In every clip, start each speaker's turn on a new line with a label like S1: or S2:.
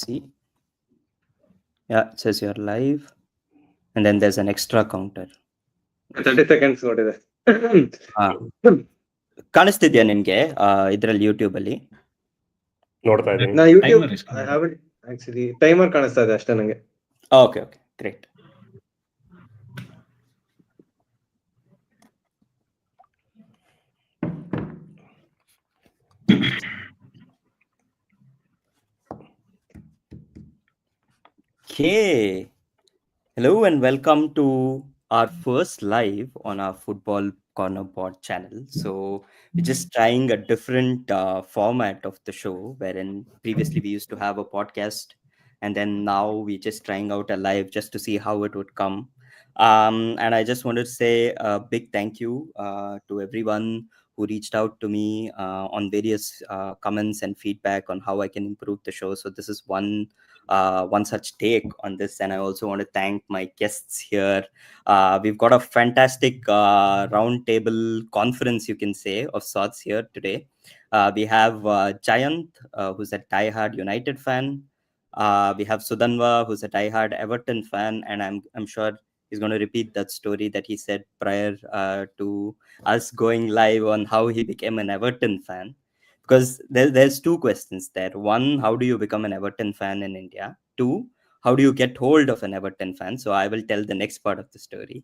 S1: see. Yeah, it says you're live. And then there's an extra counter.
S2: 30 seconds ನೋಡಿದೆ.
S1: ಹಾ ಕಾಣಿಸ್ತಿದ್ಯಾ ನಿಮ್ಗೆ ಇದ್ರಲ್ಲಿ YouTube ಅಲ್ಲಿ?
S3: ನೋಡ್ತಾ ಇದ್ದೀನಿ.
S2: ನಾ ಯೂಟ್ಯೂಬ್ ಆಕ್ಚುಲಿ ಟೈಮರ್ ಕಾಣಿಸ್ತಾ ಇದೆ ಅಷ್ಟೇ ನಂಗೆ.
S1: Okay great. Okay. Hello and welcome to our first live on our Football Corner Pod channel. So we're just trying a different format of the show, wherein previously we used to have a podcast, and then now we're just trying out a live just to see how it would come. And I just wanted to say a big thank you to everyone who reached out to me on various comments and feedback on how I can improve the show. So this is one such take on this, and I also want to thank my guests here. We've got a fantastic roundtable conference, you can say, of sorts here today. We have Jayant, who's a diehard United fan. We have Sudhanva, who's a diehard Everton fan, and I'm sure he's going to repeat that story that he said prior to us going live on how he became an Everton fan. Because there's two questions there. One, how do you become an Everton fan in India? Two, how do you get hold of an Everton fan? So I will tell the next part of the story.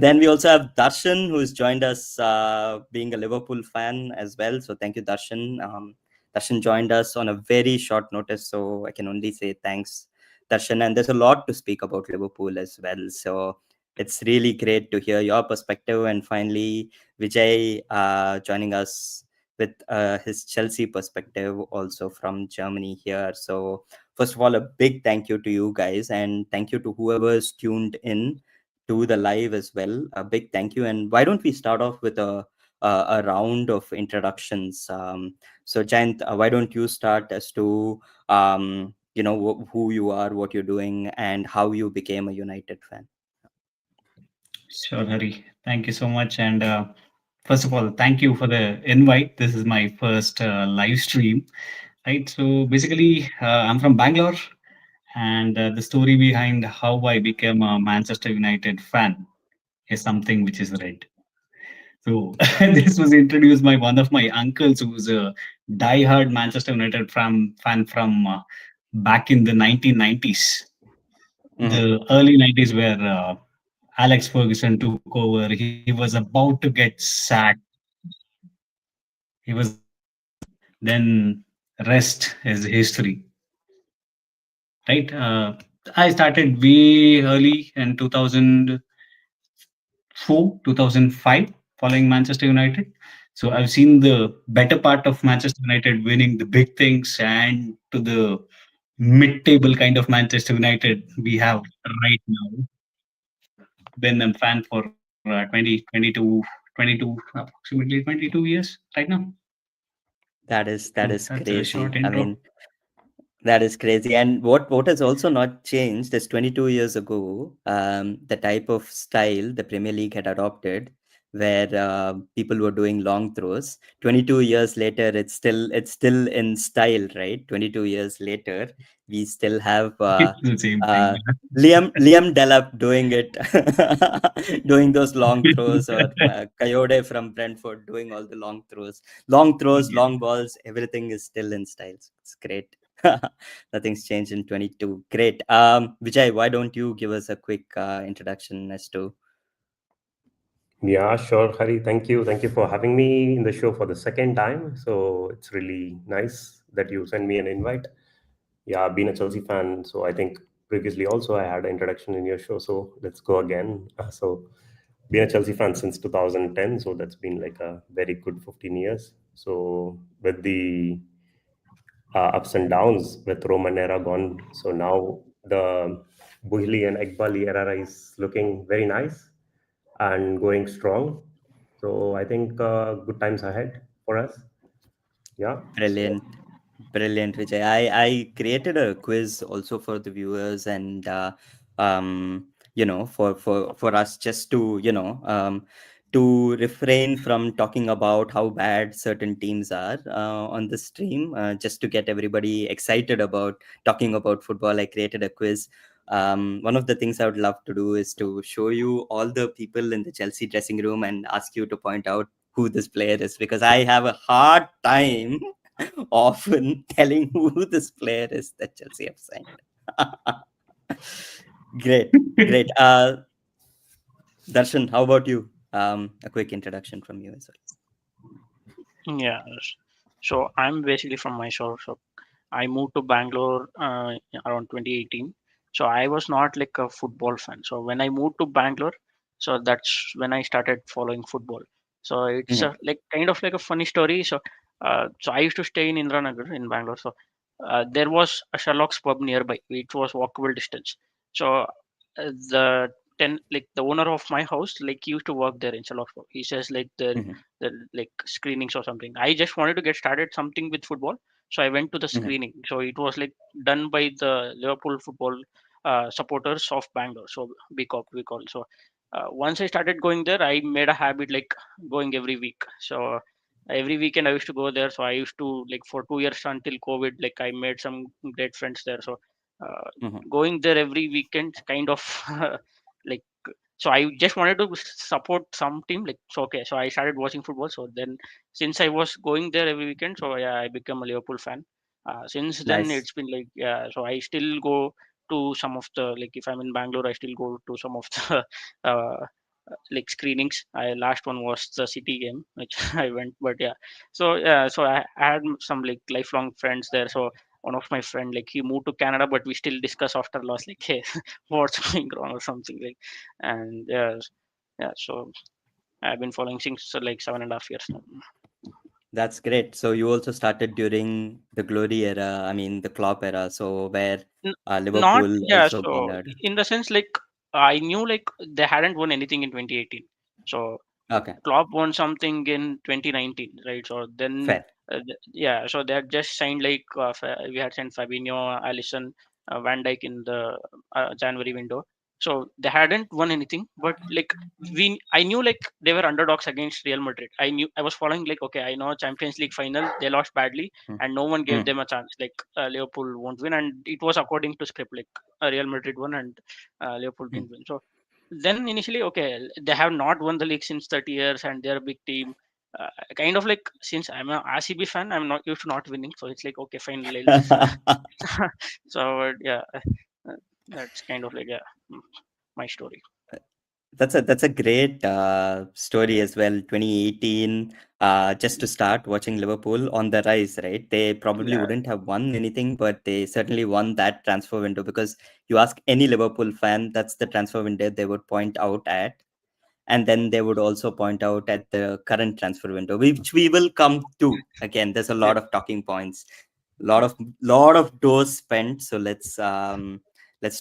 S1: Then we also have Darshan, who's joined us being a Liverpool fan as well. So thank you, Darshan. Darshan joined us on a very short notice, so I can only say thanks, Darshan. And there's a lot to speak about Liverpool as well. So it's really great to hear your perspective. And finally, Vijay joining us with his Chelsea perspective also from Germany here. So first of all, a big thank you to you guys, and thank you to whoever's tuned in to the live as well. A big thank you. And why don't we start off with a round of introductions? So Jayant, why don't you start as to who you are, what you're doing, and how you became a United fan?
S4: Sure, Hari. Thank you so much. And first of all, thank you for the invite. This is my first live stream, right? So basically, I'm from Bangalore, and the story behind how I became a Manchester United fan is something which is red. So this was introduced by one of my uncles, who's a die-hard Manchester United fan from back in the 1990s, the early 90s, where Alex Ferguson took over. He was about to get sacked. He was then rest is history, right? I started way early in 2004, 2005, following Manchester United. So I've seen the better part of Manchester United winning the big things, and to the mid-table kind of Manchester United we have right now. Been a fan for 22, approximately 22 years right now.
S1: That is
S4: That's a
S1: crazy.
S4: short
S1: I
S4: intro.
S1: mean, that is crazy. And what has also not changed is 22 years ago, the type of style the Premier League had adopted, where people were doing long throws. 22 years later, it's still in style, right? 22 years later, we still have
S4: It's the same thing.
S1: Liam Delap doing it, doing those long throws, or Coyote from Brentford doing all the long throws,
S4: Yeah.
S1: long balls. Everything is still in style. It's great. Nothing's changed in 22. Great. Vijay, why don't you give us a quick introduction as to?
S3: Yeah, sure, Hari. Thank you. Thank you for having me in the show for the second time. So it's really nice that you sent me an invite. Yeah, I've been a Chelsea fan. So I think previously also I had an introduction in your show. So let's go again. So been a Chelsea fan since 2010. So that's been like a very good 15 years. So with the ups and downs with Roman era gone. So now the Buhli and Ekbali era is looking very nice and going strong. So I think good times ahead for us. Yeah. So
S1: Brilliant, Vijay. I created a quiz also for the viewers, and for us, just to to refrain from talking about how bad certain teams are on the stream, just to get everybody excited about talking about football, I created a quiz. One of the things I would love to do is to show you all the people in the Chelsea dressing room and ask you to point out who this player is, because I have a hard time often telling who this player is that Chelsea have signed. Great, great. Darshan, how about you? A quick introduction from you as
S5: Yeah. So I'm basically from Mysore. So I moved to Bangalore around 2018. So I was not like a football fan. So when I moved to Bangalore, so that's when I started following football. So it's
S1: well.
S5: like kind of like a funny story. So I used to stay in Indranagar in Bangalore. So there was a Sherlock's pub nearby, which was walkable distance. So the like the owner of my house, like he used to work there in Sherlock's pub. He says like
S1: Mhm,
S5: the like screenings or something. I just wanted to get started something with football, so I went to the
S1: mhm,
S5: screening. So it was like done by the Liverpool football supporters of Bangalore. So BCOP we call. So once I started going there, I made a habit like going every week. So every weekend I used to go there. So I used to like for 2 years until COVID, like I made some great friends there. So uh,
S1: mhm.
S5: going there every weekend kind of like, so I just wanted to support some team, like, so okay, so I started watching football. So then since I was going there every weekend, so yeah, I became a Liverpool fan. Since then
S1: Nice.
S5: it's been like, yeah, so I still go to some of the, like if I'm in Bangalore, I still go to some of the like screenings. I last one was the City game which I went, but yeah. So yeah, so I had some like lifelong friends there. So one of my friend, like he moved to Canada, but we still discuss after loss, like, hey, what's going on or something like. And yeah, so I've been following since like 7.5 years now.
S1: That's great. So you also started during the glory era, I mean the Klopp era, so where
S5: N- Not,
S1: Liverpool
S5: yeah,
S1: also
S5: so
S1: garnered.
S5: in the sense like I knew like they hadn't won anything in 2018. So
S1: Okay,
S5: Klopp won something in 2019, right? So then,
S1: fair.
S5: yeah, so they had just signed like we had signed Fabinho, Alisson, Van Dijk in the January window. So they hadn't won anything, but like I knew like they were underdogs against Real Madrid. I knew I was following like, okay, I know Champions League final they lost badly
S1: Mm,
S5: and no one gave
S1: mm,
S5: them a chance. Like Liverpool won't win, and it was according to script. Like Real Madrid won and Liverpool
S1: mm.
S5: didn't win. So then initially, okay, they have not won the league since 30 years and they're a big team. Kind of like, since I'm a RCB fan, I'm not used to not winning, so it's like, okay, fine, let's so yeah, uh, that's kind of like, yeah, mm, my story.
S1: That's a great story as well. 2018, just to start watching Liverpool on the rise, right? They probably
S5: Yeah.
S1: wouldn't have won anything, but they certainly won that transfer window, because you ask any Liverpool fan, that's the transfer window they would point out at. And then they would also point out at the current transfer window, which we will come to. Again, there's a
S5: Yeah.
S1: lot of talking points, lot of doors spent. So let's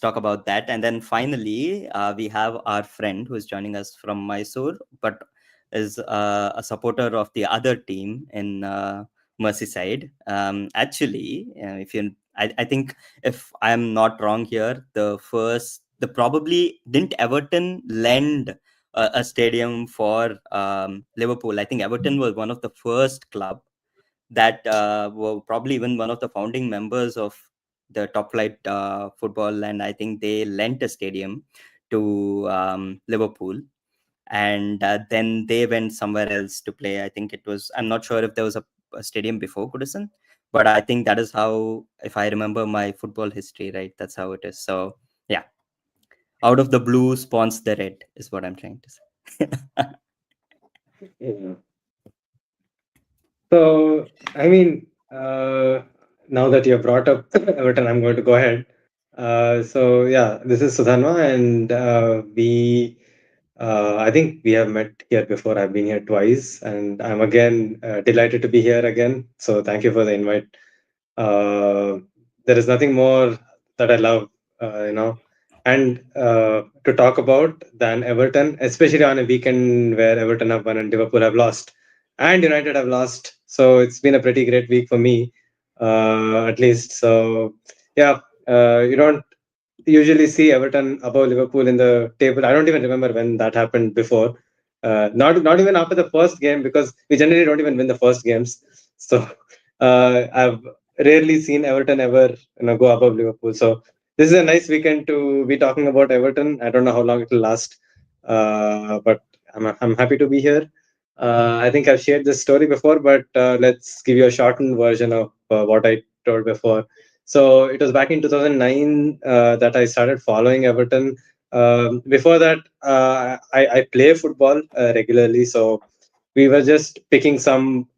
S1: talk about that. And then finally, we have our friend who is joining us from Mysore, but is a supporter of the other team in Merseyside. Actually, if you I think, if I'm not wrong here, the probably didn't Everton lend a stadium for Liverpool. I think Everton was one of the first club that were probably even one of the founding members of the top flight football, and I think they lent a stadium to Liverpool, and then they went somewhere else to play. I think it was, I'm not sure if there was a stadium before Goodison, but I think that is how, if I remember my football history right, that's how it is. So yeah, out of the blue spawns the red is what I'm trying to say.
S2: Yeah. So, I mean, now that you have brought up Everton, I'm going to go ahead. So, yeah, this is Sudhanva, and I think we have met here before. I've been here twice, and I'm again delighted to be here again. So, thank you for the invite. Uh, there is nothing more that I love, and to talk about than Everton, especially on a weekend where Everton have won and Liverpool have lost and United have lost. So it's been a pretty great week for me, at least. So yeah, you don't usually see Everton above Liverpool in the table. I don't even remember when that happened before. not even after the first game, because we generally don't even win the first games. So I've rarely seen Everton ever go above Liverpool. So this is a nice weekend to be talking about Everton. I don't know how long it will last, but I'm happy to be here. I think I've shared this story before, but let's give you a shortened version of what I told before. So it was back in 2009 that I started following Everton. Before that, I play football regularly. So we were just picking some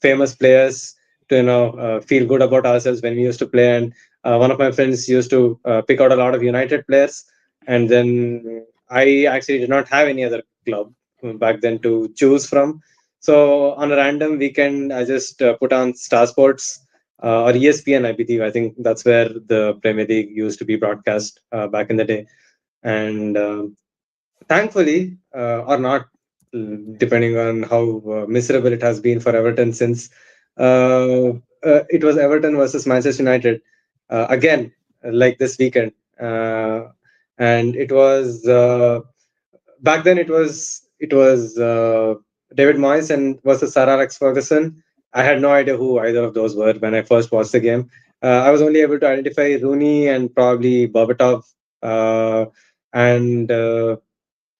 S2: famous players to feel good about ourselves when we used to play. And one of my friends used to pick out a lot of United players, and then I actually did not have any other club back then to choose from. So on a random weekend, I just put on Star Sports or ESPN, I believe. I think that's where the Premier League used to be broadcast back in the day. And thankfully, or not, depending on how miserable it has been for Everton since, it was Everton versus Manchester United again, like this weekend. And it was back then it was David Moyes and versus Sir Alex Ferguson. I had no idea who either of those were when I first watched the game. I was only able to identify Rooney and probably Berbatov, and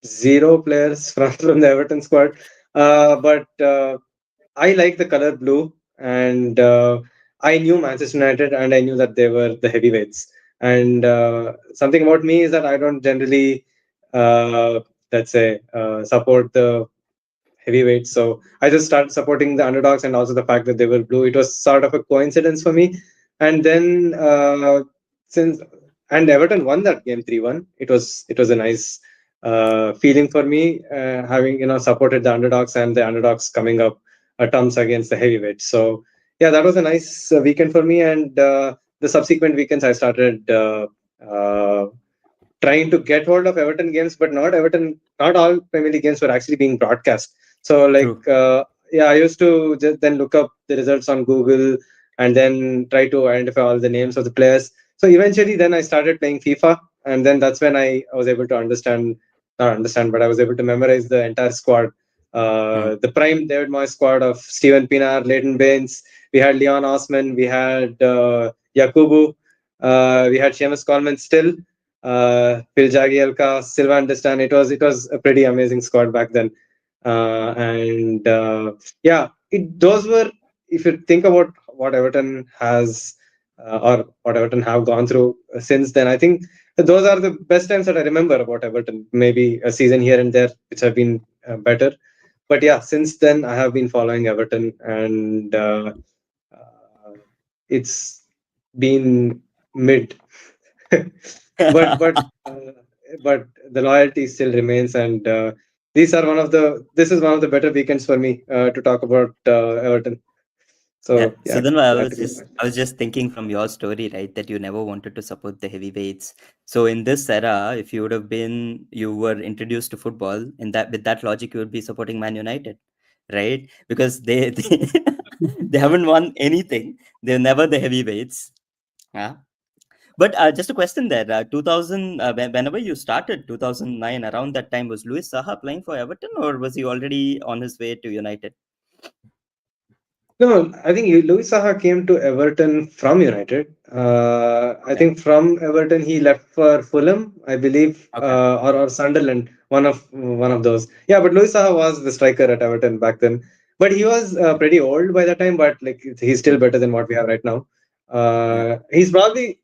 S2: zero players from the Everton squad. But I like the color blue, and I knew Manchester United, and I knew that they were the heavyweights. And something about me is that I don't generally, uh, let's say, support the heavyweights. So I just started supporting the underdogs, and also the fact that they were blue. It was sort of a coincidence for me. And then since and Everton won that game 3-1. It was a nice feeling for me, having supported the underdogs and the underdogs coming up terms against the heavyweights. So yeah, that was a nice weekend for me. And the subsequent weekends I started trying to get hold of Everton games, but not all Premier League games were actually being broadcast. So like,
S1: True.
S2: yeah, I used to just then look up the results on Google and then try to identify all the names of the players. So eventually, then I started playing FIFA, and then that's when I was able to not understand, but I was able to memorize the entire squad.
S1: Mm.
S2: The prime David Moyes squad of Steven Pienaar, Leighton Baines, we had Leon Osman, we had Yakubu, we had Seamus Coleman still, Phil Jagielka, Sylvain Destan. It was a pretty amazing squad back then, and yeah, those were, if you think about what Everton has or what Everton have gone through since then, I think those are the best times that I remember about Everton. Maybe a season here and there which have been better, but yeah, since then I have been following Everton, and uh, it's been mid. but uh, but the loyalty still remains, and this is one of the better weekends for me to talk about Everton.
S1: Yeah,
S2: So yeah,
S1: Sudhanva,
S2: glad to be back.
S1: I was just thinking from your story, right, that you never wanted to support the heavyweights. So in this era, if you were introduced to football, in that with that logic, you would be supporting Man United, right? Because they haven't won anything. They're never the heavyweights. Yeah. But just a question there. 2000, whenever you started 2009, around that time, was Luis Saha playing for Everton, or was he already on his way to United?
S2: No, I think Louis Saha came to Everton from United. I
S1: Okay.
S2: think from Everton he left for Fulham, I believe,
S1: Okay.
S2: or Sunderland, one of those. Yeah, but Louis Saha was the striker at Everton back then. But he was pretty old by that time. But like, he's still better than what we have right now.
S1: Yeah.
S2: He's probably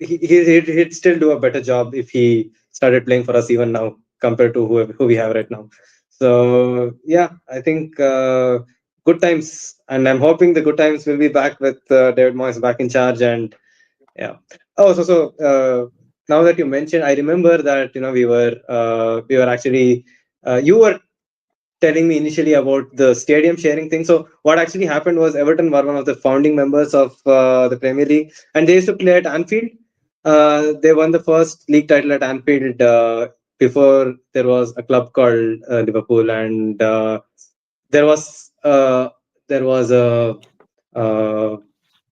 S2: he'd still do a better job if he started playing for us even now compared to who we have right now. So yeah, I think good times, and I'm hoping the good times will be back with David Moyes back in charge. And yeah. Oh, so now that you mentioned, I remember that we were actually you were telling me initially about the stadium sharing thing. So what actually happened was Everton were one of the founding members of the Premier League, and they used to play at Anfield. They won the first league title at Anfield before there was a club called Liverpool, and there was there was uh,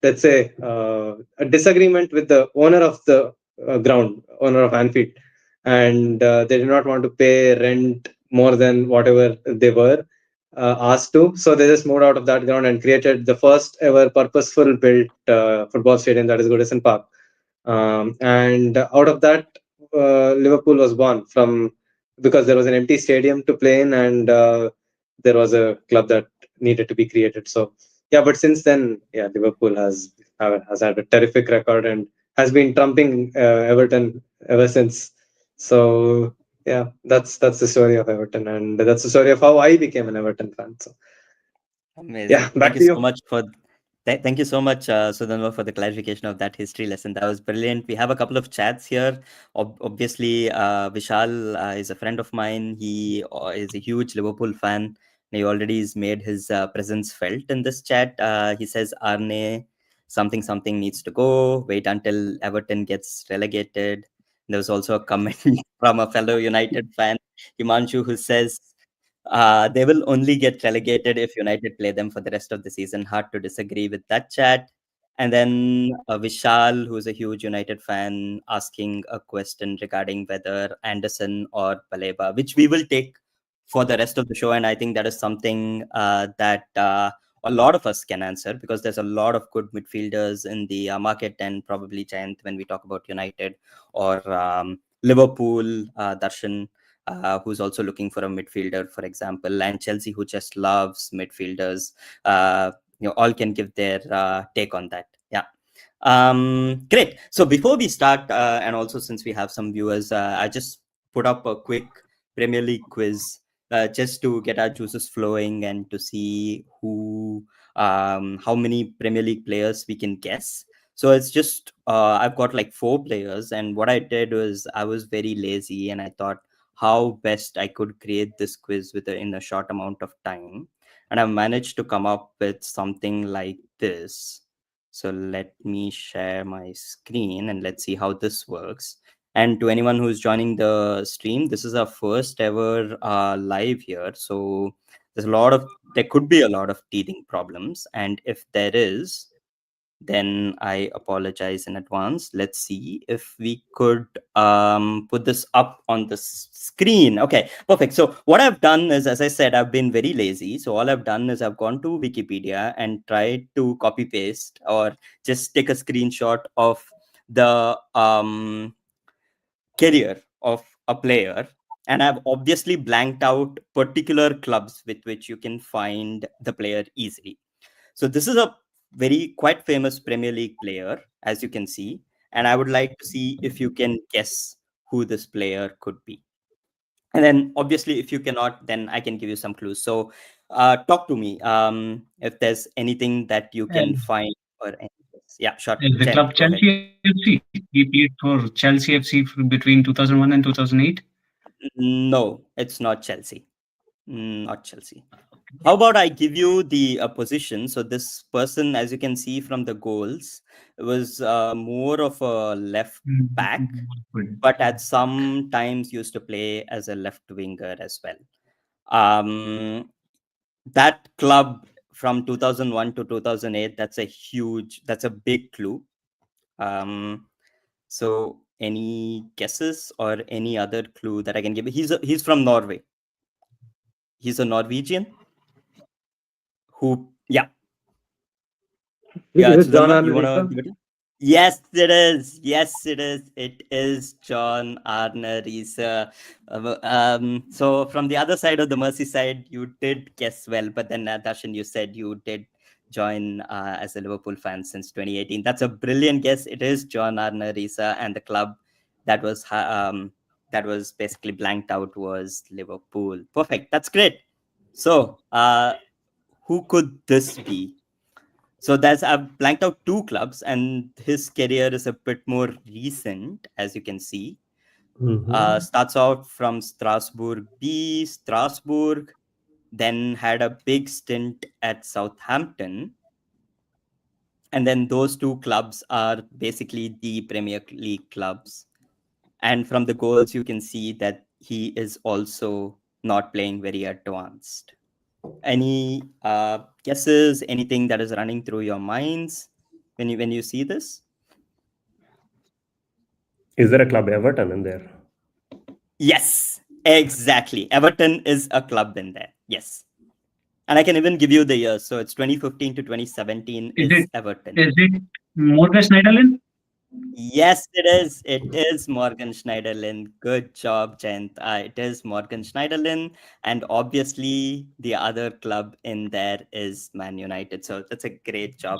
S2: let's say a disagreement with the owner of the owner of Anfield, and they did not want to pay rent more than whatever they were asked to. So they just moved out of that ground and created the first ever purposeful built football stadium, that is Goodison Park. And out of that, Liverpool was born from, because there was an empty stadium to play in, and there was a club that needed to be created. So yeah, but since then, yeah, Liverpool has had a terrific record and has been trumping Everton ever since. So yeah, that's the story of Everton, and that's the story of how I became an Everton fan. So yeah,
S1: Amazing. Thank
S2: back
S1: you
S2: to
S1: so
S2: you.
S1: much for thank you so much, Sudhanva, for the clarification of that history lesson. That was brilliant. We have a couple of chats here. Obviously, Vishal is a friend of mine. He is a huge Liverpool fan. He already has made his presence felt in this chat. He says Arne something something needs to go. Wait until Everton gets relegated. There was also a comment from a fellow United fan, Himanshu, who says they will only get relegated if United play them for the rest of the season. Hard to disagree with that chat. And then Vishal, who's a huge United fan, asking a question regarding whether Anderson or Paleba, which we will take for the rest of the show. And I think that is something that a lot of us can answer, because there's a lot of good midfielders in the market, and probably Jayant when we talk about United, or Liverpool, Darshan, who's also looking for a midfielder, for example, and Chelsea, who just loves midfielders. All can give their take on that. Yeah. Great. So before we start, and also since we have some viewers, I just put up a quick Premier League quiz, just to get our juices flowing and to see how many Premier League players we can guess. So it's just I've got like 4 players, and what I did was I was very lazy, and I thought how best I could create this quiz in a short amount of time, and I managed to come up with something like this. So let me share my screen and let's see how this works. And to anyone who's joining the stream, this is our first ever live here. So there could be a lot of teething problems. And if there is, then I apologize in advance. Let's see if we could put this up on the screen. Okay, perfect. So what I've done is, as I said, I've been very lazy. So all I've done is I've gone to Wikipedia and tried to copy paste or just take a screenshot of the career of a player. And I've obviously blanked out particular clubs with which you can find the player easily. So this is a very quite famous Premier League player, as you can see, and I would like to see if you can guess who this player could be. And then, obviously, if you cannot, then I can give you some clues. So, talk to me if there's anything that you can
S4: And
S1: find or anything. Yeah, sure.
S4: is the
S1: Jen,
S4: club
S1: go ahead.
S4: Chelsea FC? He played for Chelsea FC between 2001 and 2008.
S1: No, it's not Chelsea. Not Chelsea. How about I give you the position? So this person, as you can see from the goals, was more of a left back, but at some times used to play as a left winger as well. That club from 2001 to 2008, that's a big clue. Um, so any guesses or any other clue that I can give? He's from Norway. He's a Norwegian who, yeah. Yeah,
S2: Is it John
S1: Sudhanva, you want to
S2: Arne?
S1: give it? Yes, it is. Yes, it is. It is John Arne Riise. So from the other side of the Merseyside, you did guess well, but then Darshan, you said you did join as a Liverpool fan since 2018. That's a brilliant guess. It is John Arne Riise, and the club that was basically blanked out was Liverpool. Perfect. That's great. So, who could this be? So I've blanked out 2 clubs, and his career is a bit more recent, as you can see. Starts out from Strasbourg, then had a big stint at Southampton. And then those 2 clubs are basically the Premier League clubs. And from the goals, you can see that he is also not playing very advanced. Any guesses, anything that is running through your minds when you see this?
S3: Is there a club Everton in there?
S1: Yes, Exactly. Everton is a club in there. Yes. And I can even give you the years. So it's 2015 to 2017
S4: Is it
S1: is Everton.
S4: is it Morgan Schneiderlin?
S1: Yes, it is. It is Morgan Schneiderlin. Good job, Jayant. It is Morgan Schneiderlin. And obviously, the other club in there is Man United. So that's a great job.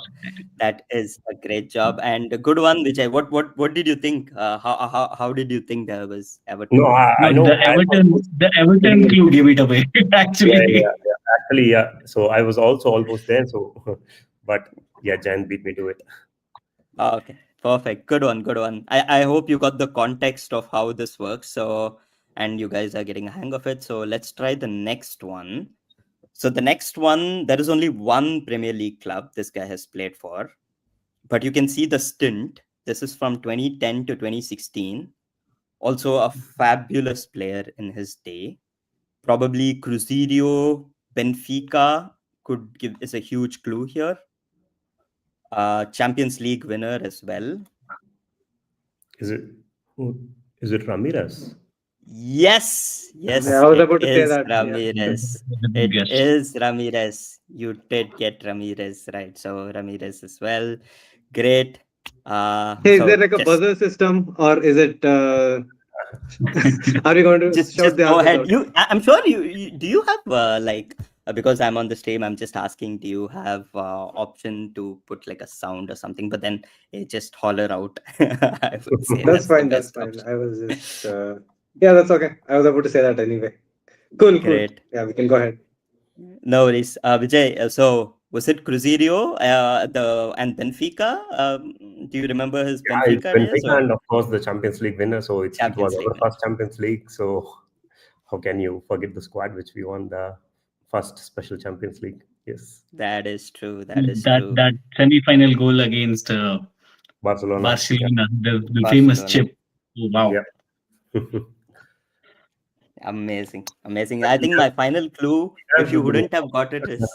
S1: That is a great job and a good one, Vijay. What did you think? How did you think there was
S3: No,
S1: Everton?
S3: I
S4: No,
S3: know.
S4: the
S3: I was
S4: Everton
S3: almost
S4: the
S3: getting
S4: Everton
S3: in.
S4: clue gave it away.
S3: Yeah, yeah,
S4: Actually,
S3: yeah. Actually, yeah. So I was also almost there. So, but yeah, Jan beat me to it.
S1: Okay, perfect. Good one, good one. I hope you got the context of how this works. So, and you guys are getting a hang of it. So let's try the next one. So the next one, there is only one Premier League club this guy has played for, but you can see the stint. This is from 2010 to 2016. Also a fabulous player in his day. Probably Cruzeiro, Benfica could give is a huge clue here. Champions League winner as well.
S3: Is it? Who? Is it Ramirez?
S1: Yes,
S2: Yeah,
S1: yes,
S2: I was
S1: it
S2: about to say
S1: is
S2: that. Yeah.
S1: Ramirez.
S4: good
S1: It
S4: guess.
S1: is Ramirez. You did get Ramirez right. So Ramirez as well. Great.
S2: Hey, is there
S1: So
S2: like a
S1: just
S2: buzzer system, or is it? Are we going to shout
S1: just
S2: the
S1: go
S2: answers
S1: ahead.
S2: out?
S1: I'm sure you do you have like because I'm on the stream, I'm just asking, do you have option to put like a sound or something? But then just holler out. I would say
S2: That's
S1: that's the
S2: fine. That's
S1: best
S2: fine.
S1: option.
S2: I was just. Yeah, that's okay. I was about to say that anyway. Cool, cool.
S1: Great.
S2: Yeah, we can go ahead.
S1: No worries. Vijay, so was it Cruzeiro and Benfica? Do you remember his
S3: Yeah, it's
S1: Benfica days
S3: Benfica
S1: or
S3: and of course the Champions League winner. So it was
S1: Champions League
S3: our
S1: winner?
S3: first Champions League. So how can you forget the squad which we won the first special Champions League? Yes,
S1: That is true. That is true.
S4: That semi-final goal against
S3: Barcelona. Yeah,
S4: Barcelona, the famous
S1: Barcelona.
S4: chip. Oh, wow.
S3: yeah.
S1: Amazing. Amazing. I think my final clue,
S3: He
S1: if
S3: danced
S1: you
S3: with the
S1: wouldn't have got it, is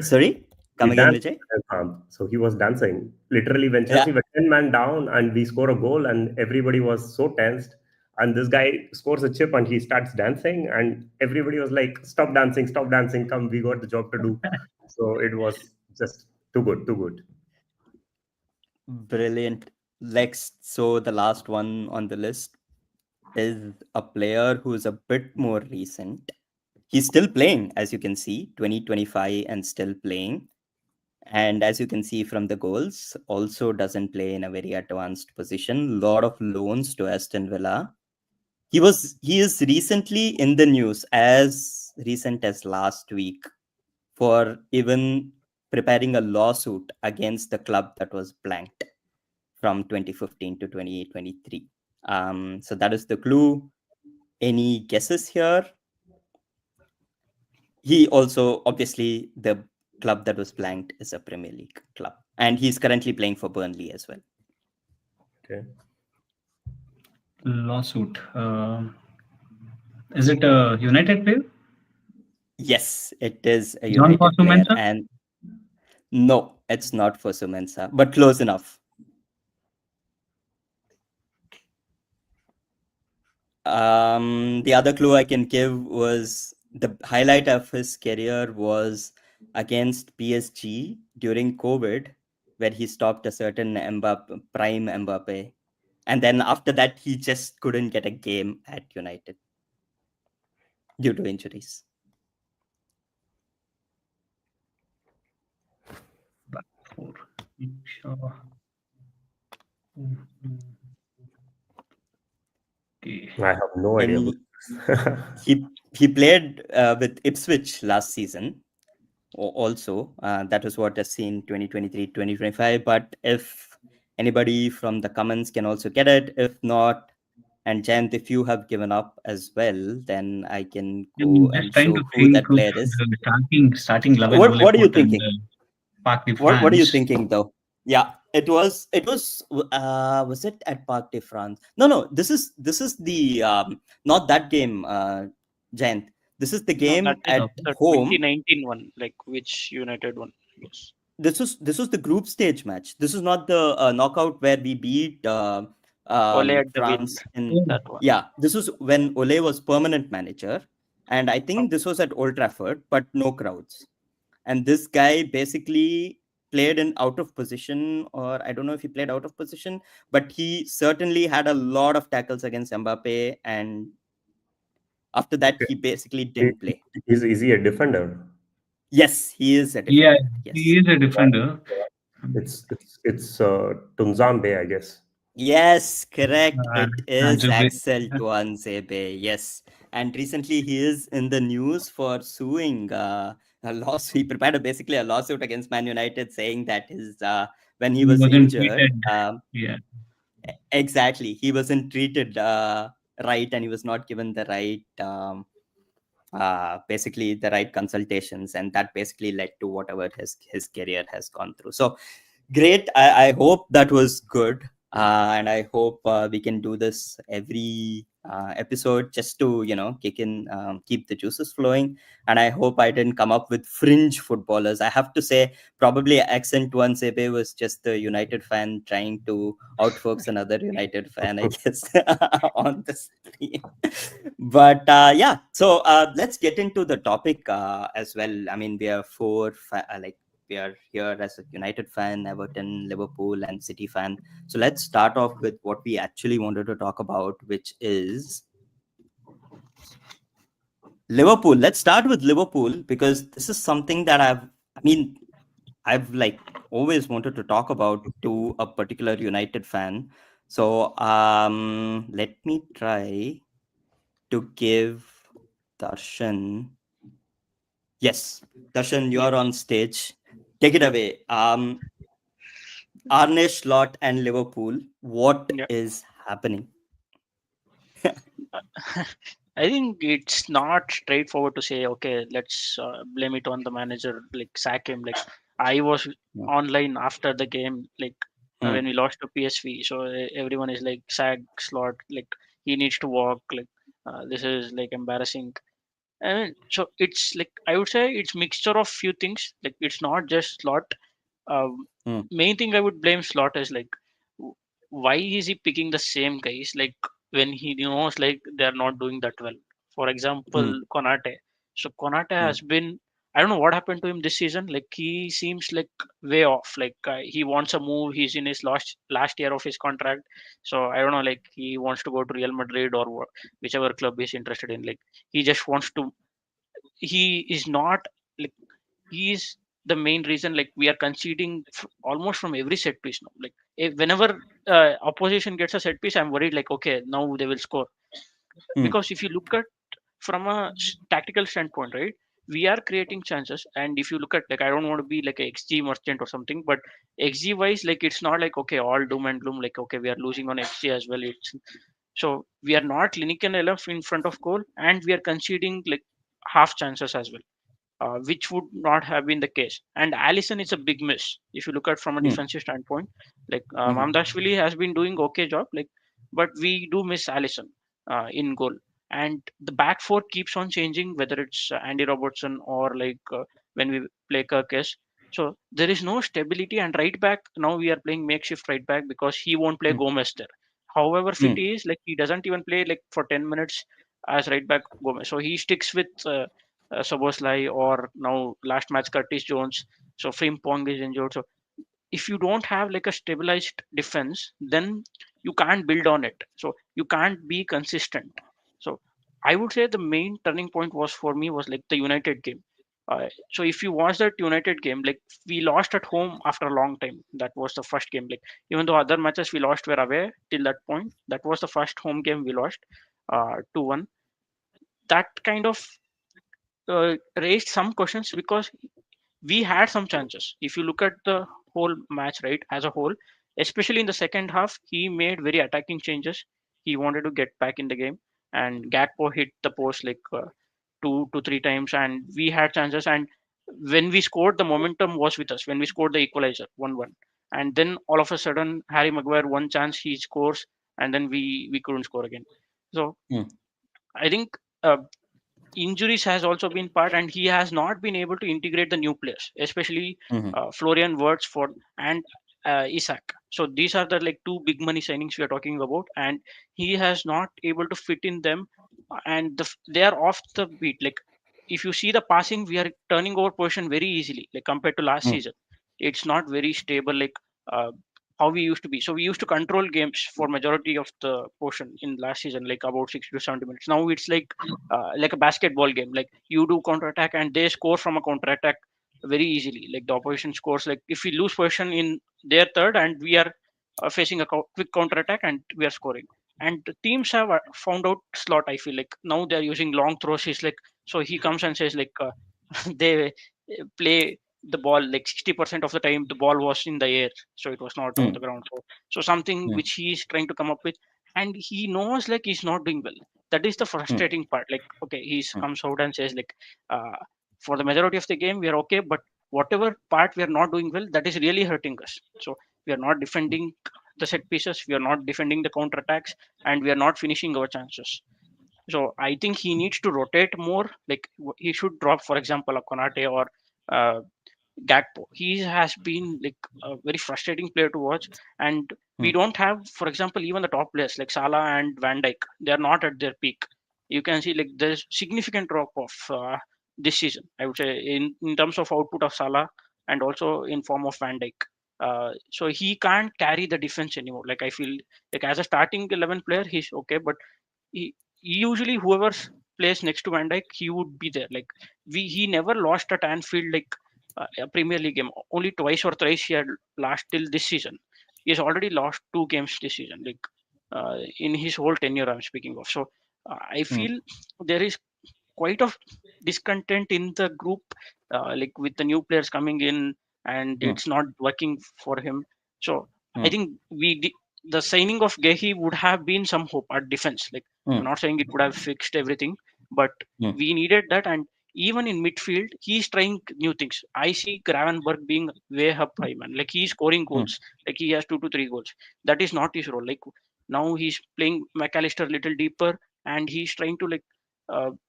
S1: sorry?
S3: he
S1: Come again,
S3: danced
S1: Vijay?
S3: with Gham. So he was dancing. Literally, when
S1: Yeah.
S3: Chelsea were 10 man down and we score a goal, and everybody was so tensed. And this guy scores a chip and he starts dancing, and everybody was like, stop dancing, come, we got the job to do. So it was just too good, too good.
S1: Brilliant. Lex. So the last one on the list is a player who is a bit more recent. He's still playing, as you can see, 2025 and still playing. And as you can see from the goals, also doesn't play in a very advanced position. Lot of loans to Aston Villa. He is recently in the news as recent as last week for even preparing a lawsuit against the club that was blanked from 2015 to 2023. So that is the clue. Any guesses here? He also, obviously, the club that was blanked is a Premier League club. And he's currently playing for Burnley as well.
S3: Okay.
S4: Lawsuit. Is it a United player?
S1: Yes, it is a
S4: John
S1: United player.
S4: Fosu-Mensah?
S1: And no, it's not for Sumensa, but close enough. The other clue I can give was the highlight of his career was against PSG during COVID, where he stopped a certain prime Mbappe. And then after that, he just couldn't get a game at United due to injuries.
S4: Back four. Sure. Okay.
S3: I have no idea.
S1: Any he played with Ipswich last season also. That was what I seen 2023 2025. But if anybody from the comments can also get it, if not, and Jayant, if you have given up as well, then I can
S4: I'm
S1: go
S4: just
S1: and
S4: trying to
S1: show who
S4: think
S1: that
S4: of
S1: player is.
S4: the starting 11 who
S1: What are you
S4: put in
S1: thinking?
S4: the Parc de
S1: What are you
S4: France.
S1: thinking though? Yeah, it was was it at Parc de France? No, this is the not that game, Jayant. This is the
S5: No, that
S1: game
S5: is
S1: at
S4: Okay.
S5: the
S1: home.
S5: 2019 one, like which United one? Yes.
S1: This was the group stage match. This is not the knockout where we beat
S5: Ole at the wheel.
S1: France in,
S4: Oh,
S5: That one.
S1: yeah, this was when Ole was permanent manager, and I think
S5: Okay.
S1: this was at Old Trafford, but no crowds. And this guy basically played in out of position, or I don't know if he played out of position, but he certainly had a lot of tackles against Mbappe, and after that he basically
S3: He-
S1: didn't play.
S3: is he a defender?
S1: Yes, he is a
S4: yeah,
S1: defender.
S4: he
S1: Yes.
S4: is a defender.
S3: It's Tunzambe, I guess.
S1: Yes, correct.
S4: Uh,
S1: It is
S4: Ajay,
S1: Axel Tuanzebe. Yes. And recently he is in the news for suing a lawsuit. He prepared basically a lawsuit against Man United saying that his when he
S4: he
S1: was
S4: wasn't
S1: injured,
S4: treated. Yeah,
S1: exactly, he wasn't treated right, and he was not given the right basically the right consultations, and that basically led to whatever his career has gone through. So great. I hope that was good. And I hope we can do this every episode just to, kick in, keep the juices flowing. And I hope I didn't come up with fringe footballers. I have to say, probably Accent One Sebe was just the United fan trying to outfox another United fan, I guess, on the stream. But yeah, so let's get into the topic as well. I mean, we are like, we are here as a United fan, Everton, Liverpool, and City fan. So let's start off with what we actually wanted to talk about, which is Liverpool. Let's start with Liverpool because this is something that I've like always wanted to talk about to a particular United fan. So let me try to give Darshan. Yes, Darshan,
S5: Yeah.
S1: you're on stage. Take it away. Arne Slot and Liverpool. What
S5: Yeah.
S1: is happening?
S5: I think it's not straightforward to say, okay, let's blame it on the manager, like sack him. Like I was
S1: Hmm.
S5: online after the game, like
S1: Hmm.
S5: when we lost to PSV, so everyone is like sack Slot, like he needs to walk, like this is like embarrassing. And so it's like I would say it's mixture of few things. Like it's not just Slot.
S1: Hmm.
S5: Main thing I would blame Slot is like, w- why is he picking the same guys? Like when he knows like they are not doing that well. For
S1: Hmm.
S5: example, Konate. So Konate
S1: Hmm.
S5: has been. I don't know what happened to him this season. Like he seems like way off. Like he wants a move. He's in his last year of his contract. So I don't know. Like he wants to go to Real Madrid or whichever club he's interested in. Like he just wants to. He is not like he is the main reason like we are conceding almost from every set piece now. Like whenever opposition gets a set piece, I'm worried like okay now they will score,
S1: Hmm.
S5: because if you look at from a tactical standpoint, right, we are creating chances. And if you look at like I don't want to be like a XG merchant or something, but XG wise like it's not like okay all doom and gloom like okay we are losing on XG as well. It's so we are not clinical enough in front of goal and we are conceding like half chances as well, which would not have been the case. And Allison is a big miss if you look at from a
S1: Hmm.
S5: defensive standpoint. Like
S1: Hmm.
S5: Mamdashvili has been doing okay job, like, but we do miss Allison in goal. And the back four keeps on changing, whether it's Andy Robertson or like when we play Kirkes. So there is no stability. And right back now we are playing makeshift right back because he won't play
S1: Hmm.
S5: Gomez there. However fit
S1: Hmm.
S5: he is, like he doesn't even play like for 10 minutes as right back Gomez. So he sticks with Soboslai, or now last match Curtis Jones. So Frimpong is injured. So if you don't have like a stabilized defense, then you can't build on it. So you can't be consistent. So I would say the main turning point was for me was like the United game. So if you watch that United game, like we lost at home after a long time. That was the first game. Like even though other matches we lost were away till that point, that was the first home game we lost 2-1. That kind of raised some questions because we had some chances. If you look at the whole match, right, as a whole, especially in the second half, he made very attacking changes. He wanted to get back in the game, and Gakpo hit the post like 2 to 3 times, and we had chances. And when we scored, the momentum was with us. When we scored the equalizer, 1-1, and then all of a sudden, Harry Maguire one chance he scores, and then we couldn't score again. So
S1: Hmm.
S5: I think. Injuries has also been part, and he has not been able to integrate the new players, especially
S1: Hmm.
S5: Florian Wirtz for. And Isak. So these are the like two big money signings we are talking about, and he has not able to fit in them, and they are off the beat. Like if you see the passing, we are turning over position very easily, like compared to last
S1: Mm,
S5: season. It's not very stable, like uh, how we used to be. So we used to control games for majority of the portion in last season, like about 60 to 70 minutes. Now it's like a basketball game. Like you do counter attack and they score from a counter attack very easily. Like the opposition scores. Like if we lose position in their third and we are facing a quick counter attack and we are scoring. And the teams have found out slot. I feel like now they are using long throws. He's like, so he comes and says like they play the ball like 60% of the time the ball was in the air, so it was not on the
S1: mm,
S5: ground. So something
S1: mm,
S5: which he is trying to come up with, and he knows like he's not doing well. That is the
S1: mm,
S5: frustrating part. Like okay, he
S1: mm,
S5: comes out and says like uh, for the majority of the game we are okay, but whatever part we are not doing well, that is really hurting us. So we are not defending the set pieces, we are not defending the counter attacks, and we are not finishing our chances. So I think he needs to rotate more. Like he should drop, for example, a Konate or uh, Gakpo. He has been like a very frustrating player to watch, and we
S1: mm,
S5: don't have, for example, even the top players like Salah and Van Dijk. They are not at their peak. You can see like there's significant drop off this season. I would say in terms of output of Salah and also in form of Van Dijk. So he can't carry the defense anymore. Like I feel like as a starting 11 player, he's okay, but usually whoever plays next to Van Dijk, he would be there. Like he never lost at Anfield like a Premier League game. Only twice or thrice he had lost till this season. He has already lost two games this season. Like in his whole tenure, I'm speaking of. So I
S1: mm,
S5: feel there is quite of discontent in the group, like with the new players coming in, and
S1: mm,
S5: it's not working for him. So I
S1: mm,
S5: think the signing of Gehi would have been some hope at defense. Like I'm
S1: mm,
S5: not saying it would have fixed everything, but
S1: mm,
S5: we needed that. And even in midfield, he's trying new things. I see Gravenberg being way up high, man. Like he's scoring
S1: mm,
S5: goals. Like he has 2 to 3 goals. That is not his role. Like now he's playing McAllister a little deeper, and he's trying to like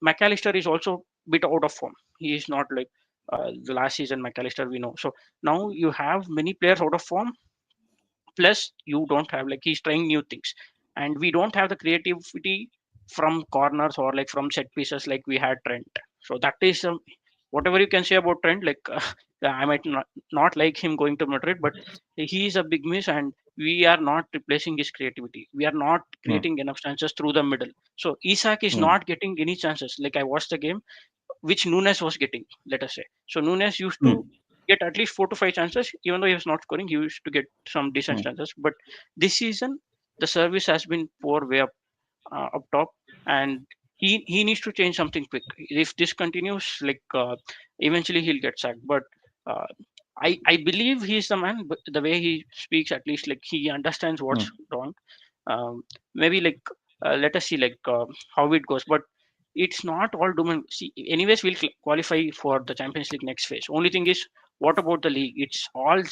S5: McAllister is also bit out of form. He is not like the last season McAllister we know. So now you have many players out of form. Plus, you don't have like he's trying new things, and we don't have the creativity from corners or like from set pieces like we had Trent. So that is whatever you can say about Trent. Like I might not like him going to Madrid, but he is a big miss, and we are not replacing his creativity. We are not
S1: mm,
S5: creating enough chances through the middle. So Isak is
S1: mm,
S5: not getting any chances. Like I watched the game, which Nunes was getting, let us say. So Nunes used to
S1: mm,
S5: get at least 4 to 5 chances, even though he was not scoring, he used to get some decent
S1: mm,
S5: chances. But this season, the service has been poor way up top, and he needs to change something quick. If this continues, like eventually he'll get sacked. But uh, I believe he's the man. But the way he speaks, at least like he understands
S1: mm,
S5: what's wrong. Maybe like let us see like how it goes. But it's not all doom and see. Anyways, we'll qualify for the Champions League next phase. Only thing is, what about the league? It's all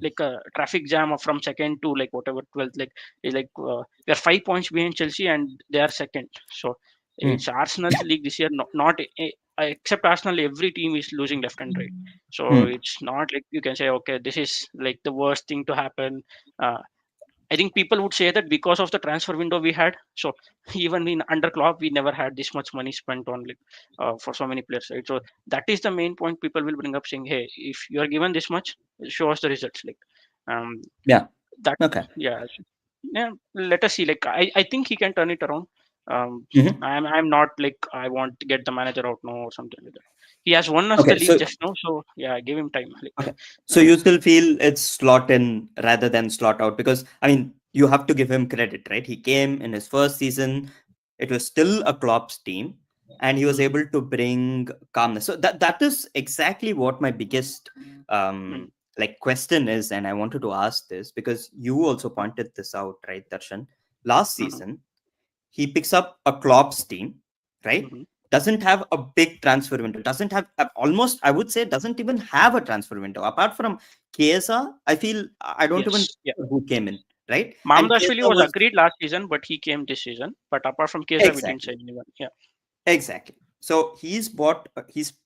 S5: like a traffic jam of from second to like whatever 12th. Like it's like we are 5 points behind Chelsea and they are second. So
S1: mm,
S5: it's Arsenal's league this year. Not except Arsenal, every team is losing left and right. So
S1: mm,
S5: it's not like you can say okay, this is like the worst thing to happen. Uh, I think people would say that because of the transfer window we had. So even in under Klopp, we never had this much money spent on like for so many players, right? So that is the main point people will bring up, saying, "Hey, if you are given this much, show us the results." Like um,
S1: yeah.
S5: that,
S1: Okay.
S5: yeah, yeah. Let us see. Like I think he can turn it around.
S1: Hmm.
S5: I'm not like I want to get the manager out now or something like that. He has won us the
S1: Okay.
S5: league
S1: So
S5: just now, so yeah, give him time. Like
S1: okay. So you still feel it's slot in rather than slot out because I mean you have to give him credit, right? He came in his first season. It was still a Klopp's team, and he was
S5: mm,
S1: able to bring calmness. So that is exactly what my biggest
S5: mm,
S1: like question is, and I wanted to ask this because you also pointed this out, right, Darshan? Last
S5: mm,
S1: season, he picks up a Klopp's team, right?
S5: mm,
S1: Doesn't have a big transfer window. Doesn't have almost, I would say, doesn't even have a transfer window. Apart from Chiesa, I feel I don't even
S5: yes, yeah.
S1: know who came in, right? And
S5: Mamdashvili
S1: Chiesa
S5: was
S1: was
S5: agreed last season, but he came this season. But apart from Keza, we didn't
S1: exactly,
S5: sign anyone. Yeah.
S1: exactly. So he's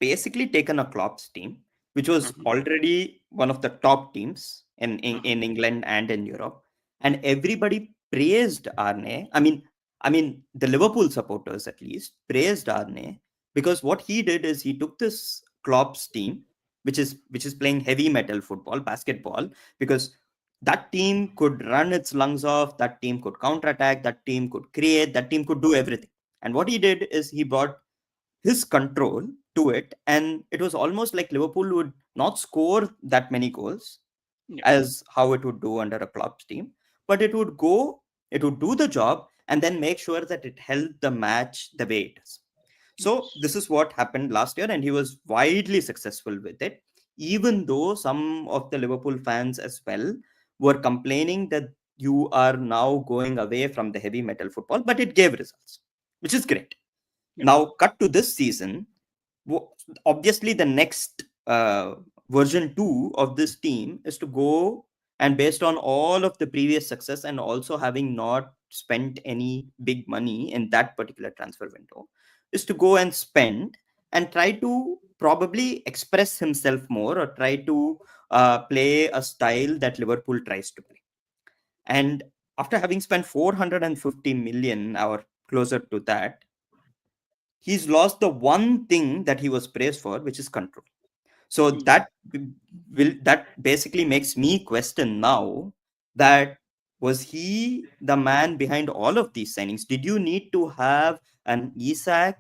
S1: basically taken a Klopp's team, which was
S5: Hmm.
S1: already one of the top teams,
S5: Mhm.
S1: in England and in Europe, and everybody praised Arne. I mean, the Liverpool supporters at least praised Arne because what he did is he took this Klopp's team, which is playing heavy metal football, basketball, because that team could run its lungs off, that team could counterattack, that team could create, that team could do everything. And what he did is he brought his control to it, and it was almost like Liverpool would not score that many goals
S5: Yeah.
S1: as how it would do under a club's team, but it would do the job and then make sure that it held the match the way it is. So
S5: Yes.
S1: this is what happened last year, and he was widely successful with it, even though some of the Liverpool fans as well were complaining that you are now going away from the heavy metal football, but it gave results, which is great.
S5: Yeah.
S1: Now, cut to this season. Obviously, the next version 2 of this team is to go, and based on all of the previous success and also having not spent any big money in that particular transfer window, is to go and spend and try to probably express himself more, or try to play a style that Liverpool tries to play. And after having spent 450 million or closer to that, he's lost the one thing that he was praised for, which is control. So
S5: Yeah.
S1: that basically makes me question now that, was he the man behind all of these signings? Did you need to have an Isak,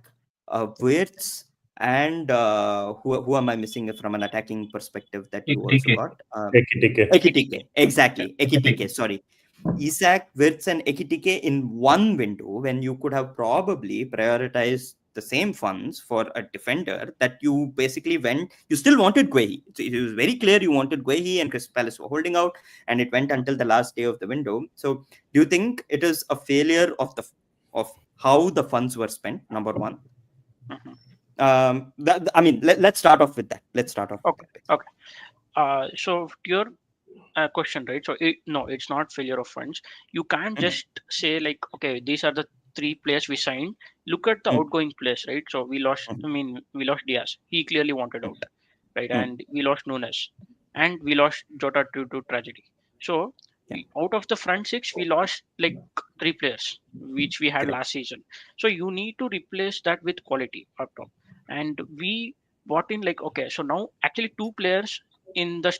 S1: Wirtz, and who am I missing from an attacking perspective that you also
S4: ATK.
S1: got?
S3: Ekitike.
S1: Ekitike,
S5: Yeah.
S1: exactly,
S4: ATK.
S1: Ekitike. Sorry, Isak, Wirtz, and Ekitike in one window, when you could have probably prioritized the same funds for a defender that you basically went. You still wanted Guehi. It was very clear you wanted Guehi, and Crystal Palace were holding out, and it went until the last day of the window. So, do you think it is a failure of how the funds were spent? Number one.
S5: Mhm.
S1: Let's start off with that. Let's start off with
S5: Okay.
S1: that, basically.
S5: Okay. So to your question, right? So no, it's not failure of funds. You can't
S1: Mhm,
S5: just say like, okay, these are the three players we signed. Look at the
S1: mhm,
S5: outgoing players, right? So we lost.
S1: mhm,
S5: I mean, we lost Diaz. He clearly wanted
S1: mhm,
S5: out, right?
S1: mhm.
S5: And we lost Nunes, and we lost Jota due to tragedy. So
S1: Yeah,
S5: out of the front six, we lost like three players, which we had
S1: correct.
S5: last season. So you need to replace that with quality up top. And we brought in like, okay, so now actually two players in the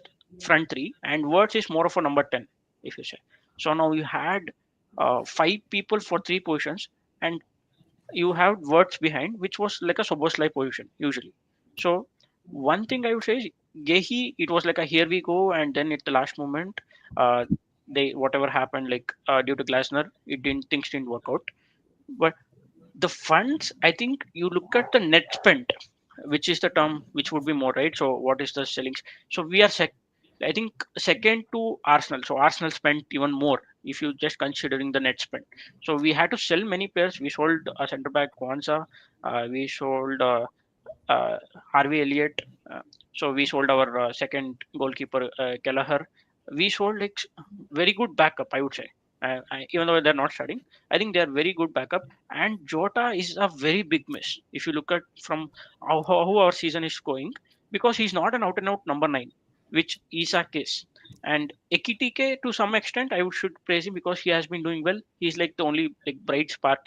S5: front three, and Words is more of a number 10, if you say. So now you had five people for three positions, and you have Words behind, which was like a Soboslai position usually. So one thing I would say is Gehi, it was like a here we go, and then at the last moment, uh, they whatever happened like due to Glasner, it didn't things didn't work out. But the funds, I think you look at the net spent, which is the term which would be more right. So what is the sellings? So we are I think second to Arsenal. So Arsenal spent even more if you just considering the net spend. So we had to sell many players. We sold a centre back Kwanzaa. We sold uh, Harvey Elliott. So we sold our second goalkeeper Kelleher. We sold like very good backup, I would say. Even though they're not starting, I think they are very good backup. And Jota is a very big miss if you look at from how our season is going, because he's not an out and out number nine, which Isak is. And Ekitike to some extent I would should praise him because he has been doing well. He's like the only like bright spark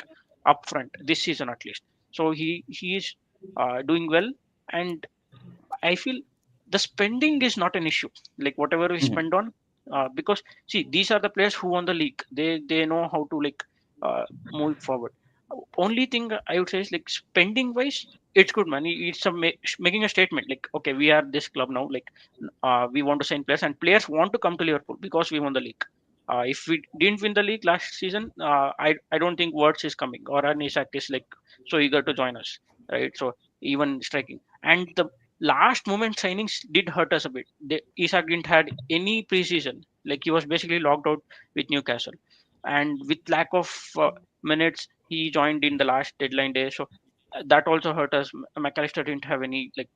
S5: up front this season at least. So he is doing well, and I feel the spending is not an issue. Like whatever we
S1: Mhm,
S5: spend on, because see these are the players who won the league. They know how to like move forward. Only thing I would say is like spending wise, it's good money. It's making a statement like, okay, we are this club now. Like we want to sign players, and players want to come to Liverpool because we won the league. If we didn't win the league last season, I don't think Words is coming or Anisak is like so eager to join us, right? So even striking, and the last moment signings did hurt us a bit. Isak didn't had any preseason. Like he was basically locked out with Newcastle, and with lack of minutes, he joined in the last deadline day. So that also hurt us. McAllister didn't have any like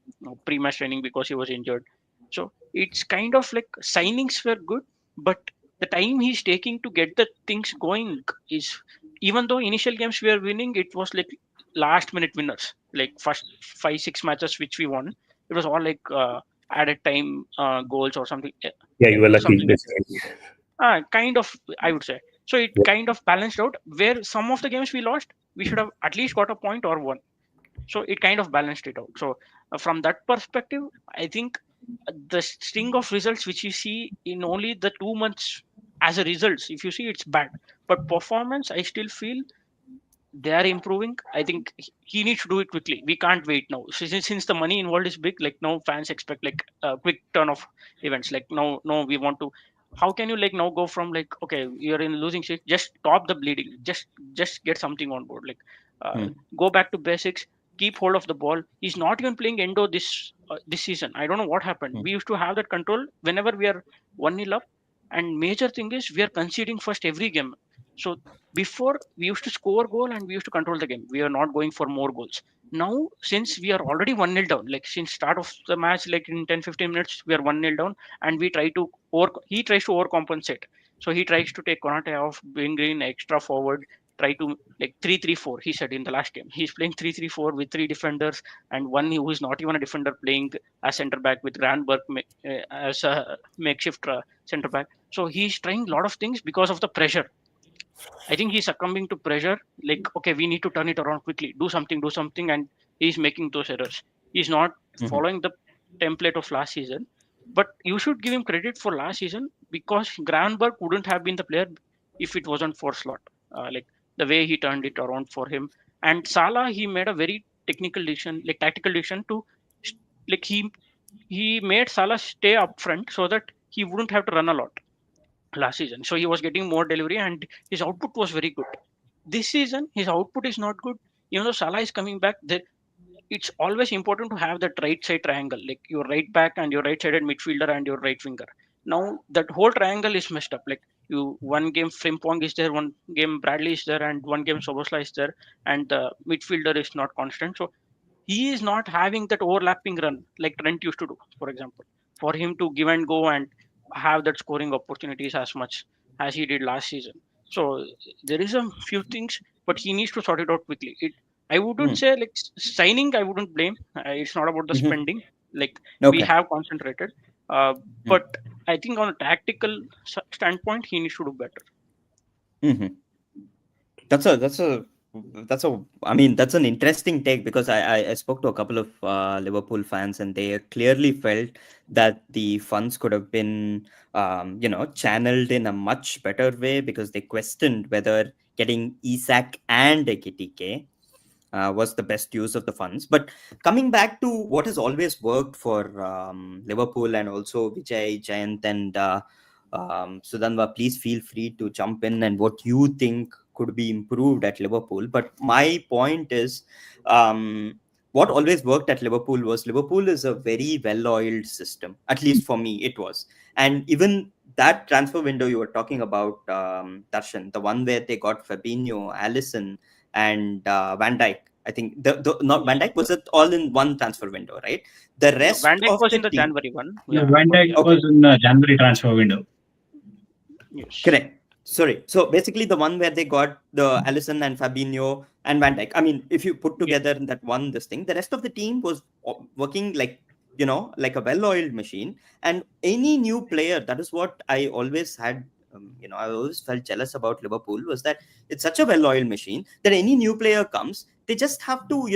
S5: pre-match training because he was injured. So it's kind of like signings were good, but the time he's taking to get the things going is, even though initial games we were winning, it was like last minute winners. Like first 5 6 matches which we won, it was all like added time goals or something,
S3: Yeah, you were lucky
S5: something like that.
S3: basically.
S5: Kind of, I would say. So it
S3: Yeah.
S5: kind of balanced out. Where some of the games we lost, we should have at least got a point or one. So it kind of balanced it out. So from that perspective, I think the string of results which you see in only the 2 months as a results, if you see, it's bad. But performance, I still feel they are improving. I think he needs to do it quickly. We can't wait now. So since the money involved is big, like now fans expect like a quick turn of events. Like no, we want to. How can you like now go from like, okay, you're in losing state, just stop the bleeding, just get something on board. Like uh,
S1: Hmm.
S5: go back to basics, keep hold of the ball. He's not even playing Endo this season. I don't know what happened.
S1: Hmm.
S5: We used to have that control whenever we are 1-0 up, and major thing is we are conceding first every game. So before we used to score goal and we used to control the game, we are not going for more goals. Now since we are already 1-0 down, like since start of the match, like in 10-15 minutes we are 1-0 down, and we try to he tries to overcompensate. So he tries to take Konate off, bring in extra forward, try to like 3-3-4. He said in the last game he's playing 3-3-4 with three defenders and one who is not even a defender playing as center back with Grandberg as a makeshift center back. So he's trying a lot of things because of the pressure. I think he's succumbing to pressure. Like, okay, we need to turn it around quickly, do something, and he's making those errors. He's not
S1: Hmm.
S5: following the template of last season. But you should give him credit for last season because Granberg wouldn't have been the player if it wasn't for Slot. Like the way he turned it around for him. And Salah, he made a very technical decision, like tactical decision to, like he made Salah stay up front so that he wouldn't have to run a lot last season. So he was getting more delivery and his output was very good. This season, his output is not good. Even though Salah is coming back, it's always important to have that right side triangle, like your right back and your right sided midfielder and your right winger. Now that whole triangle is messed up. Like you, one game Frimpong is there, one game Bradley is there, and one game Sobosla is there, and the midfielder is not constant. So he is not having that overlapping run like Trent used to do, for example, for him to give and go and have that scoring opportunities as much as he did last season. So there is a few things, but he needs to sort it out quickly. I wouldn't
S1: Hmm.
S5: say like signing. I wouldn't blame. It's not about the
S1: Hmm.
S5: spending. Like we
S1: Okay.
S5: have concentrated, uh,
S1: Hmm.
S5: but I think on a tactical standpoint, he needs to do better.
S1: Hmm. That's a I mean, that's an interesting take because I spoke to a couple of Liverpool fans and they clearly felt that the funds could have been channeled in a much better way because they questioned whether getting Isak and Ekitike was the best use of the funds. But coming back to what has always worked for Liverpool and also Vijay, Jayant, and Sudhanva, please feel free to jump in and what you think could be improved at Liverpool. But my point is, what always worked at Liverpool is a very well-oiled system. At least for me, it was. And even that transfer window you were talking about, Darshan, the one where they got Fabinho, Allison, and Van Dijk. I think the not
S5: Yeah.
S1: Van Dijk was it all in one transfer window, right? The
S5: No, Van
S1: rest
S5: Dijk
S1: of
S5: was
S1: the
S5: in the
S1: team,
S5: January one.
S4: Yeah,
S5: Yeah,
S4: Van
S5: but
S4: Dijk
S5: yeah,
S1: okay,
S4: was in January transfer window.
S5: yes,
S1: correct. Sorry. So basically, the one where they got the Allison and Fabinho and Van Dijk. I mean, if you put
S5: yeah,
S1: together that one, this thing, the rest of the team was working like like a well-oiled machine. And any new player, that is what I always had. I always felt jealous about Liverpool was that it's such a well-oiled machine that any new player comes, they just have to,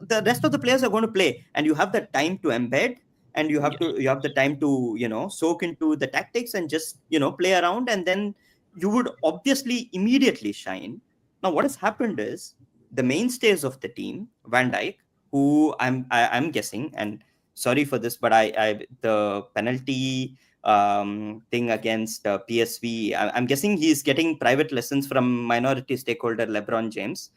S1: the rest of the players are going to play, and you have the time to embed and
S5: yes,
S1: you have the time to soak into the tactics and just play around, and then you would obviously immediately shine. Now what has happened is the mainstays of the team, Van Dijk, who I'm guessing, and sorry for this, but I the penalty thing against PSV, I'm guessing he's getting private lessons from minority stakeholder LeBron James,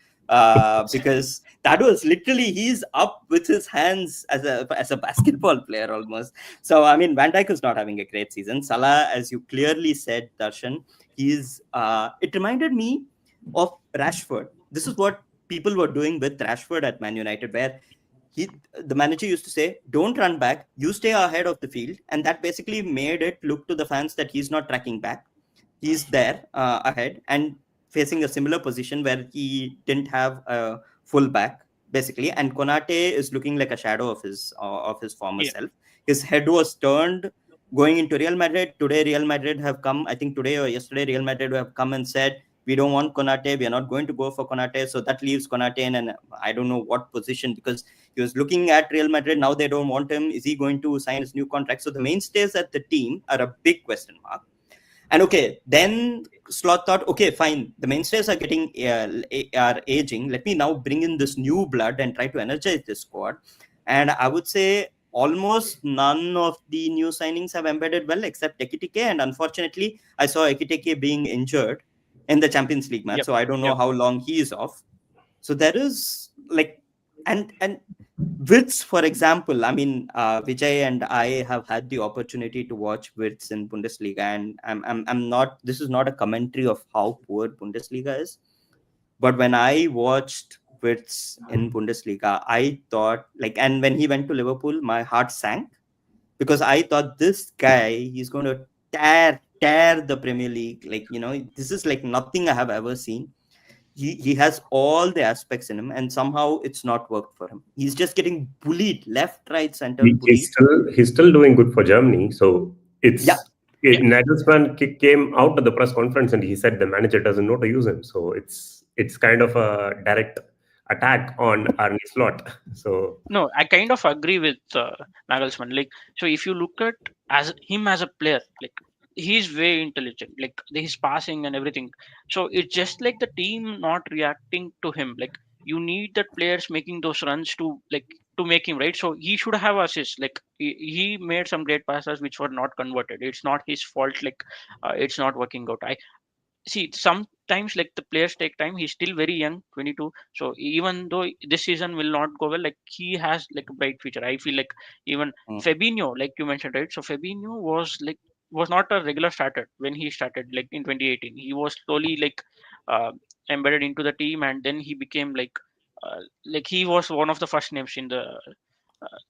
S1: because that was literally he's up with his hands as a basketball player almost. So I mean, Van Dijk is not having a great season. Salah, as you clearly said, Darshan, he's it reminded me of Rashford. This is what people were doing with Rashford at Man United, where the manager used to say, "Don't run back, you stay ahead of the field," and that basically made it look to the fans that he's not tracking back. He's there ahead and facing a similar position where he didn't have a full back basically, and Konate is looking like a shadow of his former
S5: yeah,
S1: self. his head was turned going into Real Madrid. Today, Real Madrid have come, I think today or yesterday, Real Madrid have come and said, we don't want Konate. We are not going to go for Konate. So that leaves Konate in, and I don't know what position, because he was looking at Real Madrid. Now they don't want him. Is he going to sign his new contract? So the mainstays at the team are a big question mark. And okay, then Slot thought, okay, fine, the mainstays are getting are aging. Let me now bring in this new blood and try to energize this squad. And I would say almost none of the new signings have embedded well, except Ekitike. And unfortunately, I saw Ekitike being injured in the Champions League match,
S5: Yep.
S1: so I don't know
S5: Yep.
S1: how long he is off. So there is like, and Wirtz, for example, I mean, Vijay and I have had the opportunity to watch Wirtz in Bundesliga, and I'm not. This is not a commentary of how poor Bundesliga is, but when I watched Wirtz in Bundesliga, I thought like, and when he went to Liverpool, my heart sank, because I thought this guy, he's going to tear the Premier League. Like, this is like nothing I have ever seen. He has all the aspects in him, and somehow it's not worked for him. He's just getting bullied left, right, center, bullied.
S3: He's still doing good for Germany. So
S1: Yeah.
S5: Yeah.
S3: Nagelsmann came out at the press conference and he said the manager doesn't know to use him. So it's kind of a direct attack on Arne Slot. So
S5: No, I kind of agree with Nagelsmann. Like, so if you look at as him as a player, like he's way intelligent, like his passing and everything. So it's just like the team not reacting to him. Like you need that players making those runs to like to make him right. So he should have assists. Like he made some great passes which were not converted. It's not his fault. Like it's not working out. I see sometimes like the players take time. He's still very young, 22. So even though this season will not go well, like he has like a bright future. I feel like even
S1: Mm,
S5: Fabinho, like you mentioned, right? So Fabinho was not a regular starter when he started like in 2018. He was slowly like uh, embedded into the team, and then he became like he was one of the first names in the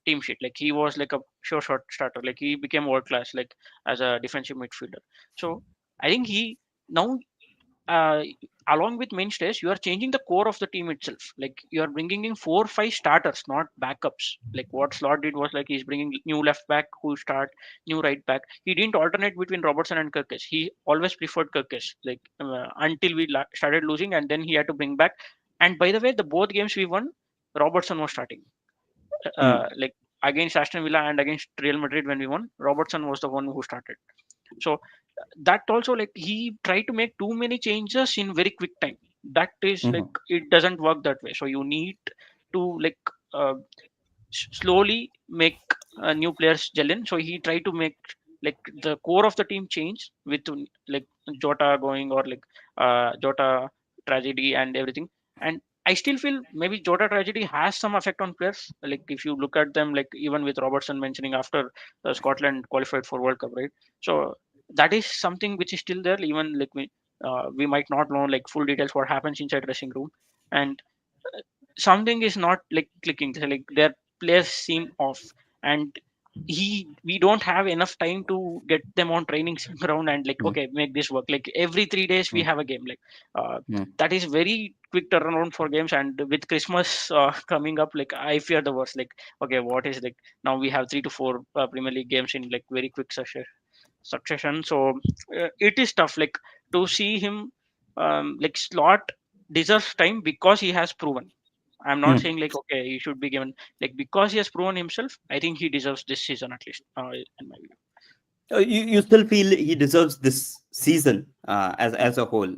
S5: team sheet. Like he was like a sure shot starter. Like he became world class like as a defensive midfielder. So I think he now uh, along with mainstays, you are changing the core of the team itself. Like you are bringing in 4 or 5 starters, not backups. Like what Slot did was like he's bringing new left back who start, new right back. He didn't alternate between Robertson and Kirkes. He always preferred Kirkes. Like until we started losing, and then he had to bring back. And by the way, the both games we won, Robertson was starting.
S1: mm,
S5: Like against Aston Villa and against Real Madrid when we won, Robertson was the one who started. So that also like he tried to make too many changes in very quick time. That is like
S1: mhm,
S5: it doesn't work that way. So you need to like uh, slowly make new players gel in. So he tried to make like the core of the team change with like Jota going or like Jota tragedy and everything. And I still feel maybe Jota tragedy has some effect on players. Like if you look at them, like even with Robertson mentioning after Scotland qualified for World Cup, right? So that is something which is still there. Even like we might not know like full details what happens inside dressing room, and something is not like clicking. So, like their players seem off, and we don't have enough time to get them on training ground and like
S1: mm,
S5: okay make this work. Like every 3 days we
S1: mm,
S5: have a game. Like
S1: mm,
S5: that is very quick turnaround for games. And with Christmas coming up, like I fear the worst. Like okay, what is like now we have 3 to 4 Premier League games in like very quick succession. So it is tough like to see him like Slot deserves time because he has proven. I'm not
S1: mm.
S5: saying like okay he should be given like because he has proven himself. I think he deserves this season at least in my view.
S1: You still feel he deserves this season as a whole.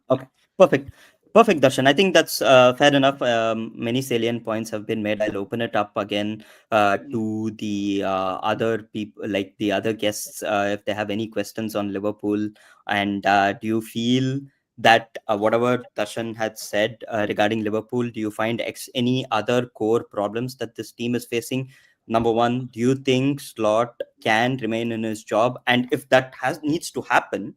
S1: Okay, perfect. Perfect, Darshan. I think that's fair enough. Many salient points have been made. I'll open it up again
S5: Mm.
S1: to the other people, like the other guests, if they have any questions on Liverpool. And do you feel that whatever Darshan had said regarding Liverpool, do you find any other core problems that this team is facing? Number one, do you think Slot can remain in his job? And if that has needs to happen,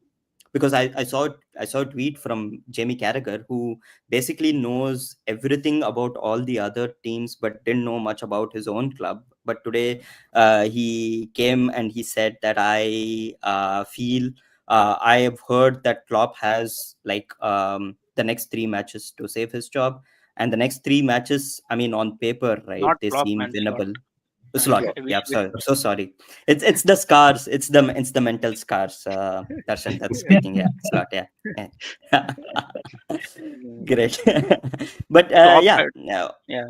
S1: because I saw a tweet from Jamie Carragher, who basically knows everything about all the other teams but didn't know much about his own club. But today he came and he said that I feel I have heard that Klopp has like the next 3 matches to save his job, and the next 3 matches, I mean, on paper, right,
S5: Not
S1: they
S5: flop
S1: seem
S5: man, Slot.
S1: winnable. Thanks a lot.
S5: I wish
S1: Yeah,
S5: you very
S1: sorry. So sorry. It's the scars. It's the mental scars. Darshan, that's speaking. Yeah, it's a lot. Yeah. Yeah.
S5: much.
S1: Great. But
S5: Klopp
S1: yeah.
S5: had, yeah,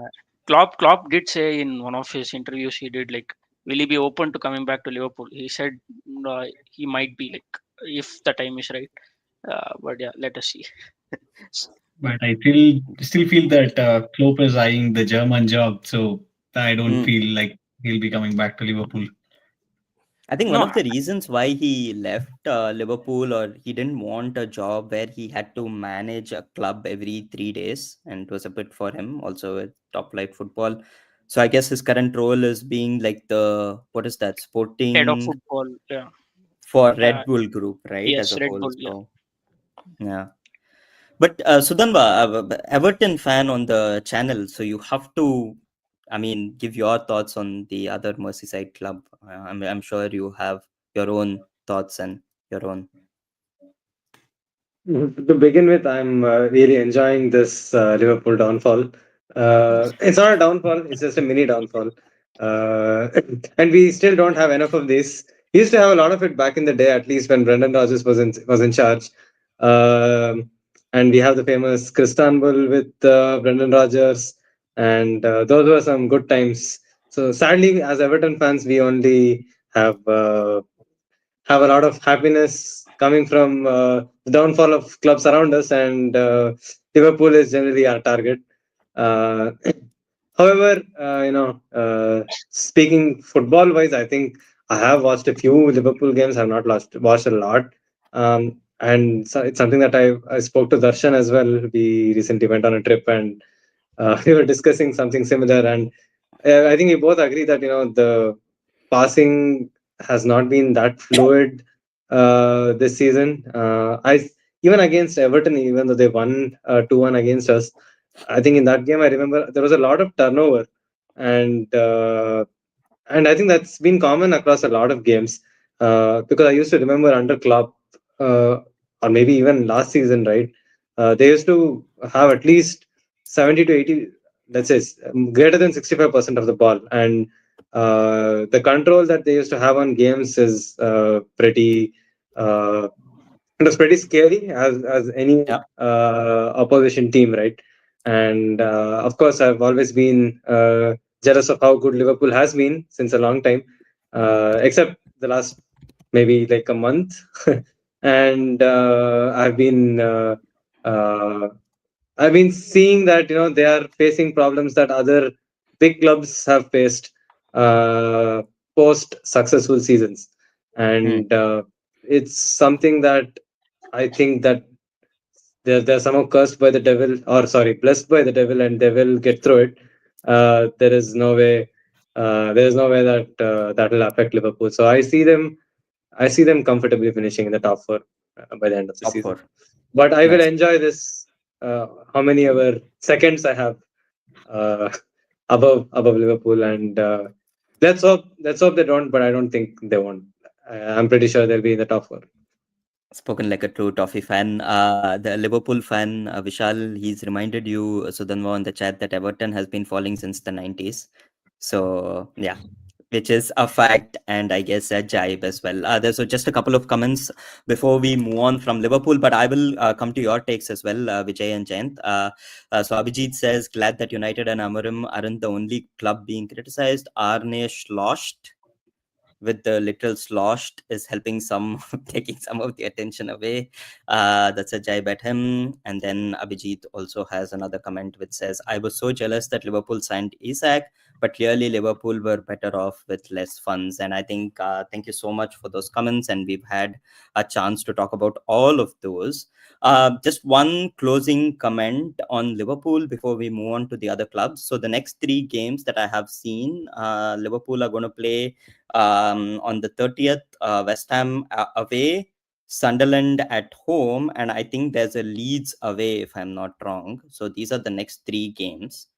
S5: Klopp did say in one of his interviews he did, like, will he be open to coming back to Liverpool? He said he might be, like, if the time is right. But yeah, let us see.
S4: But I still feel that Klopp is eyeing the German job, so I don't
S1: Mm.
S4: feel like he'll be coming back to Liverpool.
S1: I think one
S5: No,
S1: of the reasons why he left Liverpool, or he didn't want a job where he had to manage a club every 3 days, and it was a bit for him also with top flight football. So I guess his current role is being like the, what is that,
S5: head of
S1: sporting
S5: football. Yeah,
S1: for
S5: uh,
S1: Red Bull Group, right, as
S5: yes,
S1: a
S5: Red
S1: whole.
S5: Bull. Yeah.
S1: So yeah. But Sudhanva, Everton fan on the channel, so you have to, I mean, give your thoughts on the other Merseyside club. I'm sure you have your own thoughts and your own.
S2: To begin with, I'm really enjoying this Liverpool downfall. It's not a downfall; it's just a mini downfall, uh, and we still don't have enough of this. We used to have a lot of it back in the day, at least when Brendan Rodgers was in charge. And we have the famous Istanbul with Brendan Rodgers, and those were some good times. So sadly, as Everton fans, we only have a lot of happiness coming from the downfall of clubs around us, and Liverpool is generally our target. Uh, However, speaking football wise, I think I have watched a few Liverpool games. I've not watched a lot. And so it's something that I spoke to Darshan as well. We recently went on a trip, and we were discussing something similar. And I think we both agree that the passing has not been that fluid this season. I Even against Everton, even though they won 2-1 against us, I think in that game I remember there was a lot of turnover, and I think that's been common across a lot of games. Because I used to remember under Klopp, or maybe even last season, right? They used to have at least 70 to 80, let's say, greater than 65% of the ball, and the control that they used to have on games is pretty. It was pretty scary as any
S1: Yeah,
S2: opposition team, right? And of course, I've always been jealous of how good Liverpool has been since a long time, except the last maybe like a month. And uh, I've been seeing that they are facing problems that other big clubs have faced uh, post successful seasons,
S1: mm,
S2: and it's something that I think that they're somehow cursed by the devil, or sorry, blessed by the devil, and they will get through it. There is no way. There is no way that that will affect Liverpool. So I see them comfortably finishing in the top four by the end of the
S1: top
S2: season.
S1: four.
S2: But I will
S1: Nice.
S2: enjoy this. How many ever seconds I have uh, above Liverpool, and let's hope they don't. But I don't think they won't. I'm pretty sure they'll be in the top four.
S1: Spoken like a true Toffee fan. The Liverpool fan, Vishal, he's reminded you, Sudhanva, in the chat that Everton has been falling since the 90s. So, yeah, which is a fact, and I guess a jibe as well. There's just a couple of comments before we move on from Liverpool, but I will come to your takes as well, Vijay and Jayant. So, Abhijit says, glad that United and Amorim aren't the only club being criticized. Arnesh lost with the literal sloshed is helping some taking some of the attention away. That's a jibe at him. And then Abhijit also has another comment which says, I was so jealous that Liverpool signed Isak, but clearly Liverpool were better off with less funds. And I think thank you so much for those comments, and we've had a chance to talk about all of those. Just one closing comment on Liverpool before we move on to the other clubs. So the next three games that I have seen, Liverpool are going to play on the 30th, West Ham away, Sunderland at home, and I think there's a Leeds away, if I'm not wrong. So these are the next three games.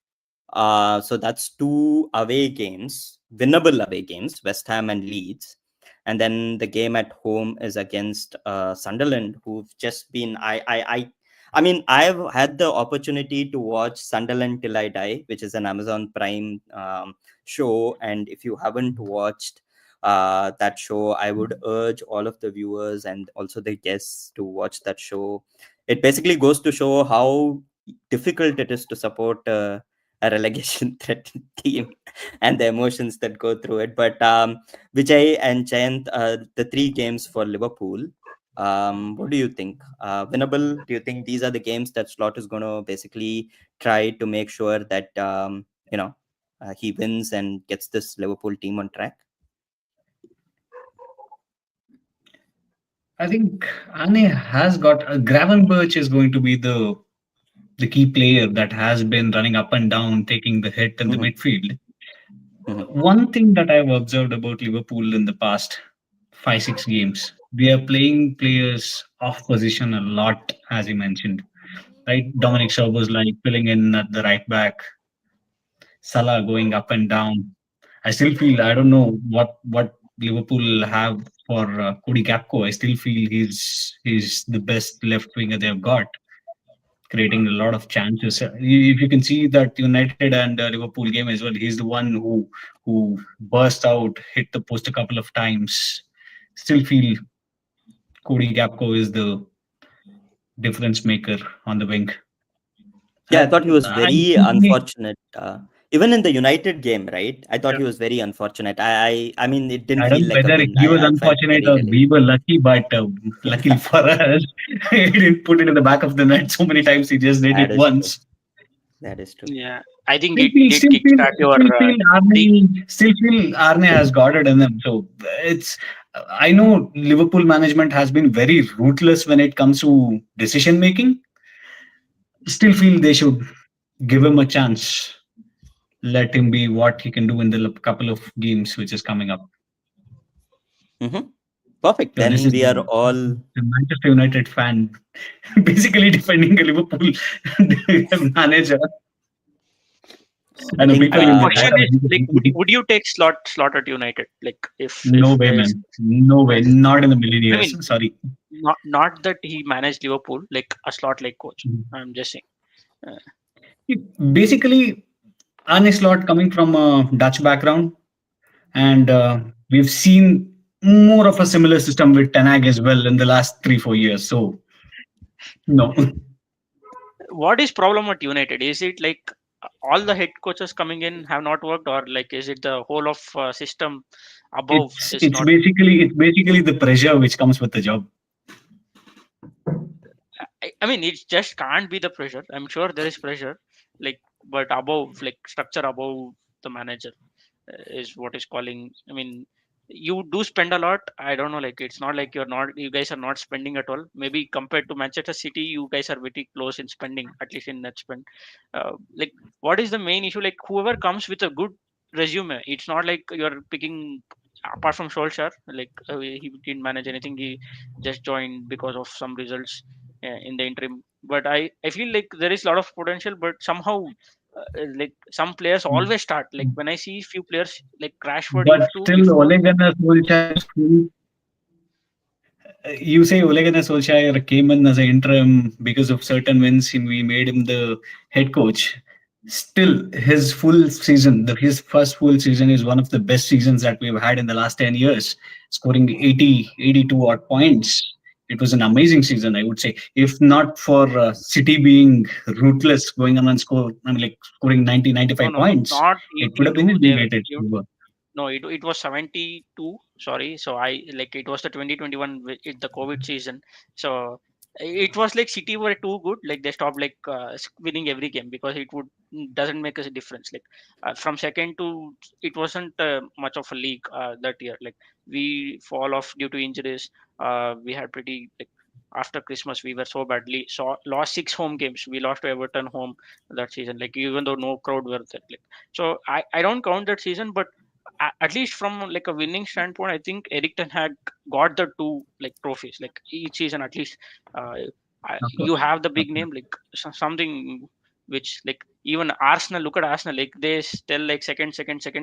S1: So that's two away games, winnable away games, West Ham and Leeds. And then the game at home is against Sunderland, who've just been I mean, I've had the opportunity to watch Sunderland Till I Die, which is an Amazon Prime show. And if you haven't watched that show, I would urge all of the viewers and also the guests to watch that show. It basically goes to show how difficult it is to support a relegation threatened team and the emotions that go through it. But Vijay and Jayant, the three games for Liverpool, what do you think? Winnable? Do you think these are the games that Slot is going to basically try to make sure that he wins and gets this Liverpool team on track?
S4: I think Ane has got Gravenberch is going to be the key player that has been running up and down, taking the hit in the
S1: Mhm,
S4: midfield.
S1: mhm,
S4: One thing that I've observed about Liverpool in the past 5, 6 games, they are playing players off position a lot, as you mentioned. Right, Dominic Sobo's like filling in at the right back, Salah going up and down. I still feel I don't know what Liverpool have for Cody Gakpo. I still feel he's the best left winger they've got, creating a lot of chances. If you can see that United and Liverpool game as well, he's the one who burst out, hit the post a couple of times. Still feel Cody Gakpo is the difference maker on the wing.
S1: Yeah, I thought he
S4: And
S1: was
S4: I
S1: very
S4: think
S1: unfortunate. Even in the United game, right? I thought
S4: yeah,
S1: he was very unfortunate. I mean, it didn't
S4: I
S1: feel
S4: don't know
S1: like a
S4: whether
S1: win.
S4: he was
S1: I felt
S4: unfortunate
S1: very
S4: or
S1: relieved.
S4: we were lucky, but luckily for us, he didn't put it in the back of the net so many times. He just did
S1: That
S4: it
S1: is true.
S4: once.
S1: That is true.
S5: Yeah, I think
S4: Still
S5: it
S4: feel,
S5: did
S4: still feel,
S5: kickstart your
S4: still feel
S5: streak.
S4: Arne has got it in them. So it's. I know Liverpool management has been very ruthless when it comes to decision making. Still feel they should give him a chance. Let him be what he can do in the couple of games which is coming up.
S1: Hmm. Perfect.
S4: So this
S1: Then
S4: is
S1: we are all.
S4: the Manchester United fan, basically defending a Liverpool manager.
S1: I
S4: I know
S1: think.
S4: people
S5: I
S4: in
S5: mean,
S4: the chat
S5: question
S4: are
S5: is
S4: really
S5: like,
S4: deep.
S5: would you take slot at United? Like,
S4: No
S5: if
S4: way,
S5: there's,
S4: man. No way. Not in a million
S5: I
S4: years.
S5: mean,
S4: Sorry.
S5: not that he managed Liverpool like a slot like coach. I'm just saying. Uh,
S4: Basically, Arne Slot coming from a Dutch background, and we've seen more of a similar system with Tenag as well in the last 3, 4 years. So no,
S5: what is problem at United? Is it like all the head coaches coming in have not worked, or like is it the whole of system above
S4: it's
S5: is
S4: it's
S5: not?
S4: basically it's basically the pressure which comes with the job.
S5: I mean, it just can't be the pressure. I'm sure there is pressure, like, but above, like structure above the manager is what is calling. I mean, you do spend a lot. I don't know, like it's not like you guys are not spending at all. Maybe compared to Manchester City, you guys are very close in spending, at least in net spend. Like, what is the main issue? Like, whoever comes with a good resume, it's not like you're picking. Apart from Solskjaer, like he didn't manage anything. He just joined because of some results in the interim. But I feel like there is a lot of potential, but somehow like some players always start. Like when I see few players like Rashford
S4: But
S5: used to, if
S4: still, Ole Gunnar Solskjaer still you say Ole Gunnar Solskjaer came in as an interim because of certain wins, and we made him the head coach. Still, his full season, his first full season is one of the best seasons that we've had in the last 10 years, scoring 80, 82 odd points. It was an amazing season, I would say. If not for City being ruthless, going on and like scoring 90,
S5: no,
S4: 95
S5: no, no,
S4: points,
S5: not
S4: it would have been
S5: 82.
S4: a United.
S5: No, it was 72. Sorry, so I like it was the 2021 the COVID season. So it was like City were too good. Like they stopped like winning every game because it would doesn't make us a difference. Like from second to it wasn't much of a league that year. Like we fall off due to injuries. We had pretty like after Christmas we were so badly so lost 6 home games. We lost to Everton home that season. Like even though no crowd were there. Like so I don't count that season, but at least from like a winning standpoint, I think Eric Ten Hag got the two like trophies like each season at least. Uh,
S4: Of
S5: you
S4: course.
S5: have the
S4: Of
S5: big
S4: course.
S5: name like something which like even Arsenal. Look at Arsenal, like they still like second.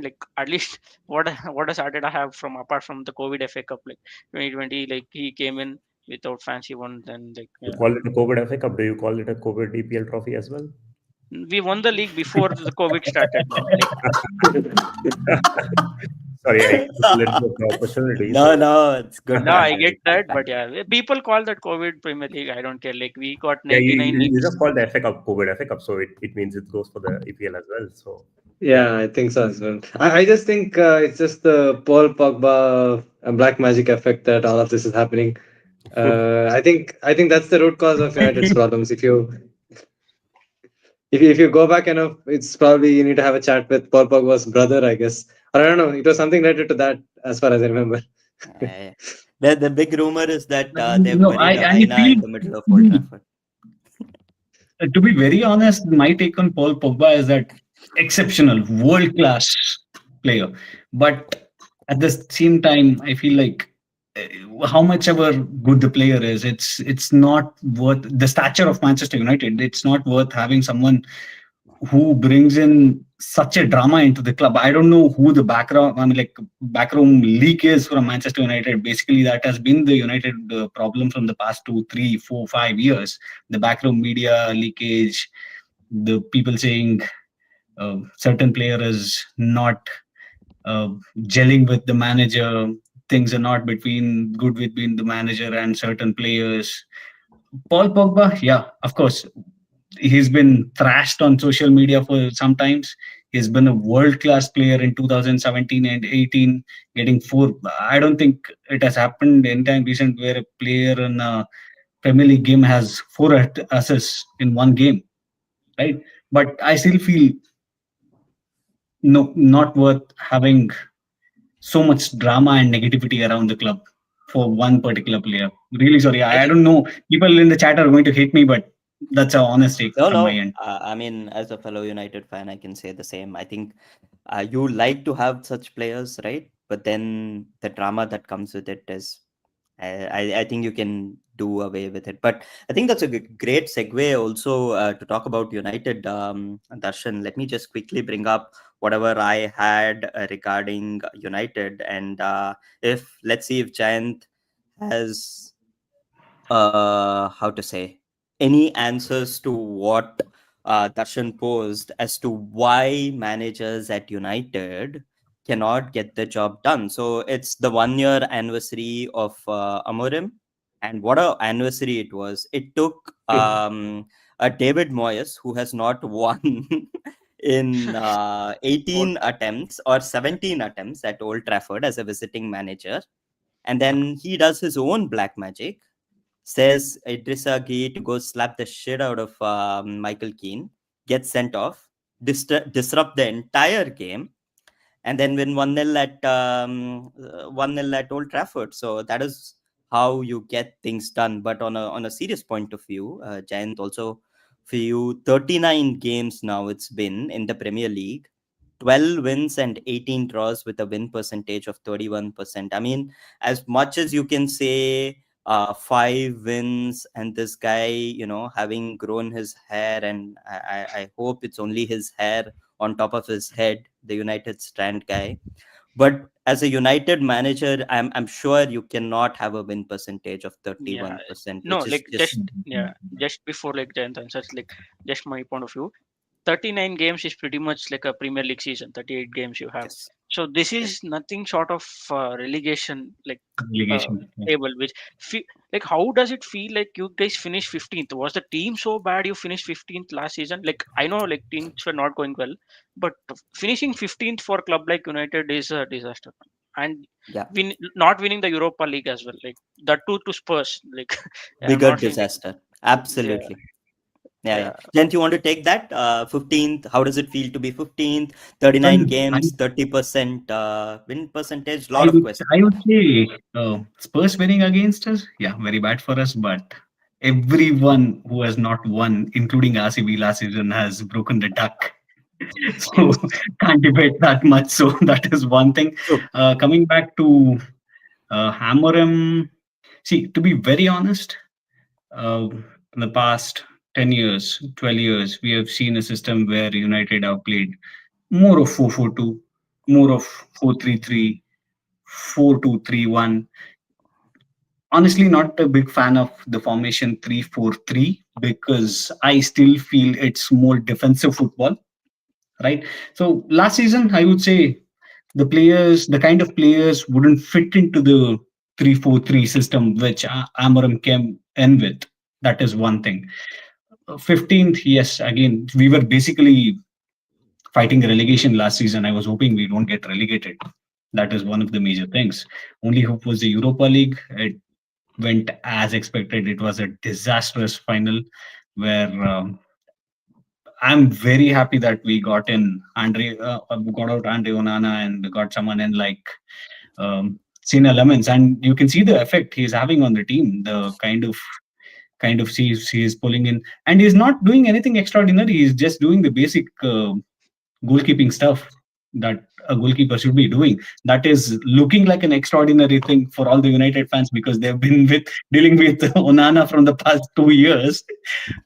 S5: Like at least what does Arteta have from apart from the COVID FA Cup like 2020? Like he came in. without fans even, then like
S3: You
S5: yeah.
S3: call it a COVID FA Cup. Do you call it a COVID EPL trophy as well?
S5: We won the league before the COVID started, man. Like
S3: Sorry, I took a little bit of the opportunity.
S1: No,
S3: So
S1: no, it's good
S5: no, I
S1: banter.
S5: get
S1: It's good
S5: that, but
S1: banter.
S5: yeah, people call that COVID Premier League. I don't care. Like we got
S3: yeah,
S5: 99
S3: you
S5: leagues.
S3: just call the FA Cup COVID FA Cup, so it means it goes for the EPL as well. So yeah,
S2: Yeah, I think so as well. I just think it's just the Paul Pogba black magic effect that all of this is happening. I think that's the root cause of United's problems. If you go back enough, it's probably you need to have a chat with Paul Pogba's brother, I guess. Or I don't know. It was something related to that, as far as I remember.
S1: Uh, the big rumor is that they've
S4: No,
S1: buried a
S4: I
S1: hyena
S4: feel
S1: in the middle of Old Trafford.
S4: to be very honest, my take on Paul Pogba is that exceptional, world class player. But at the same time, I feel like how much ever good the player is, it's not worth the stature of Manchester United. It's not worth having someone who brings in such a drama into the club. I don't know who the background, I mean, like backroom leak is from Manchester United. Basically, that has been the United problem from the past 2, 3, 4, 5 years. The backroom media leakage, the people saying certain player is not uh, gelling with the manager. Things are not between good between the manager and certain players. Paul Pogba, yeah, of course, he's been thrashed on social media for sometimes. He's been a world class player in 2017 and 18, getting four. I don't think it has happened anytime recent where a player in a Premier League game has four assists in one game, right? But I still feel no, not worth having so much drama and negativity around the club for one particular player. Really sorry.
S5: I
S4: I
S5: think
S4: don't know. People in the chat are going to hate me, but that's a honest take
S1: No,
S4: from my
S1: no.
S4: end.
S1: I mean, as a fellow United fan, I can say the same. I think you like to have such players, right? But then the drama that comes with it is, I think you can do away with it. But I think that's a great segue also to talk about United. Darshan, let me just quickly bring up whatever I had regarding United, and if let's see if Jayant has how to say any answers to what Darshan posed as to why managers at United cannot get the job done. So it's the 1 year anniversary of Amorim, and what a anniversary it was. It took a David Moyes who has not won in
S5: old
S1: 18 attempts or 17 attempts at Old Trafford as a visiting manager, and then he does his own black magic, says Idrissa Gueye to go slap the shit out of Michael Keane, gets sent off, disrupt the entire game, and then win 1-0 at 1-0 at Old Trafford. So that is how you get things done. But on a serious point of view, Giant also for you 39 games now it's been in the Premier League. 12 wins and 18 draws with a win percentage of 31%. I mean, as much as you can say 5 wins and this guy, having grown his hair, and I hope it's only his hair on top of his head, the United stand guy. But as a United manager, I'm sure you cannot have a win percentage of
S5: yeah.
S1: 31%,
S5: No,
S1: which is
S5: like
S1: just
S5: just before like Jayant answers, like just my point of view. 39 games is pretty much like a Premier League season. 38 games you have.
S1: yes,
S5: So this
S1: yes.
S5: is nothing short of relegation, like uh,
S4: Relegation. Yeah.
S5: table. Which like how does it feel like you guys finished 15th? Was the team so bad you finished 15th last season? Like I know like teams were not going well, but finishing 15th for a club like United is a disaster. And
S1: Yeah,
S5: not winning the Europa League as well, like that too to Spurs. Like I'm
S1: bigger
S5: not feeling.
S1: disaster.
S5: Yeah,
S1: Absolutely. Yeah, yeah.
S5: yeah.
S1: Jent, you want to take that? 15th, how does it feel to be 15th?
S4: Well,
S1: 39
S4: I,
S1: games, 30% win percentage,
S4: I
S1: lot of
S4: would
S1: question
S4: I would
S1: marks.
S4: say Spurs winning against us, yeah, very bad for us. But everyone who has not won, including RCB last season, has broken the duck. So
S5: Yes.
S4: can't debate that much. So that is one thing.
S1: True.
S4: Coming back to Amorim, see, to be very honest, in the past 10 years, 12 years, we have seen a system where United have played more of 4-4-2, more of 4-3-3, 4-2-3-1. honestly not a big fan of the formation 3-4-3 because I still feel it's more defensive football, right? So last season, I would say the kind of players wouldn't fit into the 3-4-3 system which Amorim came in with. That is one thing. 15th, yes, again, we were basically fighting relegation last season. I was hoping we don't get relegated. That is one of the major things. Only hope was the Europa League. It went as expected. It was a disastrous final where I'm very happy that we got in got out Andre Onana and got someone in like Sina Lemons, and you can see the effect he's having on the team. The kind of sees he is pulling in, and he's not doing anything extraordinary. He's just doing the basic goalkeeping stuff that a goalkeeper should be doing. That is looking like an extraordinary thing for all the United fans because they've been with dealing with Onana from the past 2 years.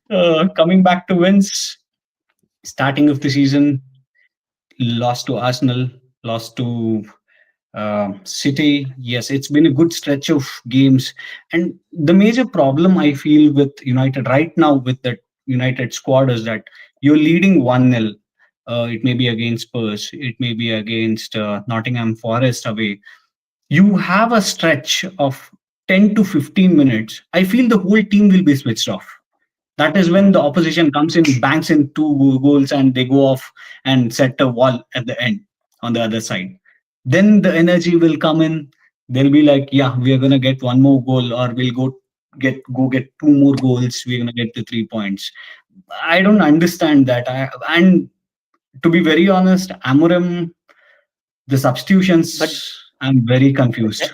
S4: Coming back to wins, starting of the season, lost to Arsenal, lost to City. Yes, it's been a good stretch of games. And the major problem I feel with United right now with the United squad is that you're leading 1-0. It may be against Spurs, it may be against Nottingham Forest away. You have a stretch of 10 to 15 minutes. I feel the whole team will be switched off. That is when the opposition comes in, banks in two goals, and they go off and set a wall at the end on the other side. Then the energy will come in. They'll be like, "Yeah, we are gonna get one more goal, or we'll go get two more goals. We're gonna get the 3 points." I don't understand that. And to be very honest, Amorim, the
S1: But
S4: substitutions, I'm very
S1: but
S4: confused.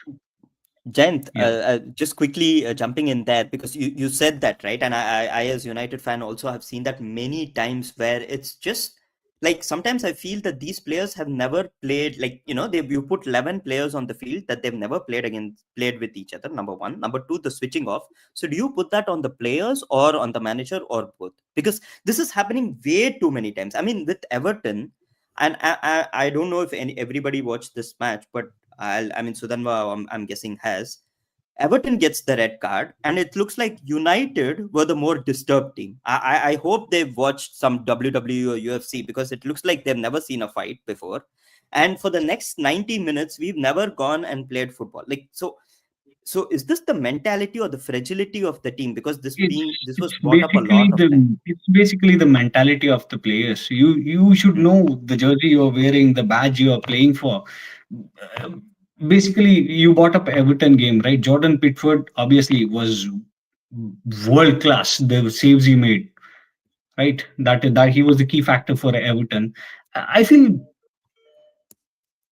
S1: Jayant,
S4: Yeah.
S1: just quickly jumping in there because you said that, right? And I, as United fan, also have seen that many times where it's just like sometimes I feel that these players have never played, like, they you put 11 players on the field that they've never played with each other. Number one. Number two, the switching off. So do you put that on the players or on the manager or both? Because this is happening way too many times. I mean, with Everton, and I don't know if everybody watched this match, but I mean, Sudhanva, I'm guessing, has. Everton gets the red card, and it looks like United were the more disturbed team. I hope they've watched some WWE or UFC because it looks like they've never seen a fight before. And for the next 90 minutes, we've never gone and played football. Like, so is this the mentality or the fragility of the team? Because
S4: It's
S1: this was
S4: it's
S1: brought up a
S4: basically
S1: lot of time.
S4: the mentality of the players. You should
S1: Hmm.
S4: know the jersey you're wearing, the badge you are playing for. Uh, Basically, you brought up Everton game, right? Jordan Pickford obviously was world class. The saves he made, right? That he was the key factor for Everton. I feel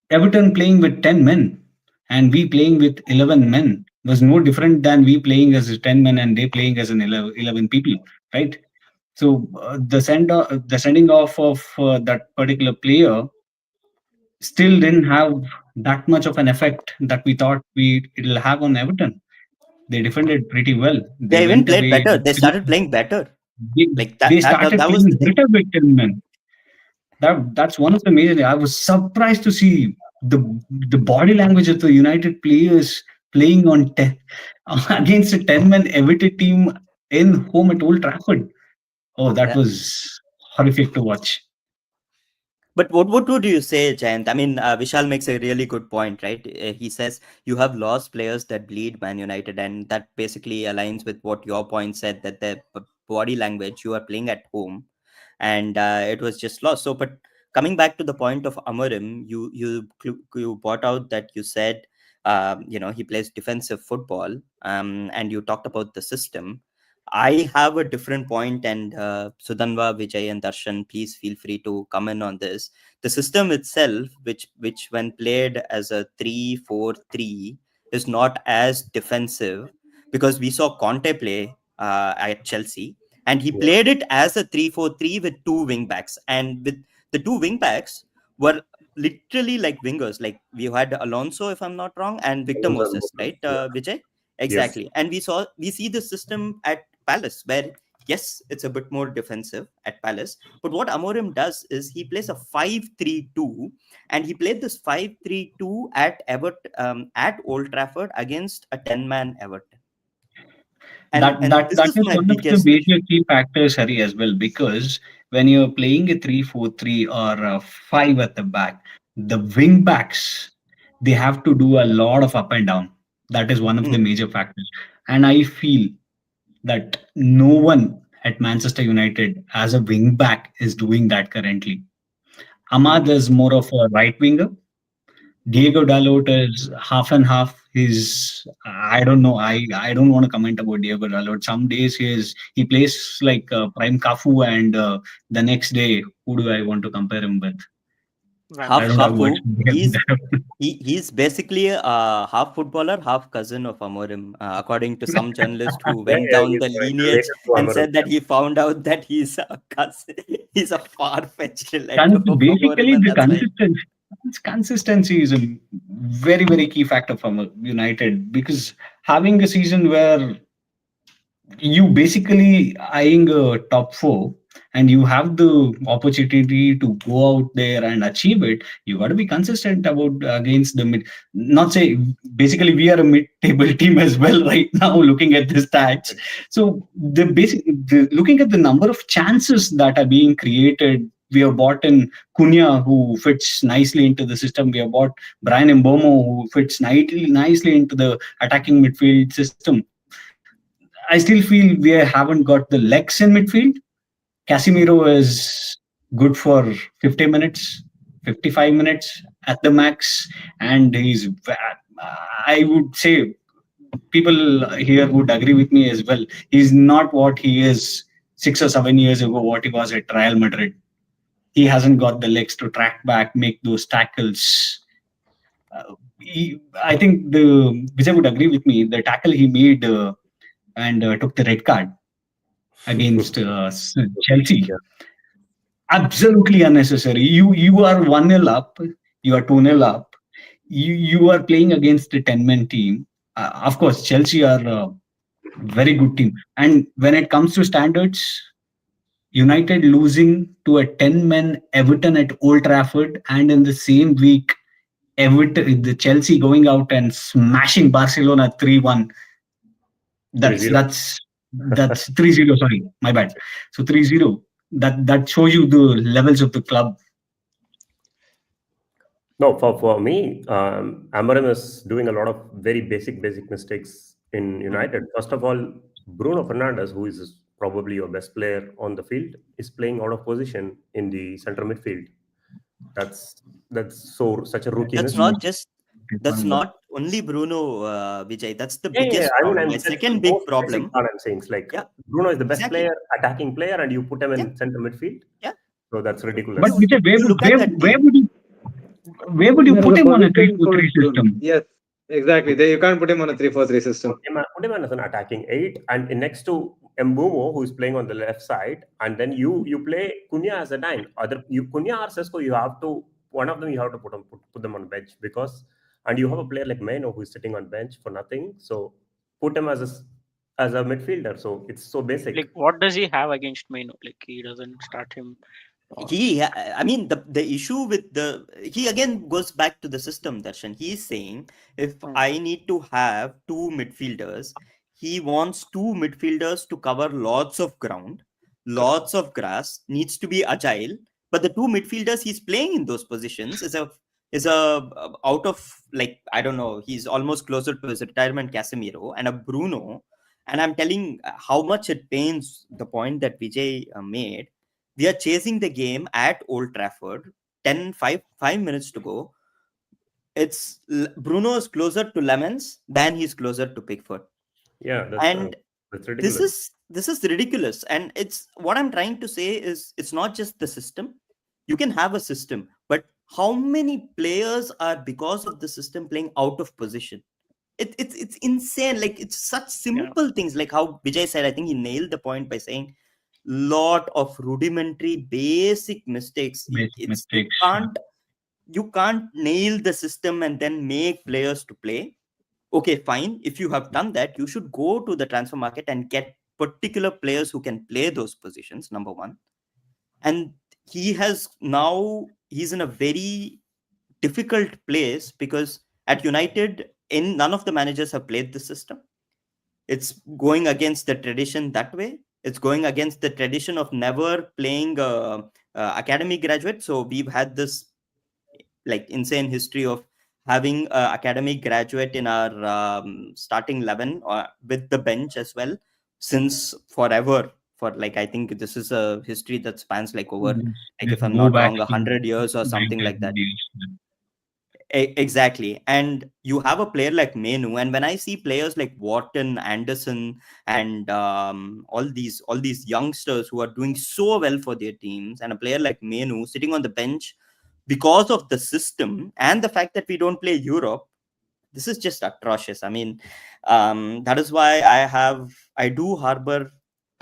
S4: Everton playing with 10 men and we playing with 11 men was no different than we playing as 10 men and they playing as an 11 people, right? So the sending off of that particular player still didn't have that much of an effect that we thought it'll have on Everton. They defended pretty well. They
S1: They even
S4: went
S1: played
S4: away.
S1: better. They started playing better.
S4: They,
S1: Like
S4: they
S1: that
S4: started
S1: was
S4: playing
S1: the thing.
S4: better with 10 men. That's one of the major. I was surprised to see the body language of the United players playing on 10 against a 10 man Everton team in home at Old Trafford. Oh, that
S1: Yeah.
S4: was horrific to watch.
S1: But what would you say, Jayant? I mean, Vishal makes a really good point, right? He says you have lost players that bleed Man United, and that basically aligns with what your point said that the body language you are playing at home, and it was just lost. So, but coming back to the point of Amarim, you brought out that you said, he plays defensive football, and you talked about the system. I have a different point, and Sudhanva, Vijay, and Darshan, please feel free to come in on this. The system itself, which when played as a 3-4-3, is not as defensive because we saw Conte play at Chelsea, and he
S3: Yeah.
S1: played it as a 3-4-3 with two wing backs, and with the two wing backs were literally like wingers. Like we had Alonso, if I'm not wrong, and Victor
S3: Those are
S1: Moses,
S3: Moses.
S1: right,
S3: Yeah.
S1: Vijay?
S3: Yes.
S1: Exactly. And we see the system at Palace where Yes, it's a bit more defensive at Palace. But what Amorim does is he plays a 5-3-2, and he played this 5-3-2 at at Old Trafford against a 10-man Everton.
S4: That
S1: And
S4: that
S1: this
S4: that
S1: is
S4: is
S1: my
S4: one of the
S1: biggest
S4: major
S1: issue.
S4: key factors, Hari, as well, because when you're playing a 3-4-3 or a five at the back, the wing backs, they have to do a lot of up and down. That is one of the
S1: Hmm.
S4: major factors. And I feel that no one at Manchester United as a wing back is doing that currently. Ahmad
S1: Hmm.
S4: is more of a right winger. Diego Dalot is half and half. He's I don't know. I don't want to comment about Diego Dalot. Some days he plays like prime Cafu, and the next day, who do I want to compare him with? I
S1: Half
S4: don't
S5: Vampers.
S4: have words.
S1: Kafu. He's basically a half footballer, half cousin of Amorim, according to some journalist who
S3: Yeah,
S1: went
S3: yeah,
S1: down
S3: he's
S1: the lineage
S3: related to
S1: and
S3: Amaral.
S1: said that he found out that he's a cousin, he's a far-fetched relative of Amorim,
S4: Basically,
S1: and
S4: the
S1: that's why.
S4: consistency is a very very key factor for United, because having a season where you basically eyeing a top four and you have the opportunity to go out there and achieve it, you got to be consistent about against the mid. Not say basically we are a mid-table team as well right now looking at the stats. So looking at the number of chances that are being created. We have bought in Cunha, who fits nicely into the system. We have bought Brian Mbomo, who fits nicely into the attacking midfield system. I still feel we haven't got the legs in midfield. Casemiro is good for 50 minutes, 55 minutes at the max, and I would say people here would agree with me as well. He's not what he is 6 or 7 years ago, what he was at Real Madrid. He hasn't got the legs to track back, make those tackles. I think the Vijay would agree with me. The tackle he made and took the red card against Chelsea.
S3: Yeah,
S4: Absolutely unnecessary. You are 1-0 up, you are 2-0 up. You are playing against a 10-man team. Of course, Chelsea are a very good team. And when it comes to standards, United losing to a 10-man Everton at Old Trafford, and in the same week, Everton, the Chelsea going out and smashing Barcelona 3-1. That's
S3: 3-0.
S4: that's that's 3-0. Sorry, my bad. So 3-0. That shows you the levels of the club.
S3: No, for me, Amarim is doing a lot of very basic mistakes in United. First of all, Bruno Fernandes, who is probably your best player on the field, is playing out of position in the center midfield. That's such a rookie
S1: That's
S3: mistake.
S1: not just that's not only Bruno, Vijay. That's the
S3: Yeah.
S1: biggest
S3: I mean,
S1: problem. My
S3: that's the
S1: second big
S3: most basic
S1: problem.
S3: part I'm saying. It's like
S1: Yeah,
S3: Bruno is the best
S1: exactly.
S3: player, attacking player, and you put him
S1: Yeah,
S3: in center midfield.
S1: yeah.
S3: So that's
S4: But
S1: No,
S3: ridiculous.
S4: Vijay,
S1: you look at that team.
S4: where would you
S2: There is
S4: put
S2: a
S4: him on a three
S2: position
S4: four
S2: for
S4: three
S2: Bruno.
S4: system?
S2: Yes, exactly. There you can't put him on a 3-4-3 system.
S3: Put him as an attacking eight, and next to Mbumo, who is playing on the left side, and then you play Cunha as a nine. Other you Cunha or Sesko, you have to one of them you have to put them on bench because, and you have a player like Meno who is sitting on bench for nothing. So put him as a midfielder. So it's so basic.
S5: Like, what does he have against Meno? Like, he doesn't start him. Or,
S1: I mean, the issue with he again goes back to the system, Darshan. He's saying if
S5: Hmm.
S1: I need to have two midfielders, he wants two midfielders to cover lots of ground,
S5: Correct.
S1: lots of grass, needs to be agile. But the two midfielders he's playing in those positions is a out of, like, I don't know, he's almost closer to his retirement Casemiro and a Bruno. And I'm telling how much it pains the point that Vijay made. We are chasing the game at Old Trafford. 5 minutes to go. Bruno is closer to Lemons than he's closer to Pickford.
S3: Yeah,
S1: And
S3: that's
S1: this
S3: ridiculous.
S1: is this is ridiculous. And it's what I'm trying to say is it's not just the system. You can have a system, but how many players are because of the system playing out of position? It's insane. Like, it's such
S5: Yeah.
S1: simple things, like how Vijay said. I think he nailed the point by saying lot of rudimentary basic mistakes.
S4: Basic
S1: It's
S4: mistakes.
S1: you can't nail the system and then make players to play. Okay, fine, if you have done that, you should go to the transfer market and get particular players who can play those positions, number one. And he's in a very difficult place because at United, in none of the managers have played the system. It's going against the tradition that way. It's going against the tradition of never playing academy graduate. So we've had this like insane history of having academic graduate in our starting 11 or with the bench as well since forever. For like, I think this is a history that spans like over, like
S4: Just
S1: if I'm
S4: go
S1: not
S4: back
S1: wrong,
S4: to
S1: 100 years or something like that.
S4: days.
S1: Exactly. And you have a player like Menu, and when I see players like Wharton, Anderson, and all these youngsters who are doing so well for their teams, and a player like Menu sitting on the bench because of the system and the fact that we don't play Europe, this is just atrocious. I mean, that is why I do harbor,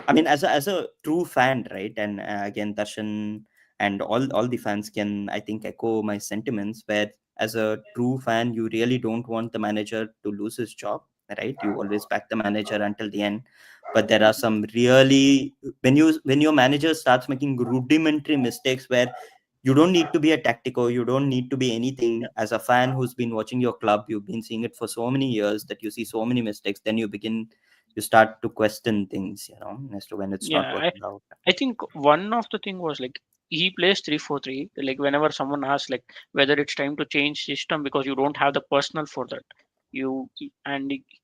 S1: I mean, as a true fan, right? And again, Darshan and all the fans can, I think, echo my sentiments. Where as a true fan, you really don't want the manager to lose his job, right? You always back the manager until the end. But there are some really, when your manager starts making rudimentary mistakes where you don't need to be a tactical, you don't need to be anything. As a fan who's been watching your club, you've been seeing it for so many years that you see so many mistakes, then you start to question things, as to when it's not
S5: Yeah,
S1: working out.
S5: I think one of the thing was like he plays 3-4-3. Like whenever someone asks like whether it's time to change system because you don't have the personnel for that,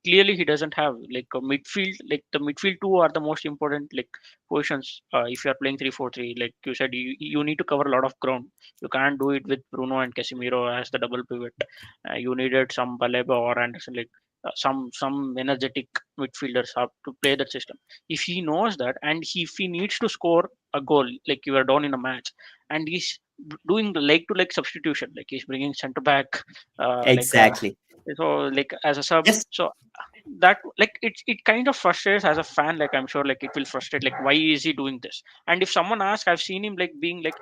S5: clearly he doesn't have like a midfield. Like the midfield two are the most important like positions. If you are playing 3-4-3, like you said, you need to cover a lot of ground. You can't do it with Bruno and Casemiro as the double pivot. You needed some Baleba or Anderson, like some energetic midfielders have to play that system. If he knows that, and if he needs to score a goal, like you are down in a match, and he's doing the leg to leg substitution, like he's bringing center back, like
S1: Exactly.
S5: so like as a sub.
S1: Yes.
S5: So that like it kind of frustrates as a fan. Like I'm sure like it will frustrate. Like why is he doing this? And if someone asks, I've seen him like being like,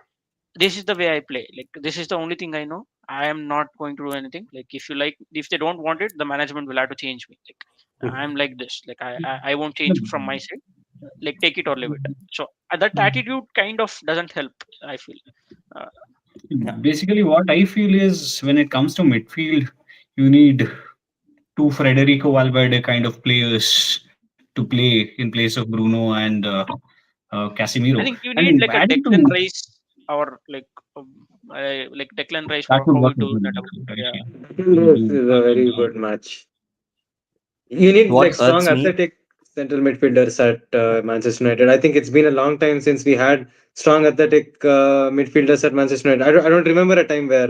S5: this is the way I play. Like this is the only thing I know. I am not going to do anything. Like if they don't want it, the management will have to change me. Like I'm like this. Like I won't change from my side. Like take it or leave it. So that attitude kind of doesn't help, I feel. uh,
S1: Yeah.
S4: Basically, what I feel is when it comes to midfield, you need two Federico Valverde kind of players to play in place of Bruno and Casemiro.
S5: I think you
S4: And
S5: need like a
S4: adding to
S5: Declan Rice, or like Declan Rice,
S4: that
S5: for
S4: would
S5: how
S4: work
S5: we
S4: as
S5: do
S4: well,
S5: that.
S4: right?
S5: Yeah.
S4: Yeah.
S2: This
S4: To
S2: is a
S4: and
S2: very good match. You need like
S1: What
S2: strong
S1: hurts me,
S2: athletic central midfielders at Manchester United. I think it's been a long time since we had strong athletic midfielders at Manchester United. I don't remember a time where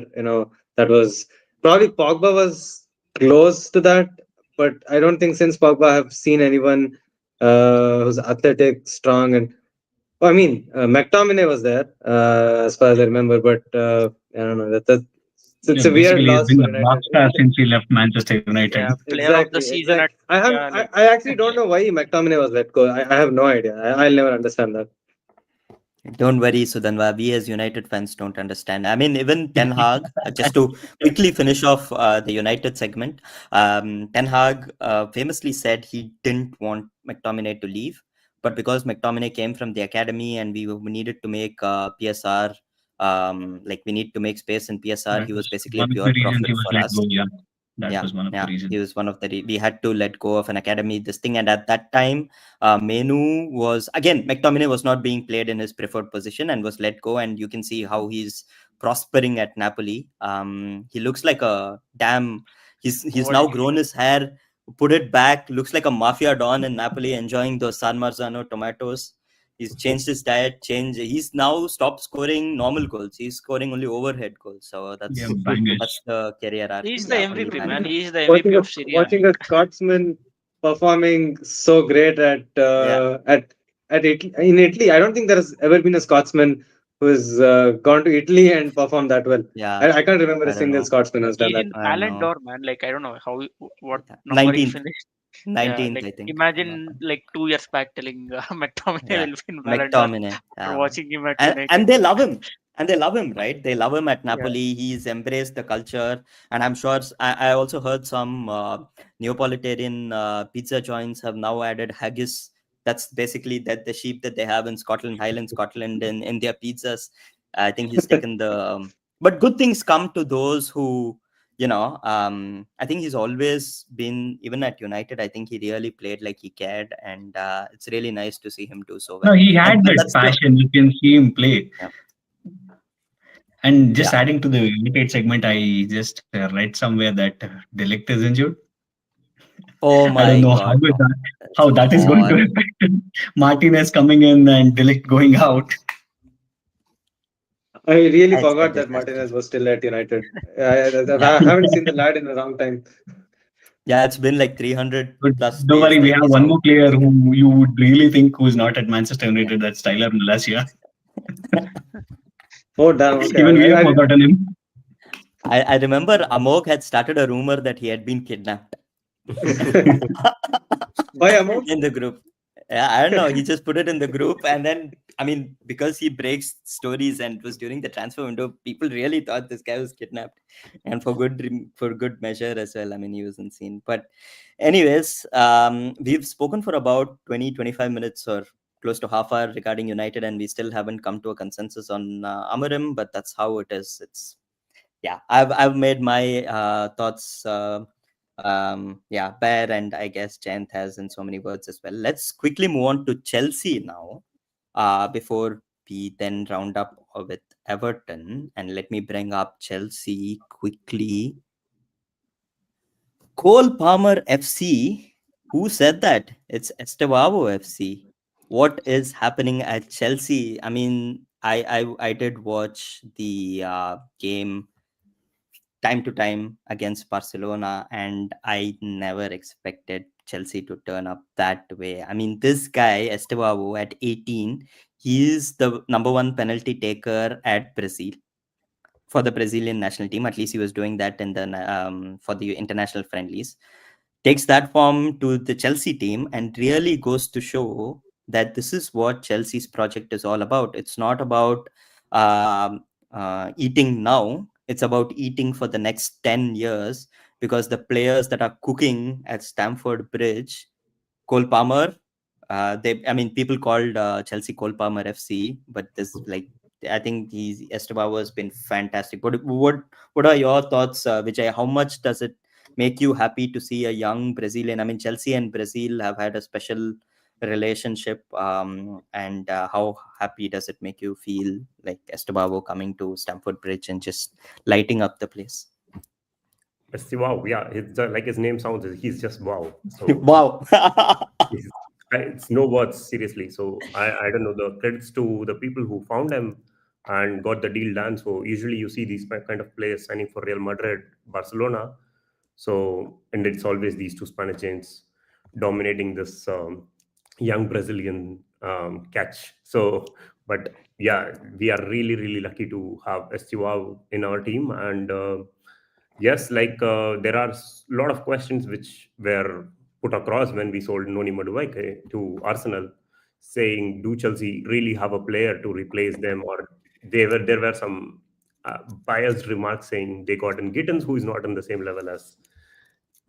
S2: that was probably Pogba was close to that, but I don't think since Pogba I have seen anyone who's athletic, strong, and I mean McTominay was there as far as I remember, but I don't know that
S4: yeah,
S2: it's a weird
S4: basically, he's
S2: loss
S4: been
S2: for
S4: a rock
S2: United.
S4: star since he left Manchester United.
S5: Yeah, player of the
S2: Exactly,
S5: season at,
S2: exactly. I have,
S5: yeah, like
S2: I actually don't know why McTominay was let go. I have no idea. I'll never understand that.
S1: don't worry, Sudhanva. We as United fans don't understand. I mean, even Ten Hag, just to quickly finish off the United segment, Ten Hag famously said he didn't want McTominay to leave, but because McTominay came from the academy and we needed to make PSR, like we need to make space in PSR,
S4: That
S1: he was
S4: was
S1: basically a
S4: one of the
S1: pure
S4: reasons
S1: profit
S4: he was
S1: for
S4: let
S1: us.
S4: go. Yeah, that
S1: Yeah,
S4: was one of the
S1: yeah,
S4: reasons.
S1: he was one of the we had to let go of an academy this thing. And at that time Menu was, again, McTominay was not being played in his preferred position and was let go, and you can see how he's prospering at Napoli. He looks like a damn, he's
S5: what
S1: now grown his hair, put it back, looks like a mafia don in Napoli, enjoying those San Marzano tomatoes. He's changed his diet, he's now stopped scoring normal goals, he's scoring only overhead goals. So
S4: Yeah,
S1: that's
S4: bangers.
S1: the career arc
S5: he's
S1: we
S5: the
S1: have on the
S5: MVP,
S1: man.
S5: man. He is the MVP
S2: watching a
S5: of Syria.
S2: watching a Scotsman performing so great
S1: Yeah,
S2: at Italy, in Italy. I don't think there has ever been a Scotsman who's gone to Italy and performed that well.
S1: yeah,
S2: I can't remember a
S1: I don't
S2: single
S1: know.
S2: Scotsman who's done
S5: He's
S2: that.
S5: in the
S1: I don't
S5: Ballon
S1: know.
S5: d'Or, man. Like I don't know what
S1: Yeah.
S5: number he
S1: 19th,
S5: finished. Yeah,
S1: 19th,
S5: like
S1: I think. If I'm not
S5: imagine
S1: wrong.
S5: like 2 years back telling McTominay
S1: Yeah,
S5: will win Ballon d'Or
S1: McTominay.
S5: after watching him at
S1: And
S5: United.
S1: they love him. And they love him, right? They love him at
S5: Yeah,
S1: Napoli. He's embraced the culture. And I'm sure I also heard some Neapolitan pizza joints have now added haggis That's basically the sheep that they have in Scotland, Highland Scotland, in their pizzas. I think he's taken the. But good things come to those who, I think he's always been, even at United, I think he really played like he cared, and it's really nice to see him do so
S4: No,
S1: well.
S4: he had
S1: And
S4: that
S1: that's the.
S4: passion. You can see him play.
S1: Yeah.
S4: And just
S1: Yeah.
S4: adding to the United segment, I just read somewhere that Delict is injured.
S1: Oh
S4: I don't
S1: my
S4: know
S1: God.
S4: how that is going to
S1: Horrible.
S4: affect Martinez coming in and Delict going out.
S2: I really
S1: It's a
S2: forgot that
S1: disaster.
S2: Martinez was still at United.
S1: Yeah.
S2: I haven't seen the lad in a long time.
S1: Yeah, it's been like 300
S4: But
S1: plus
S4: don't
S1: days
S4: worry, we
S1: that
S4: have
S1: he's
S4: one
S1: out.
S4: more player who you would really think who's not at Manchester
S1: Yeah.
S4: United. That's Tyler Malacia.
S2: Oh damn! Okay,
S4: Even we have forgotten him.
S1: I remember Amok had started a rumor that he had been kidnapped
S2: Why Amok?
S1: in the group. Yeah, I don't know. He just put it in the group, and then I mean, because he breaks stories and it was during the transfer window, people really thought this guy was kidnapped, and for good measure as well. I mean, he wasn't seen. But, anyways, we've spoken for about 20-25 minutes or close to half hour regarding United, and we still haven't come to a consensus on Amarim. But that's how it is. Yeah, I've made my thoughts bare, and I guess Jayant has in so many words as well. Let's quickly move on to Chelsea now, before we then round up with Everton. And let me bring up Chelsea quickly. Cole Palmer FC. Who said that? It's Estevao FC. What is happening at Chelsea? I mean, I did watch the game time to time against Barcelona, and I never expected Chelsea to turn up that way. I mean, this guy Estevao at 18, he is the number one penalty taker at Brazil for the Brazilian national team. At least he was doing that in the for the international friendlies. Takes that form to the Chelsea team and really goes to show that this is what Chelsea's project is all about. It's not about um, eating now, it's about eating for the next 10 years, because the players that are cooking at Stamford Bridge, Cole Palmer, I mean, people called Chelsea Cole Palmer FC, but this, like, I think Esteban has been fantastic. What are your thoughts, Vijay? How much does it make you happy to see a young Brazilian? I mean, Chelsea and Brazil have had a special relationship, and how happy does it make you feel, like Esteban coming to Stamford Bridge and just lighting up the place?
S3: Wow, yeah, it's like his name sounds. He's just wow. So
S1: Wow.
S3: it's no words, seriously. So I don't know, the credits to the people who found him and got the deal done. So usually you see these kind of players signing for Real Madrid, Barcelona. So, and it's always these two Spanish giants dominating this young Brazilian catch. So, but yeah, we are really, really lucky to have Estivao in our team. And yes, like there are a lot of questions which were put across when we sold Noni Madueke to Arsenal, saying, do Chelsea really have a player to replace them? Or there were some biased remarks saying they got in Gittins, who is not on the same level as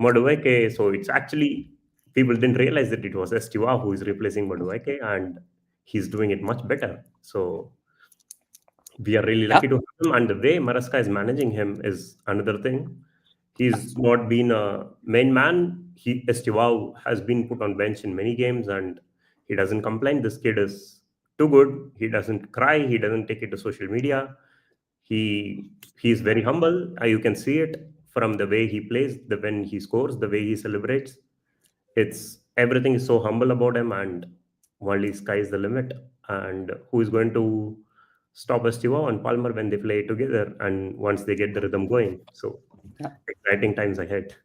S3: Madueke. So it's actually, people didn't realize that it was Estiva who is replacing Madueke, and he's doing it much better. So we are really
S1: Yeah.
S3: lucky to have him. And the way Maraska is managing him is another thing. He's not been a main man. Estivao has been put on bench in many games, and he doesn't complain. This kid is too good. He doesn't cry. He doesn't take it to social media. He's very humble. You can see it from the way he plays, the when he scores, the way he celebrates. It's everything is so humble about him, and only sky is the limit. And who is going to stop Estiva and Palmer when they play together and once they get the rhythm going? So exciting times ahead.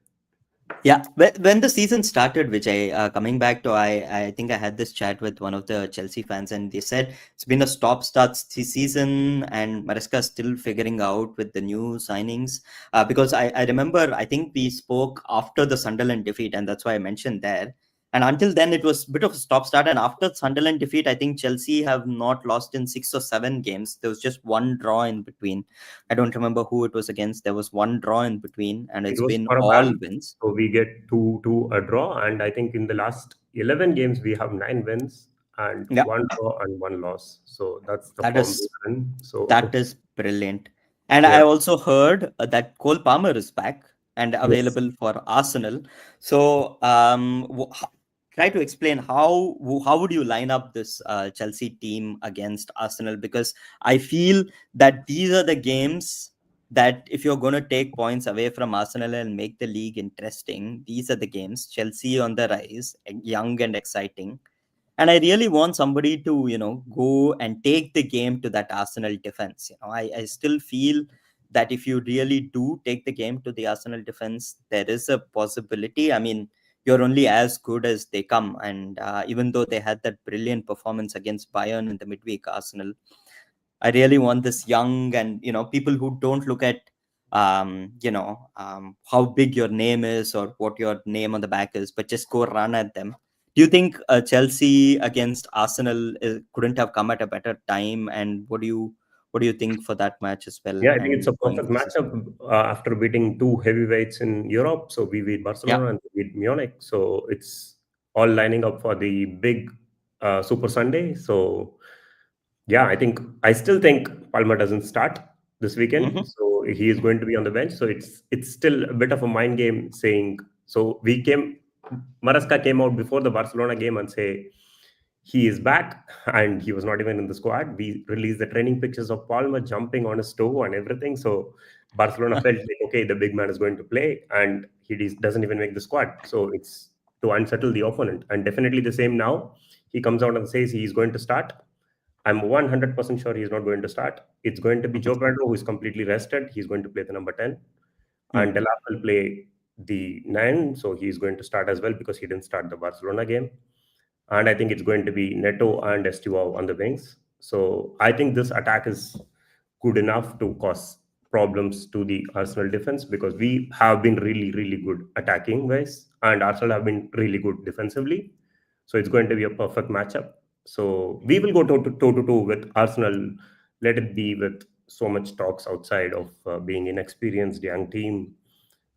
S1: Yeah, when the season started, Vijay, coming back to, I think I had this chat with one of the Chelsea fans, and they said it's been a stop-start season, and Maresca is still figuring out with the new signings. Because I remember, I think we spoke after the Sunderland defeat, and that's why I mentioned there. And until then, it was a bit of a stop-start. And after Sunderland defeat, I think Chelsea have not lost in 6 or 7 games. There was just one draw in between. I don't remember who it was against. There was one draw in between, and
S3: It
S1: it's
S3: was
S1: been
S3: for a
S1: all
S3: ban.
S1: wins.
S3: So we get two a draw, and I think in the last 11 games, we have 9 wins and
S1: Yeah,
S3: 1 draw and 1 loss. So that's the
S1: that
S3: form
S1: is
S3: we're in.
S1: that
S3: So
S1: is brilliant. And I
S3: yeah,
S1: also heard that Cole Palmer is back and
S3: yes.
S1: available for Arsenal. So, try to explain how would you line up this Chelsea team against Arsenal? Because I feel that these are the games that if you're going to take points away from Arsenal and make the league interesting, these are the games. Chelsea on the rise, young and exciting, and I really want somebody to go and take the game to that Arsenal defense. I still feel that if you really do take the game to the Arsenal defense, there is a possibility. I mean, you're only as good as they come, and even though they had that brilliant performance against Bayern in the midweek, Arsenal, I really want this young and people who don't look at how big your name is or what your name on the back is, but just go run at them. Do you think Chelsea against Arsenal couldn't have come at a better time? And what do you think for that match as well?
S3: Yeah, I think it's
S1: And
S3: a
S1: going
S3: perfect
S1: into the season?
S3: matchup after beating two heavyweights in Europe. So we beat
S1: Yeah.
S3: Barcelona and we beat Munich. So it's all lining up for the big Super Sunday. So yeah, I still think Palmer doesn't start this weekend.
S1: Hmm.
S3: So he is going to be on the bench. So it's still a bit of a mind game saying. So Maresca came out before the Barcelona game and say he is back and he was not even in the squad. We released the training pictures of Palmer jumping on his toe and everything. So Barcelona felt like, okay, the big man is going to play and doesn't even make the squad. So it's to unsettle the opponent. And definitely the same now. He comes out and says he is going to start. I'm 100% sure he's not going to start. It's going to be Joe Pedro who is completely rested. He's going to play the number 10. And Delap will play the 9. So he's going to start as well because he didn't start the Barcelona game. And I think it's going to be Neto and Estivao on the wings. So I think this attack is good enough to cause problems to the Arsenal defense because we have been really, really good attacking wise, and Arsenal have been really good defensively. So it's going to be a perfect matchup. So we will go toe to toe with Arsenal. Let it be with so much talks outside of being inexperienced young team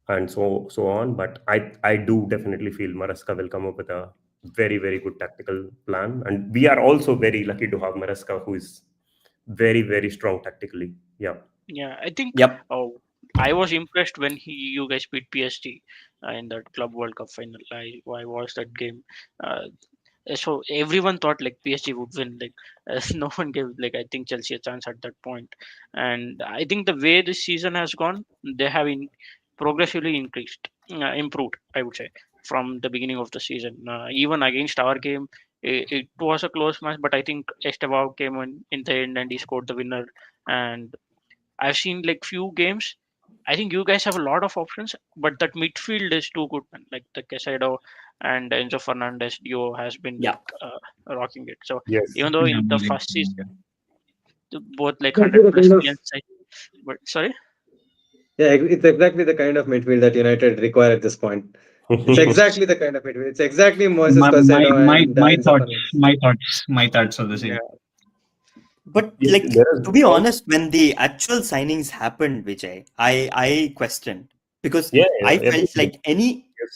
S3: and so on. But I do definitely feel Maresca will come up with a very very good tactical plan, and we are also very lucky to have Maresca, who is very very strong tactically. Yeah.
S5: Yeah, I think
S1: Yep.
S5: I was impressed when you guys beat PSG in that Club World Cup final. I watched that game. Uh, so everyone thought like PSG would win. Like no one gave like I think Chelsea a chance at that point. And I think the way this season has gone, they have progressively improved. I would say from the beginning of the season. Even against our game, it was a close match, but I think Estevao came in the end and he scored the winner. And I've seen like few games. I think you guys have a lot of options, but that midfield is too good, man. Like the Casado and Enzo Fernandez duo has been
S1: Yeah.
S5: like rocking it. So
S3: Yes.
S5: even though
S4: Yeah,
S5: in the
S4: like,
S5: first season both like
S2: Exactly
S5: 100
S2: the
S5: plus
S2: kind of
S5: million, but sorry,
S2: Yeah, it's exactly the kind of midfield that United require at this point. It's
S5: yes,
S2: exactly the kind of midfield. It's exactly Moises
S4: my my
S2: Caicedo
S4: my
S2: and
S4: my
S2: Enzo
S4: thoughts,
S2: Fernandez.
S4: my thoughts are the same.
S5: yeah,
S1: But
S3: Yes,
S1: like,
S3: there is
S1: to be
S3: also,
S1: honest, when the actual signings happened, Vijay, I questioned, because
S3: yeah,
S1: I
S3: yeah,
S1: felt
S3: everybody.
S1: like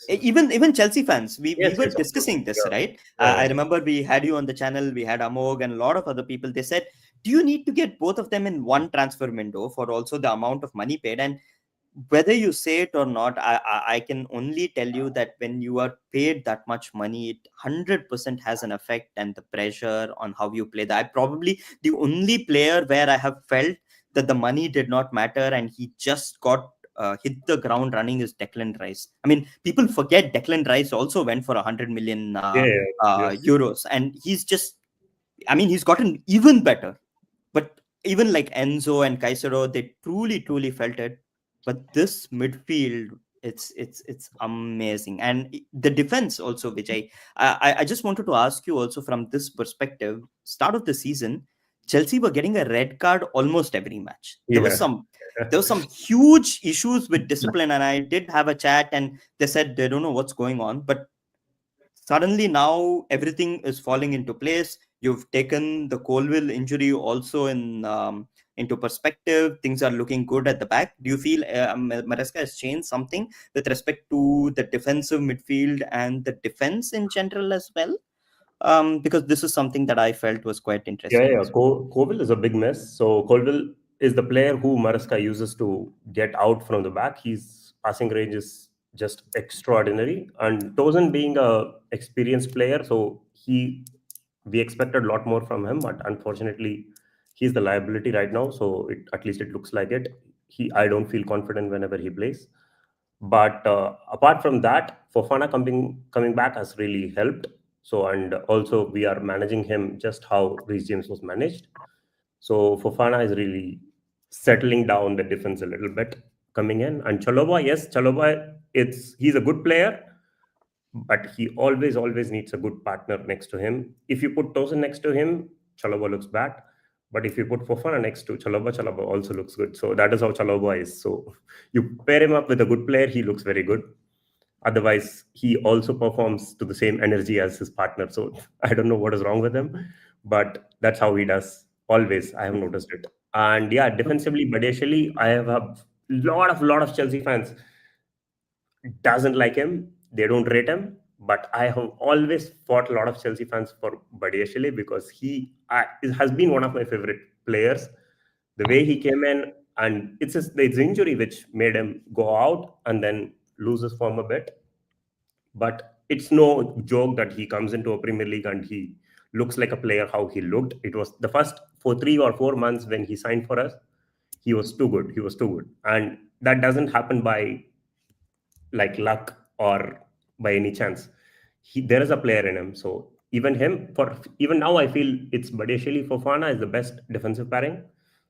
S3: Yes,
S1: even Chelsea fans, we
S3: yes,
S1: were
S3: yes, of course.
S1: discussing this,
S3: Yeah,
S1: right?
S3: yeah,
S1: I remember we had you on the channel, we had Amog and a lot of other people. They said, do you need to get both of them in one transfer window for also the amount of money paid? And whether you say it or not, I can only tell you that when you are paid that much money, it 100% has an effect and the pressure on how you play. That I probably the only player where I have felt that the money did not matter and he just got hit the ground running is Declan Rice. I mean, people forget Declan Rice also went for 100 million
S3: yeah, yeah, yes,
S1: euros, and he's just, I mean, he's gotten even better. But even like Enzo and Caicedo, they truly felt it. But this midfield, it's amazing, and the defense also, which I just wanted to ask you also from this perspective. Start of the season, Chelsea were getting a red card almost every match. There was
S3: yeah.
S1: some huge issues with discipline, and I did have a chat, and they said they don't know what's going on, but suddenly now everything is falling into place. You've taken the Colville injury also into perspective. Things are looking good at the back. Do you feel Maresca has changed something with respect to the defensive midfield and the defense in general as well? Because this is something that I felt was quite
S3: Yeah,
S1: interesting
S3: yeah.
S1: as well.
S3: Colville is a big mess. So Colville is the player who Mariska uses to get out from the back. His passing range is just extraordinary. And Tozen being a experienced player, so we expected a lot more from him, but unfortunately, he's the liability right now. So at least it looks like it. I don't feel confident whenever he plays. But apart from that, Fofana coming back has really helped. So and also we are managing him just how Reece James was managed. So Fofana is really settling down the defense a little bit coming in. And Chaloba, yes, Chaloba, he's a good player, but he always needs a good partner next to him. If you put Tosin next to him, Chaloba looks bad. But if you put Fofana next to Chaloba, Chaloba also looks good. So that is how Chaloba is. So you pair him up with a good player, he looks very good. Otherwise, he also performs to the same energy as his partner. So I don't know what is wrong with him, but that's how he does always. I have noticed it. And yeah, defensively, Badeshali, I have a lot of Chelsea fans doesn't like him. They don't rate him. But I have always fought a lot of Chelsea fans for Badiashile because has been one of my favorite players. The way he came in, and it's injury which made him go out and then lose his form a bit. But it's no joke that he comes into a Premier League and he looks like a player how he looked. It was the first for 3 or 4 months when he signed for us. He was too good. He was too good, and that doesn't happen by like luck or by any chance. There is a player in him. So even him, for even now, I feel it's Badeshali Fofana is the best defensive pairing.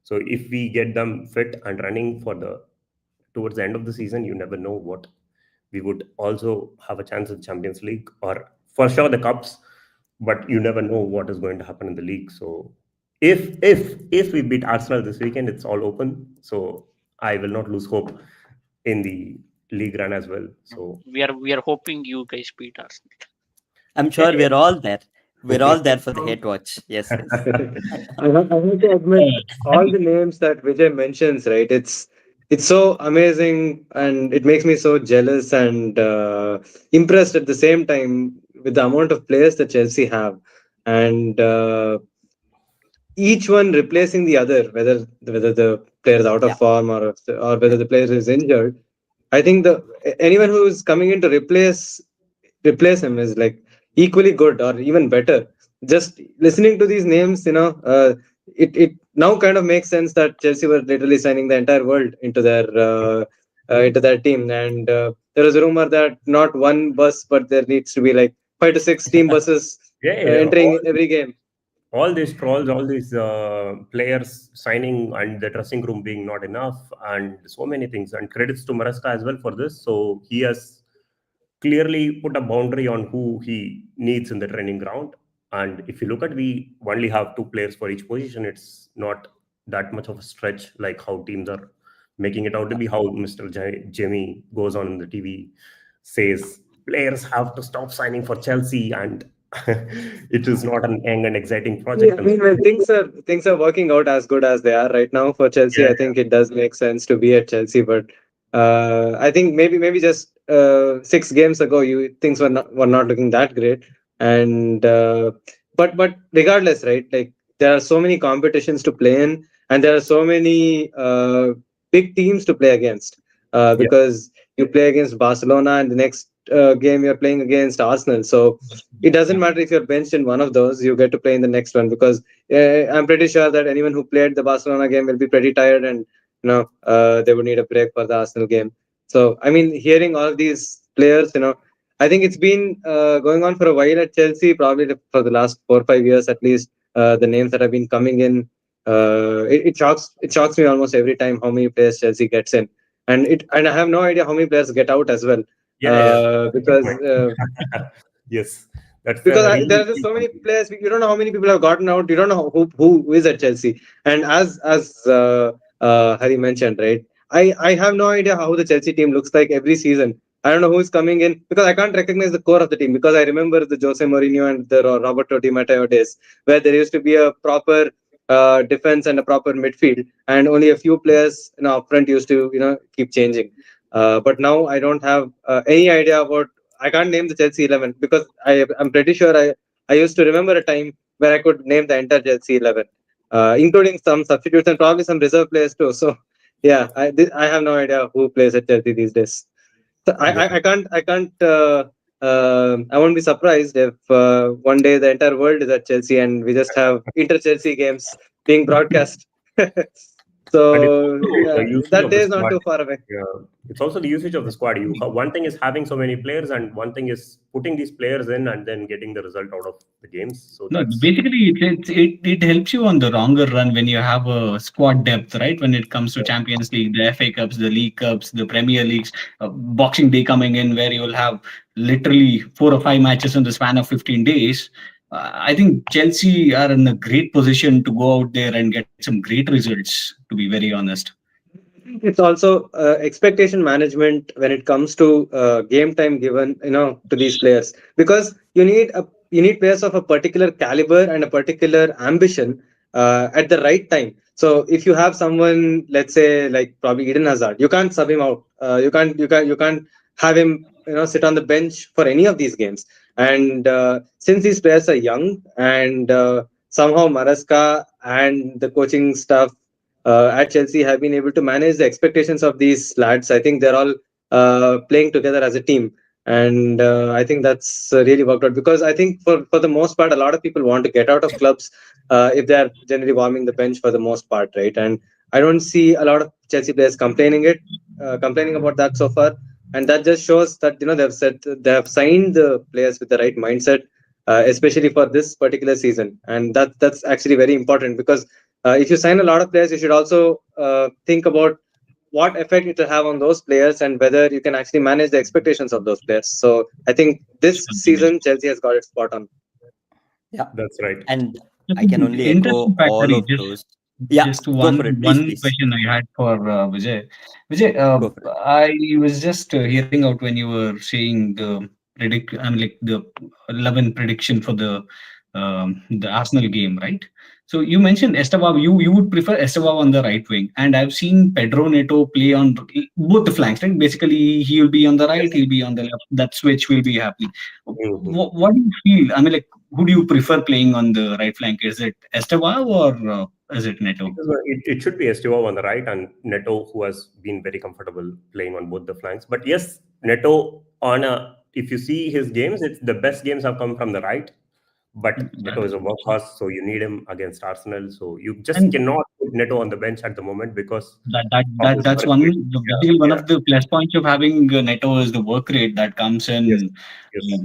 S3: So if we get them fit and running for the towards the end of the season, you never know what we would also have a chance in Champions League or for sure the cups, but you never know what is going to happen in the league. So if we beat Arsenal this weekend, it's all open. So I will not lose hope in the league run as well. So
S5: We are hoping you guys beat Arsenal.
S1: I'm
S3: yeah,
S1: sure we're all there. We're all there for the
S2: Um,
S1: hate watch. Yes, yes.
S2: I have to admit, all the names that Vijay mentions, right? It's so amazing, and it makes me so jealous and impressed at the same time with the amount of players that Chelsea have, and each one replacing the other, whether the player is out of
S1: Yeah,
S2: form or whether
S1: yeah.
S2: the player is injured. I think the anyone who is coming in to replace him is like equally good or even better. Just listening to these names, it now kind of makes sense that Chelsea were literally signing the entire world into their team. And there was a rumor that not one bus, but there needs to be like 5 to 6 team buses
S3: yeah, yeah.
S2: entering every game.
S3: All these trolls, all these players signing and the dressing room being not enough, and so many things. And credits to Maresca as well for this. So he has clearly put a boundary on who he needs in the training ground. And if you look at, we only have two players for each position. It's not that much of a stretch like how teams are making it out to be. How Mr. Jamie goes on in the TV says players have to stop signing for Chelsea, and it is not an young and exciting
S2: Yeah,
S3: project.
S2: I
S3: And
S2: mean, when things are working out as good as they are right now for Chelsea,
S3: yeah,
S2: I think it does make sense to be at Chelsea. But I think maybe just 6 games ago, you things were not looking that great. And but regardless, right? Like there are so many competitions to play in, and there are so many big teams to play against.
S3: yeah,
S2: Because you play against Barcelona, and the next game you're playing against Arsenal. So it doesn't
S4: Yeah.
S2: matter if you're benched in one of those, you get to play in the next one because I'm pretty sure that anyone who played the Barcelona game will be pretty tired and they would need a break for the Arsenal game. So I mean, hearing all these players, I think it's been going on for a while at Chelsea, probably for the last 4 or 5 years at least. The names that have been coming in, it shocks me almost every time how many players Chelsea gets in, and I have no idea how many players get out as well,
S3: yeah, yeah. Good
S2: because.
S3: point. Yes, that's
S2: Because
S3: a really
S2: there are just so many players. You don't know how many people have gotten out. You don't know who is at Chelsea. And as Hari mentioned, right? I have no idea how the Chelsea team looks like every season. I don't know who's coming in because I can't recognize the core of the team because I remember the Jose Mourinho and the Roberto Di Matteo days where there used to be a proper defense and a proper midfield, and only a few players up front used to keep changing. But now I don't have any idea about. I can't name the Chelsea 11 because I'm pretty sure I used to remember a time where I could name the entire Chelsea 11, including some substitutes and probably some reserve players too. So yeah, I have no idea who plays at Chelsea these days. So I won't be surprised if one day the entire world is at Chelsea and we just have inter Chelsea games being broadcast.
S3: And it's
S2: So
S3: also the
S2: yeah,
S3: usage
S2: that
S3: of
S2: day
S3: the
S2: is not
S3: squad.
S2: too far away.
S3: Yeah, it's also the usage of the squad. One thing is having so many players, and one thing is putting these players in and then getting the result out of the games. So
S4: No,
S3: that's
S4: basically, it helps you on the longer run when you have a squad depth, right? When it comes to
S3: yeah.
S4: Champions League, the FA Cups, the League Cups, the Premier Leagues, Boxing Day coming in, where you will have literally 4 or 5 matches in the span of 15 days. I think Chelsea are in a great position to go out there and get some great results, to be very honest.
S2: It's also expectation management when it comes to game time given to these players because you need players of a particular caliber and a particular ambition at the right time. So if you have someone, let's say like probably Eden Hazard, you can't sub him out. You can't have him sit on the bench for any of these games. And since these players are young and somehow Maraska and the coaching staff at Chelsea have been able to manage the expectations of these lads. I think they're all playing together as a team, and I think that's really worked out because I think for the most part, a lot of people want to get out of clubs if they're generally warming the bench for the most part, right? And I don't see a lot of Chelsea players complaining about that so far, and that just shows that they have signed the players with the right mindset. Especially for this particular season, and that's actually very important because if you sign a lot of players, you should also think about what effect it will have on those players and whether you can actually manage the expectations of those players. So I think this
S4: Something else.
S2: season Chelsea has got it spot on.
S1: Yeah.
S3: That's right.
S1: And
S4: Just
S1: I can
S4: an
S1: only
S4: interesting
S1: echo
S4: fact,
S1: all
S4: Hari,
S1: of those. Yeah,
S4: just
S1: go
S4: one
S1: for it, please,
S4: one
S1: please.
S4: question I had for Vijay. Vijay,
S1: Go for it.
S4: I was just hearing out when you were saying I mean, like the 11 prediction for the Arsenal game, right? So you mentioned Estevao. You would prefer Estevao on the right wing, and I've seen Pedro Neto play on both the flanks. Right, basically he will be on the right, he'll be on the left. That switch will be happening.
S3: Mhm.
S4: What do you feel? I mean, like, who do you prefer playing on the right flank? Is it Estevao or is it Neto?
S3: It should be Estevao on the right and Neto, who has been very comfortable playing on both the flanks. But yes, Neto if you see his games, it's the best games have come from the right. But Neto is a workhorse, so you need him against Arsenal. So you just
S4: And
S3: cannot put Neto on the bench at the moment because of his
S4: that's
S3: work rate.
S4: basically one
S3: Yeah,
S4: of the plus points of having Neto is the work rate that comes
S3: yes,
S4: in
S3: yes.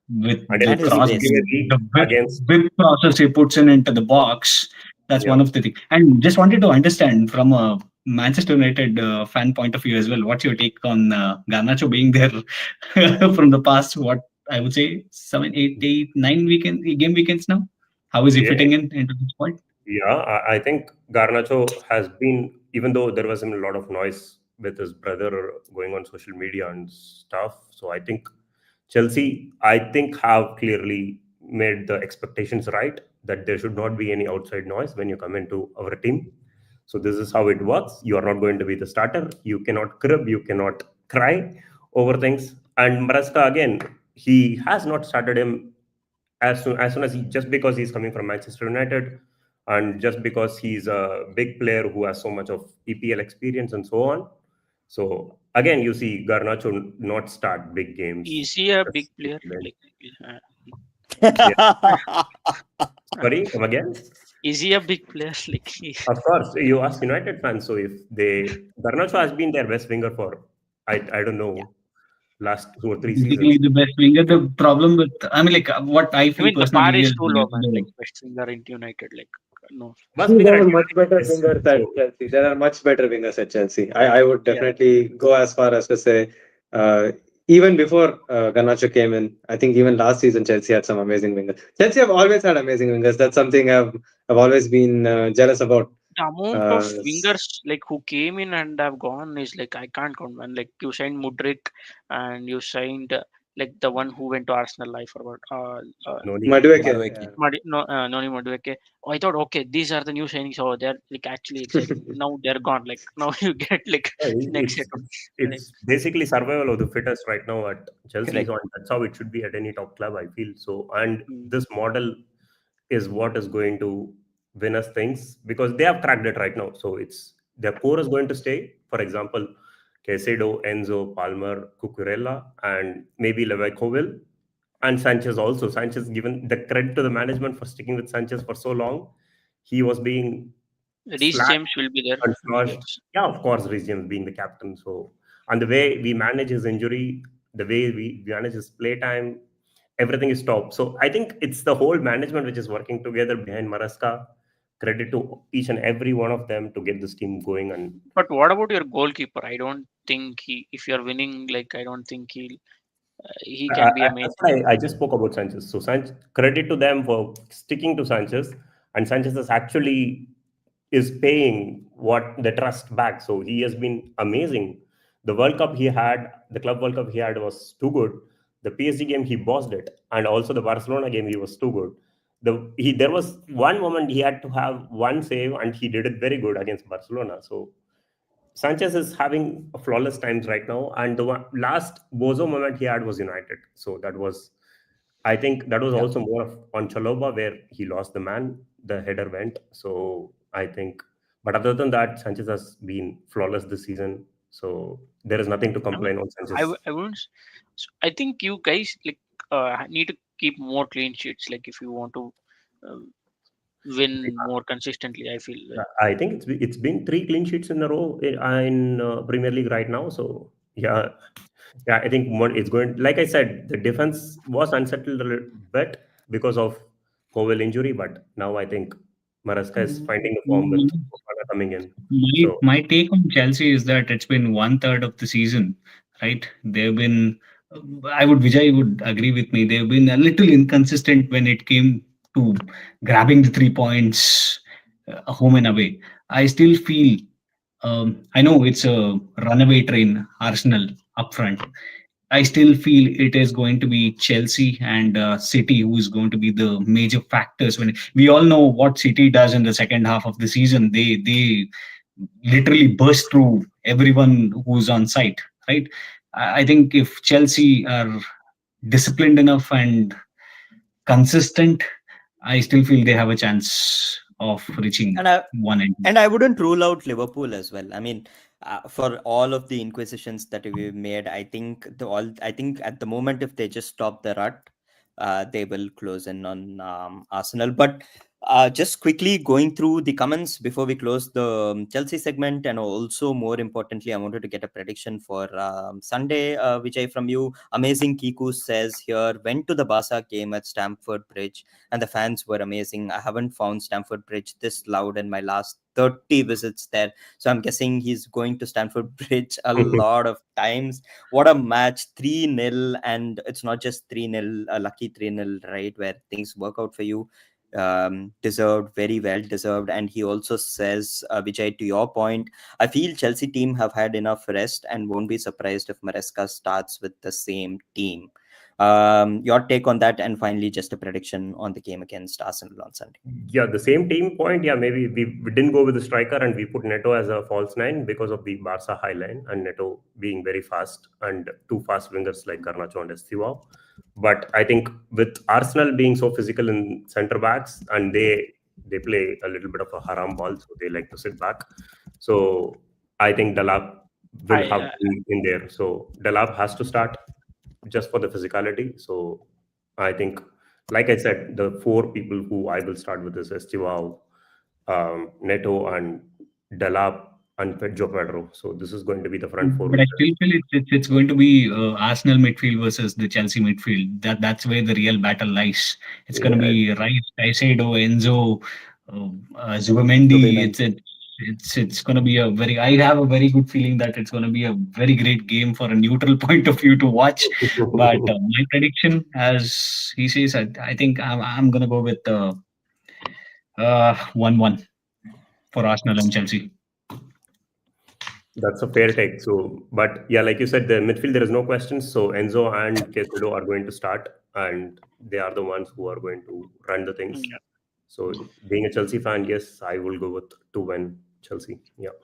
S4: with
S3: And
S4: the
S1: And his
S4: cross,
S1: pace.
S3: especially
S4: the
S3: against
S4: whip process he puts into the box. That's
S3: yeah.
S4: one of the things. And just wanted to understand from a Manchester United fan point of view as well. What's your take on Garnacho being there from the past? What I would say 7, 8, 8, 9 game weekends now. How is he
S3: Yeah,
S4: fitting in into the squad?
S3: yeah, I think Garnacho has been, even though there was a lot of noise with his brother going on social media and stuff. So I think Chelsea, I think, have clearly made the expectations right that there should not be any outside noise when you come into our team. So this is how it works. You are not going to be the starter. You cannot crib. You cannot cry over things. And Maraska again, he has not started him as soon as he just because he's coming from Manchester United and just because he's a big player who has so much of EPL experience and so on. So again, you see Garnacho not start big games.
S5: Is he a big
S3: Just sit
S5: player?
S3: bench.
S5: Like, uh,
S3: Yeah. Sorry, come again.
S5: is he a big player? Like,
S3: Of course, you ask United fans. So if Garnacho has been their best winger for I don't
S1: Yeah.
S3: know last 2 or 3 seasons.
S4: Basically, the best winger. The problem with, I mean, like, what I
S5: I
S4: feel
S5: mean, the bar
S4: personally
S5: is
S4: is
S5: too low, man. Like, best winger in United. Like, no.
S3: Must be
S2: There
S3: there at
S2: are much
S3: United.
S2: better
S3: Yes.
S2: wingers at
S3: So
S2: Chelsea. There are much better wingers at Chelsea. I would
S5: Yeah.
S2: definitely go as far as to say, uh, even before Garnacho came in, I think even last season Chelsea had some amazing wingers. Chelsea have always had amazing wingers. That's something I've always been jealous about.
S5: the amount of wingers like who came in and have gone is like I can't count, man. Like you signed Mudrik and you signed like the one who went to Arsenal. I forgot.
S3: Noni.
S2: Madueke,
S1: Madueke.
S2: yeah.
S5: No, Noni Madueke. Oh, I thought, okay, these are the new signings. Oh, they're like actually exciting. Now they're gone. Like now you get like
S3: Yeah,
S5: next
S3: It's
S5: set of like
S3: it's basically survival of the fittest right now at Chelsea. So
S1: Correct.
S3: and that's how it should be at any top club, I feel. So and
S5: mm,
S3: this model is what is going to win us things because they have cracked it right now. So it's their core is going to stay. For example, Caicedo, Enzo, Palmer, Cucurella, and maybe Levekovic and Sanchez also. Sanchez, given the credit to the management for sticking with Sanchez for so long, he was being
S5: Reece
S3: slashed
S5: James will be there.
S3: and sloshed.
S5: Yes.
S3: Yeah, of course, Reece James being the captain. So, and the way we manage his injury, the way we manage his play time, everything is top. So, I think it's the whole management which is working together behind Maraska. Credit to each and every one of them to get this team going. And
S5: But what about your goalkeeper? I don't think he. If you're winning, like I don't think he can be a main
S3: that's
S5: thing.
S3: why I just spoke about Sanchez. So, credit to them for sticking to Sanchez, and Sanchez is actually is paying what the trust back. So he has been amazing. The World Cup he had, the Club World Cup he had was too good. The PSG game he bossed it, and also the Barcelona game he was too good. There was one moment he had to have one save, and he did it very good against Barcelona. So Sanchez is having a flawless times right now, and last Bozo moment he had was United. So that was, I think, that was
S1: Yeah.
S3: also more of on Chaloba where he lost the man, the header went. So I think, but other than that, Sanchez has been flawless this season. So there is nothing to
S5: I mean,
S3: complain on Sanchez.
S5: I wouldn't. I think you guys like need to keep more clean sheets. Like if you want to um, win more consistently, I feel like.
S3: I think it's been three clean sheets in a row in Premier League right now. So yeah, yeah, I think it's going. Like I said, the defense was unsettled a little bit because of Cowell injury, but now I think Maresca is finding the form with
S4: Mm,
S3: Fofana coming in.
S4: My
S3: So
S4: my take on Chelsea is that it's been one third of the season, right? They've been, I would Vijay would agree with me. They've been a little inconsistent when it came to grabbing the 3 points home and away. I still feel, I know it's a runaway train, Arsenal up front. I still feel it is going to be Chelsea and City who is going to be the major factors. When we all know what City does in the second half of the season, they literally burst through everyone who's on site, right? I think if Chelsea are disciplined enough and consistent, I still feel they have a chance of reaching
S1: And I
S4: one end.
S1: and I wouldn't rule out Liverpool as well. I mean, for all of the inquisitions that we've made, I think at the moment, if they just stop the rut, they will close in on Arsenal. But just quickly going through the comments before we close the Chelsea segment, and also more importantly, I wanted to get a prediction for Sunday. Vijay, from you, amazing Kiku says here, went to the Barca game at Stamford Bridge and the fans were amazing. I haven't found Stamford Bridge this loud in my last 30 visits there. So I'm guessing he's going to Stamford Bridge a lot of times. What a match, 3-0. And it's not just 3-0, a lucky 3-0, right? Where things work out for you. Deserved, very well deserved. And he also says, Vijay, to your point, I feel Chelsea team have had enough rest and won't be surprised if Maresca starts with the same team. Your take on that, and finally, just a prediction on the game against Arsenal on Sunday.
S3: yeah, the same team point. Yeah, maybe we didn't go with the striker and we put Neto as a false nine because of the Barca high line and Neto being very fast and two fast wingers like Garnacho and Estiva. But I think with Arsenal being so physical in centre backs and they play a little bit of a haram ball, so they like to sit back. So I think Dalap will
S5: I
S3: have to be in there. So Dalap has to start just for the physicality. So I think, like I said, the four people who I will start with is Estivao, Neto, and Dalap and Joe Pedro. So this is going to be the front four.
S4: But I still feel it's going to be Arsenal midfield versus the Chelsea midfield. That's where the real battle lies. It's going to
S3: Yeah,
S4: be Rice, Caicedo, Enzo, Zubimendi.
S1: Zubimendi.
S4: It's going to be a very. I have a very good feeling that it's going to be a very great game for a neutral point of view to watch. But my prediction, as he says, I think I'm going to go with 1-1 for Arsenal and Chelsea.
S3: That's a fair take. So, but yeah, like you said, the midfield there is no questions. So Enzo and Caicedo are going to start, and they are the ones who are going to run the things.
S5: Yeah.
S3: So, being a Chelsea fan, yes, I will go with to win Chelsea. Yeah.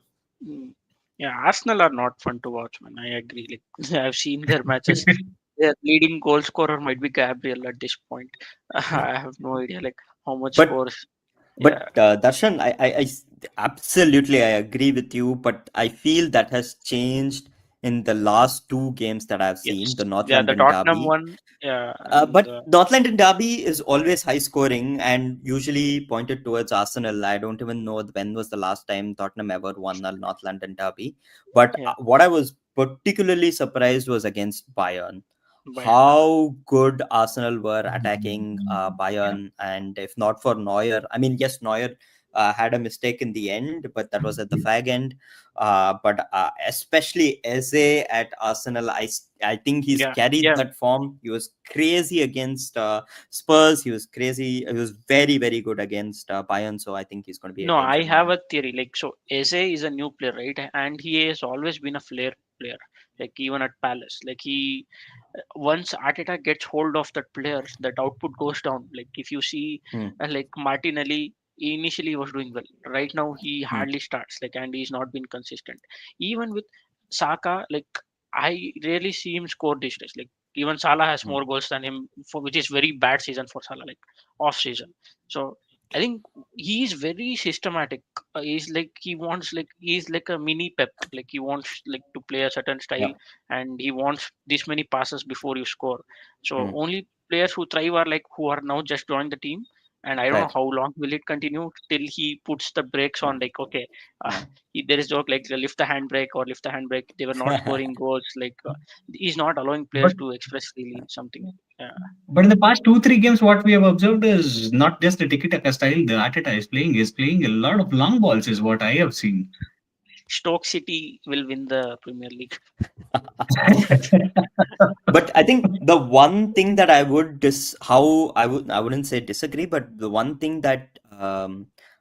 S5: Mm. Yeah, Arsenal are not fun to watch, man. I agree. Like I've seen their matches. Their leading goal scorer might be Gabriel at this point. I have no idea like how much
S1: But
S5: scores.
S1: but
S5: Yeah.
S1: Darshan, absolutely I agree with you, but I feel that has changed in the last two games that I've seen,
S5: Yes.
S1: the North
S5: Yeah, the
S1: London
S5: Tottenham
S1: derby.
S5: one. Yeah, and
S1: But North London derby is always high scoring and usually pointed towards Arsenal. I don't even know when was the last time Tottenham ever won a North London derby. But
S5: yeah,
S1: what I was particularly surprised was against Bayern.
S5: Bayern.
S1: How good Arsenal were attacking
S5: Yeah.
S1: Bayern, and if not for Neuer, I mean, yes, Neuer had a mistake in the end, but that was at the fag end. But especially Eze at Arsenal, I think he's
S5: Yeah.
S1: carried
S5: Yeah.
S1: that form. He was crazy against Spurs. He was crazy. He was very, very good against Bayern. So I think he's going to be a
S5: No, I
S1: danger
S5: have
S1: man.
S5: a theory. Like, so Eze is a new player, right? And he has always been a flair player. Like even at Palace, like he once Arteta gets hold of that player, that output goes down. Like if you see,
S1: Hmm,
S5: like Martinelli, initially was doing well. Right now he
S1: hmm,
S5: hardly starts. Like and he's not been consistent. Even with Saka, like I rarely see him score these days. Like even Salah has
S1: hmm,
S5: more goals than him, for which is very bad season for Salah. Like off season. So I think he is very systematic. He's like he wants like he's like a mini Pep. Like he wants like to play a certain style,
S1: yeah,
S5: and he wants this many passes before you score. So
S1: hmm,
S5: only players who thrive are like who are now just joined the team, and I don't know
S1: right.
S5: how long will it continue till he puts the brakes on. Like okay, uh,
S1: Yeah.
S5: there is joke like lift the handbrake or lift the handbrake. They were not scoring goals. Like he's not allowing
S4: But
S5: players to express freely something. Yeah.
S4: but in the past 2-3 games, what we have observed is not just the tiki-taka style the Arteta is playing a lot of long balls, is what I have seen.
S5: Stoke City will win the Premier League.
S1: But I think the one thing that I would I wouldn't say disagree, but the one thing that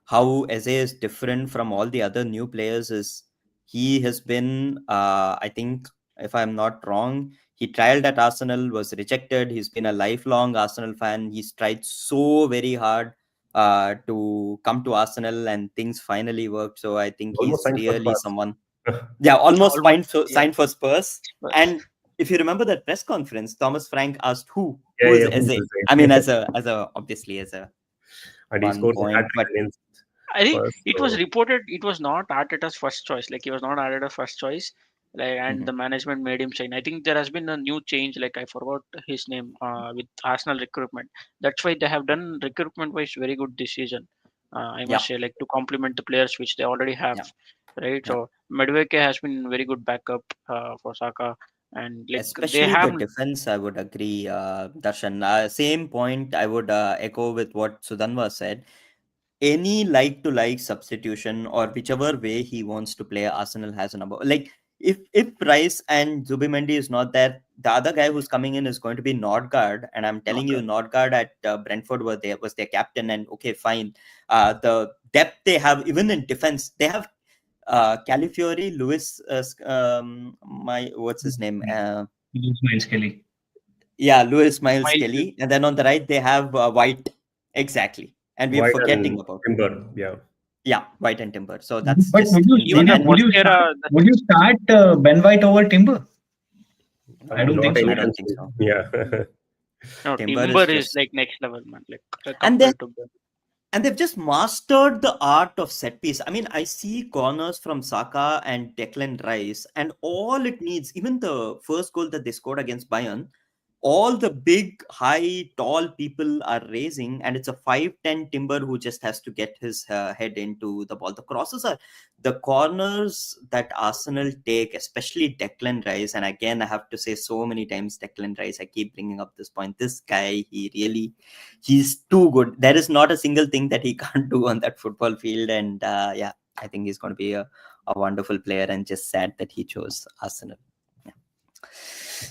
S1: how Eze is different from all the other new players is he has been I think, if I'm not wrong, he trialed at Arsenal, was rejected. He's been a lifelong Arsenal fan. He's tried so very hard to come to Arsenal, and things finally worked. So I think
S3: Almost
S1: he's
S3: signed for
S1: really
S3: Spurs.
S1: someone. Yeah, almost
S5: Almost, yeah.
S1: signed for Spurs.
S5: Spurs.
S1: And if you remember that press conference, Thomas Frank asked
S3: Yeah,
S1: who is
S3: yeah, who's
S1: Eze?
S3: the
S1: I mean,
S3: same?
S1: as a obviously as a
S3: And he
S1: one
S3: scores a hat
S1: point,
S3: trick
S1: but
S3: against
S5: I think
S3: Spurs.
S5: it was
S3: So
S5: reported it was not Arteta's first choice. Like he was not Arteta's first choice. Like and
S1: mhm,
S5: the management made him sign. I think there has been a new change. Like I forgot his name. With Arsenal recruitment. That's why they have done recruitment wise very good this season. I
S1: yeah,
S5: must say, like to complement the players which they already have,
S1: yeah,
S5: right?
S1: yeah.
S5: So Madueke has been very good backup for Saka, and like they
S1: Especially the
S5: have.
S1: defense, I would agree, Darshan. Same point I would echo with what Sudhanva said. Any like to like substitution or whichever way he wants to play, Arsenal has a number. Like if Rice and Zubimendi is not there, the other guy who's coming in is going to be Nordgaard, and I'm telling you, Nordgaard at Brentford was their captain, and okay, fine. The depth they have, even in defense, they have Califiori, Lewis, my what's his name?
S4: Miles Kelly.
S1: Yeah, Lewis Miles
S5: Miles,
S1: Kelly, and then on the right they have White, exactly, and we're
S3: White
S1: forgetting
S3: and
S1: about.
S3: Timber. Yeah.
S1: Yeah, White and Timber. So that's
S4: But
S1: just
S5: even
S1: insane.
S5: the
S1: And
S5: Mosquera.
S4: would you start Ben White over Timber? I don't
S3: Not
S4: think so.
S1: I
S3: anytime
S1: don't think
S3: soon.
S1: so.
S3: Yeah.
S5: No,
S1: Timber
S5: Timber
S1: is
S5: is
S1: just,
S5: like next level, man. Like
S1: and they
S5: compared to them.
S1: and they've just mastered the art of set piece. I mean, I see corners from Saka and Declan Rice, and all it needs, even the first goal that they scored against Bayern, all the big, high, tall people are raising, and it's a 5'10" Timber who just has to get his head into the ball. The crosses are the corners that Arsenal take, especially Declan Rice. And again, I have to say so many times, Declan Rice, I keep bringing up this point. This guy, he's too good. There is not a single thing that he can't do on that football field. And yeah, I think he's going to be a wonderful player, and just sad that he chose Arsenal. Yeah.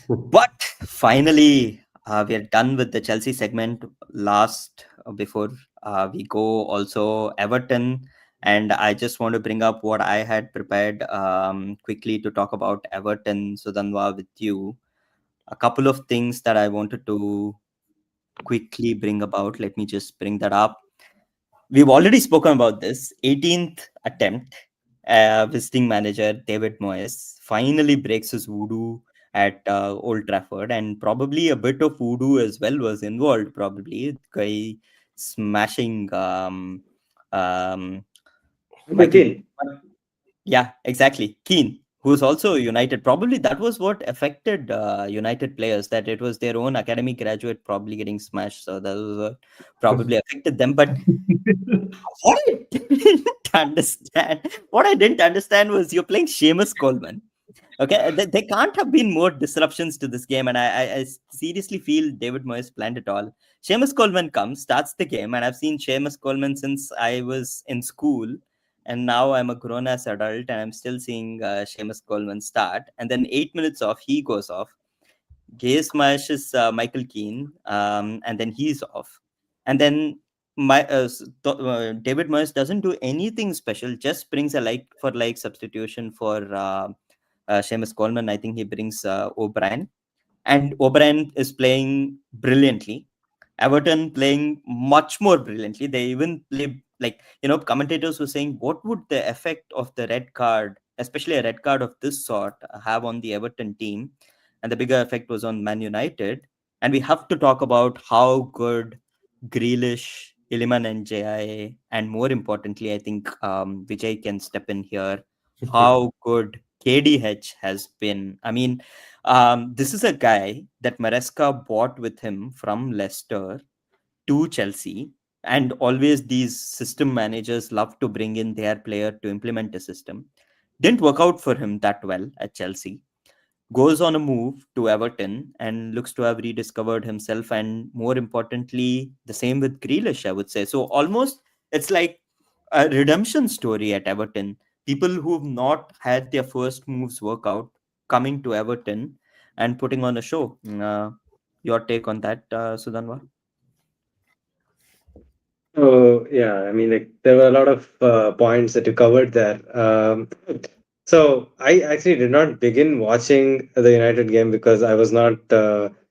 S1: But finally, we are done with the Chelsea segment. Last, before we go, also Everton. And I just want to bring up what I had prepared quickly to talk about Everton, Sudhanva, with you. A couple of things that I wanted to quickly bring about. Let me just bring that up. We've already spoken about this. 18th attempt. Visiting manager David Moyes finally breaks his voodoo at Old Trafford, and probably a bit of voodoo as well was involved. Probably guy smashing um, Michael.
S2: Again,
S1: Yeah, exactly. Keane, who's also United. Probably that was what affected United players, that it was their own academy graduate probably getting smashed. So that was what probably affected them. But what I didn't understand, what I didn't understand was you're playing Seamus Coleman. Okay, there can't have been more disruptions to this game, and I seriously feel David Moyes planned it all. Seamus Coleman comes, starts the game, and I've seen Seamus Coleman since I was in school, and now I'm a grown-ass adult, and I'm still seeing Seamus Coleman start. And then 8 minutes off, he goes off. Gay smashes Michael Keane, and then he's off. And then David Moyes doesn't do anything special, just brings a like for like substitution for Seamus Coleman. I think he brings O'Brien, and O'Brien is playing brilliantly. Everton playing much more brilliantly. They even play, like, commentators were saying, what would the effect of the red card, especially a red card of this sort, have on the Everton team? And the bigger effect was on Man United. And we have to talk about how good Grealish, Iliman and JI, and more importantly, I think Vijay can step in here, how good KDH has been. I mean, this is a guy that Maresca bought with him from Leicester to Chelsea. And always these system managers love to bring in their player to implement a system. Didn't work out for him that well at Chelsea. Goes on a move to Everton and looks to have rediscovered himself. And more importantly, the same with Grealish, I would say. So almost it's like a redemption story at Everton. People who've not had their first moves work out coming to Everton and putting on a show. Your take on that, Sudhanva?
S2: oh yeah, I mean, like there were a lot of points that you covered there. So I actually did not begin watching the United game because I was not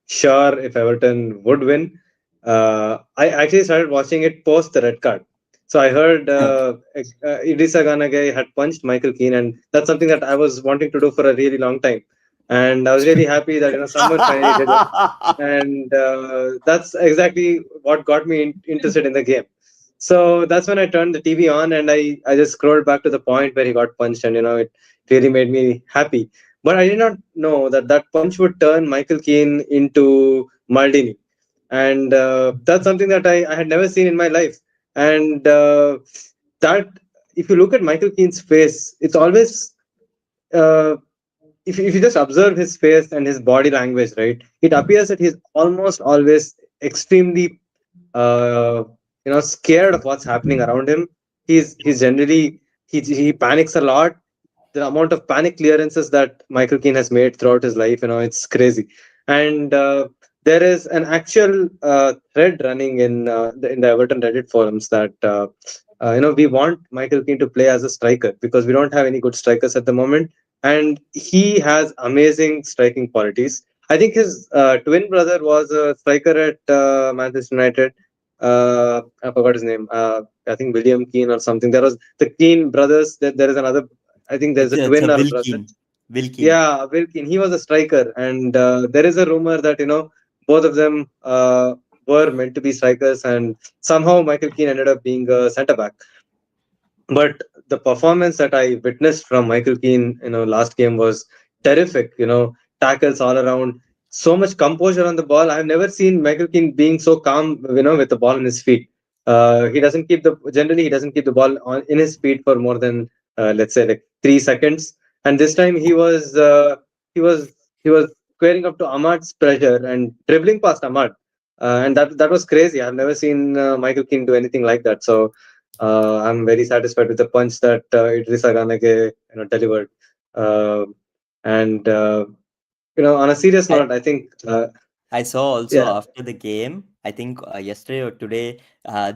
S2: sure if Everton would win. I actually started watching it post the red card. So I heard Idrissa Gana Gueye had punched Michael Keane, and that's something that I was wanting to do for a really long time. And I was really happy that someone finally did it, and that's exactly what got me interested in the game. So that's when I turned the TV on, and I just scrolled back to the point where he got punched, and it really made me happy. But I did not know that that punch would turn Michael Keane into Maldini, and that's something that I had never seen in my life. And that if you look at Michael Keane's face, it's always uh, if you just observe his face and his body language, right, it appears that he's almost always extremely uh, scared of what's happening around him. He's generally he panics a lot. The amount of panic clearances that Michael Keane has made throughout his life, it's crazy. And there is an actual thread running in the Everton Reddit forums that we want Michael Keane to play as a striker because we don't have any good strikers at the moment, and he has amazing striking qualities. I think his twin brother was a striker at Manchester United. I forgot his name. I think William Keane or something. There was the Keane brothers. There is another. I think there's a
S1: It's
S2: twin
S1: a
S2: or a
S1: Will
S2: brother.
S1: Keane. Will Keane.
S2: Yeah, Wilkin. He was a striker, and there is a rumor that both of them were meant to be strikers, and somehow Michael Keane ended up being a centre back. But the performance that I witnessed from Michael Keane, last game was terrific. Tackles all around, so much composure on the ball. I've never seen Michael Keane being so calm, with the ball in his feet. He doesn't keep the generally he doesn't keep the ball on in his feet for more than let's say like 3 seconds. And this time he was he was squaring up to Ahmad's pressure and dribbling past Ahmad, and that was crazy. I've never seen Michael Keane do anything like that. So I'm very satisfied with the punch that Idrissa Ganage delivered. Uh, and on a serious
S1: I,
S2: note, I think
S1: I saw also
S2: yeah,
S1: after the game, I think yesterday or today,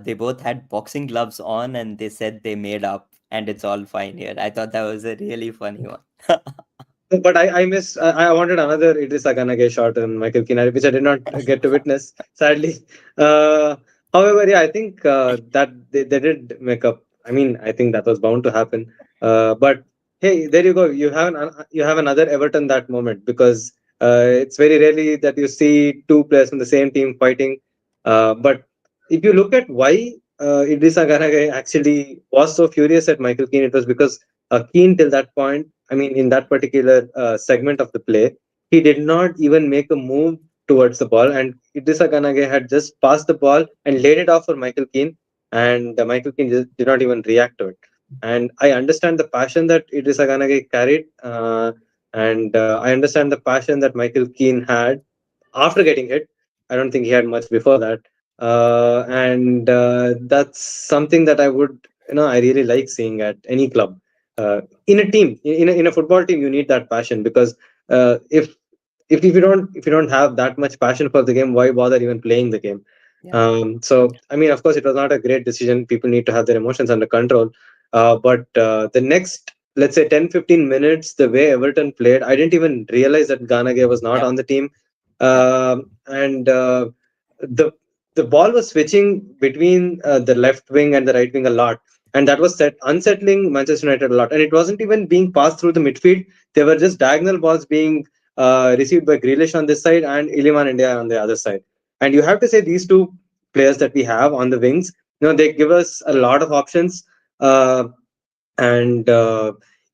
S1: they both had boxing gloves on and they said they made up and it's all fine here. I thought that was a really funny one.
S2: But I wanted another Idris Aganage shot in Michael Keane, which I did not get to witness, sadly. Uh, However, yeah, I think that they did make up. I mean, I think that was bound to happen. But hey, there you go. You have another Everton that moment, because it's very rarely that you see two players from the same team fighting. But if you look at why Idris Aganage actually was so furious at Michael Keane, it was because Keane till that point, I mean, in that particular segment of the play, he did not even make a move towards the ball, and Idrissa Ganage had just passed the ball and laid it off for Michael Keane, and Michael Keane just did not even react to it. And I understand the passion that Idrissa Ganage carried, and I understand the passion that Michael Keane had after getting hit. I don't think he had much before that, and that's something that I really like seeing at any club. In a team, in a football team, you need that passion, because if you don't have that much passion for the game, why bother even playing the game?
S1: Yeah.
S2: So I mean, of course, it was not a great decision. People need to have their emotions under control. But the next, let's say, 10-15 minutes, the way Everton played, I didn't even realize that Ganage was not
S1: Yep.
S2: on the team.
S1: Yep.
S2: And the the ball was switching between the left wing and the right wing a lot, and that was unsettling Manchester United a lot. And it wasn't even being passed through the midfield; they were just diagonal balls being received by Grealish on this side and Iliman India on the other side. And you have to say, these two players that we have on the wings, they give us a lot of options. Uh, and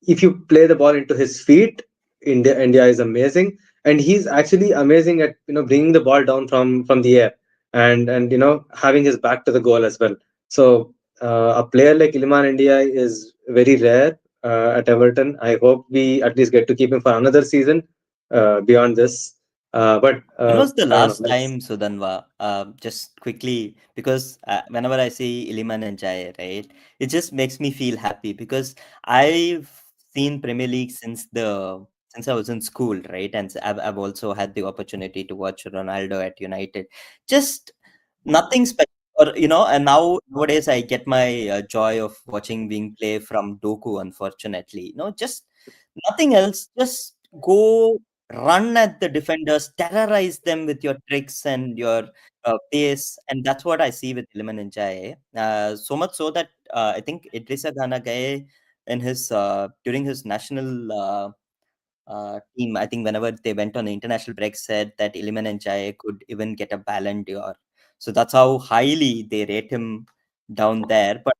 S2: if you play the ball into his feet, India is amazing, and he's actually amazing at bringing the ball down from the air, and having his back to the goal as well. So a player like Iliman India is very rare at Everton. I hope we at least get to keep him for another season beyond this. But
S1: When was the
S2: I don't know.
S1: last time, Sudhanva? Just quickly, because whenever I see Iliman and Jai, right, it just makes me feel happy because I've seen Premier League since I was in school, right, and I've also had the opportunity to watch Ronaldo at United. Just nothing special, or and nowadays I get my joy of watching Wing play from Doku. Unfortunately, just nothing else. Just go run at the defenders, terrorize them with your tricks and your pace, and that's what I see with Iliman and Jai. So much so that I think Idrissa Gana Gaye in his during his national team, I think whenever they went on the international break, said that Iliman and Jai could even get a Ballon d'Or. So that's how highly they rate him down there. But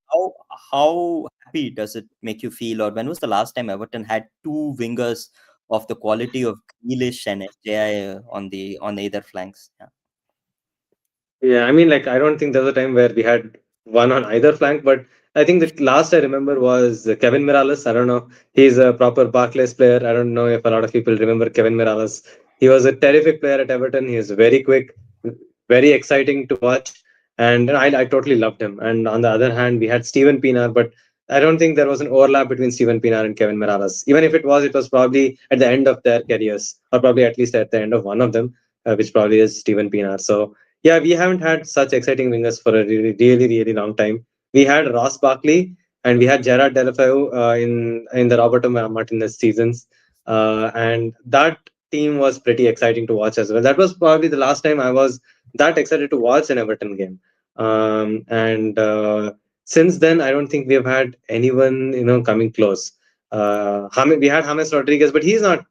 S1: how happy does it make you feel? Or when was the last time Everton had two wingers of the quality of Grealish and SJI on either flanks? Yeah.
S2: Yeah, I mean, like, I don't think there was a time where we had one on either flank, but I think the last I remember was Kevin Mirallas. I don't know. He's a proper Barclays player. I don't know if a lot of people remember Kevin Mirallas. He was a terrific player at Everton. He was very quick, very exciting to watch, and I totally loved him. And on the other hand, we had Steven Pienaar, but I don't think there was an overlap between Steven Pienaar and Kevin Mirallas. Even if it was probably at the end of their careers, or probably at least at the end of one of them, which probably is Steven Pienaar. So yeah, we haven't had such exciting wingers for a really, really, really long time. We had Ross Barkley and we had Gerard Deulofeu in the Roberto Martinez seasons, and that team was pretty exciting to watch as well. That was probably the last time I was that excited to watch an Everton game. And since then, I don't think we have had anyone coming close. We had James Rodriguez, but he's not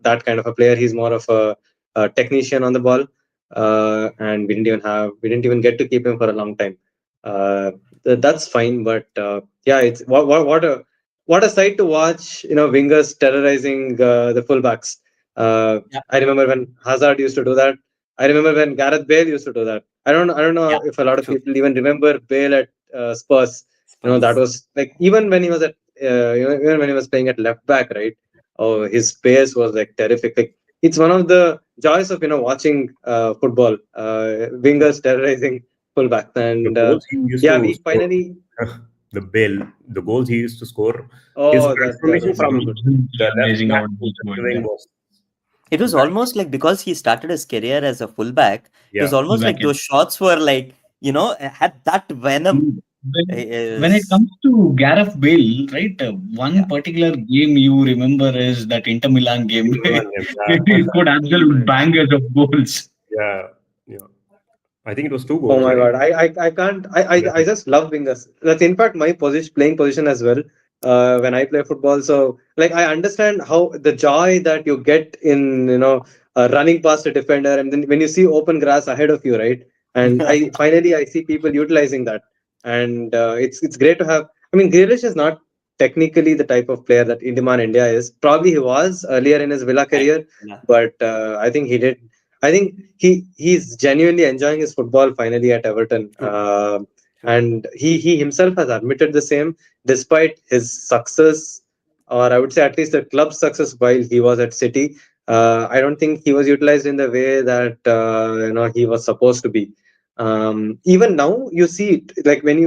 S2: that kind of a player. He's more of a technician on the ball, and we didn't even get to keep him for a long time. Uh, that's fine, but yeah, it's what a sight to watch. Wingers terrorizing the fullbacks.
S1: Yeah.
S2: I remember when Hazard used to do that. I remember when Gareth Bale used to do that. I don't know
S1: Yeah.
S2: if a lot of
S1: True.
S2: people even remember Bale at Spurs. That
S1: Spurs.
S2: was like, even when he was even when he was playing at left back, right? Oh, his pace was like terrific. Like, it's one of the joys of watching football. Wingers terrorizing fullbacks,
S3: The
S2: and
S3: goals he used
S2: yeah,
S3: to
S2: we
S3: score,
S2: finally.
S3: the goals he used to score, his
S2: Oh, that
S3: transformation
S2: was so
S3: from
S2: good.
S3: the left
S4: Amazing
S3: back
S4: how
S3: to
S4: it was
S3: center
S4: going
S3: wing
S4: there.
S3: was
S1: It was
S3: Right.
S1: almost like because he started his career as a fullback, it was
S3: Yeah.
S1: almost
S4: Fullback,
S1: like
S4: yeah.
S1: those shots were like, had that venom.
S4: Mm, when it
S1: Is
S4: comes to Gareth Bale, right? One
S1: Yeah,
S4: particular game you remember is that Inter Milan game.
S3: Milan game.
S4: He
S3: Yeah.
S4: scored absolute bangers of goals.
S3: Yeah. Yeah. I think it was two
S2: Oh
S3: goals,
S2: my
S3: right?
S2: God, I can't.
S3: Yeah.
S2: I just love wingers. That's in fact my position, playing position as well. When I play football, so like I understand how the joy that you get in running past a defender, and then when you see open grass ahead of you, right? And I see people utilizing that, and it's great to have. I mean, Grealish is not technically the type of player that Indiman India is. Probably he was earlier in his Villa career,
S1: yeah,
S2: but I think he did. I think he's genuinely enjoying his football finally at Everton,
S1: true, true.
S2: and he himself has admitted the same, despite his success, or I would say at least the club success while he was at City. I don't think he was utilized in the way that he was supposed to be. Even now, you see it like when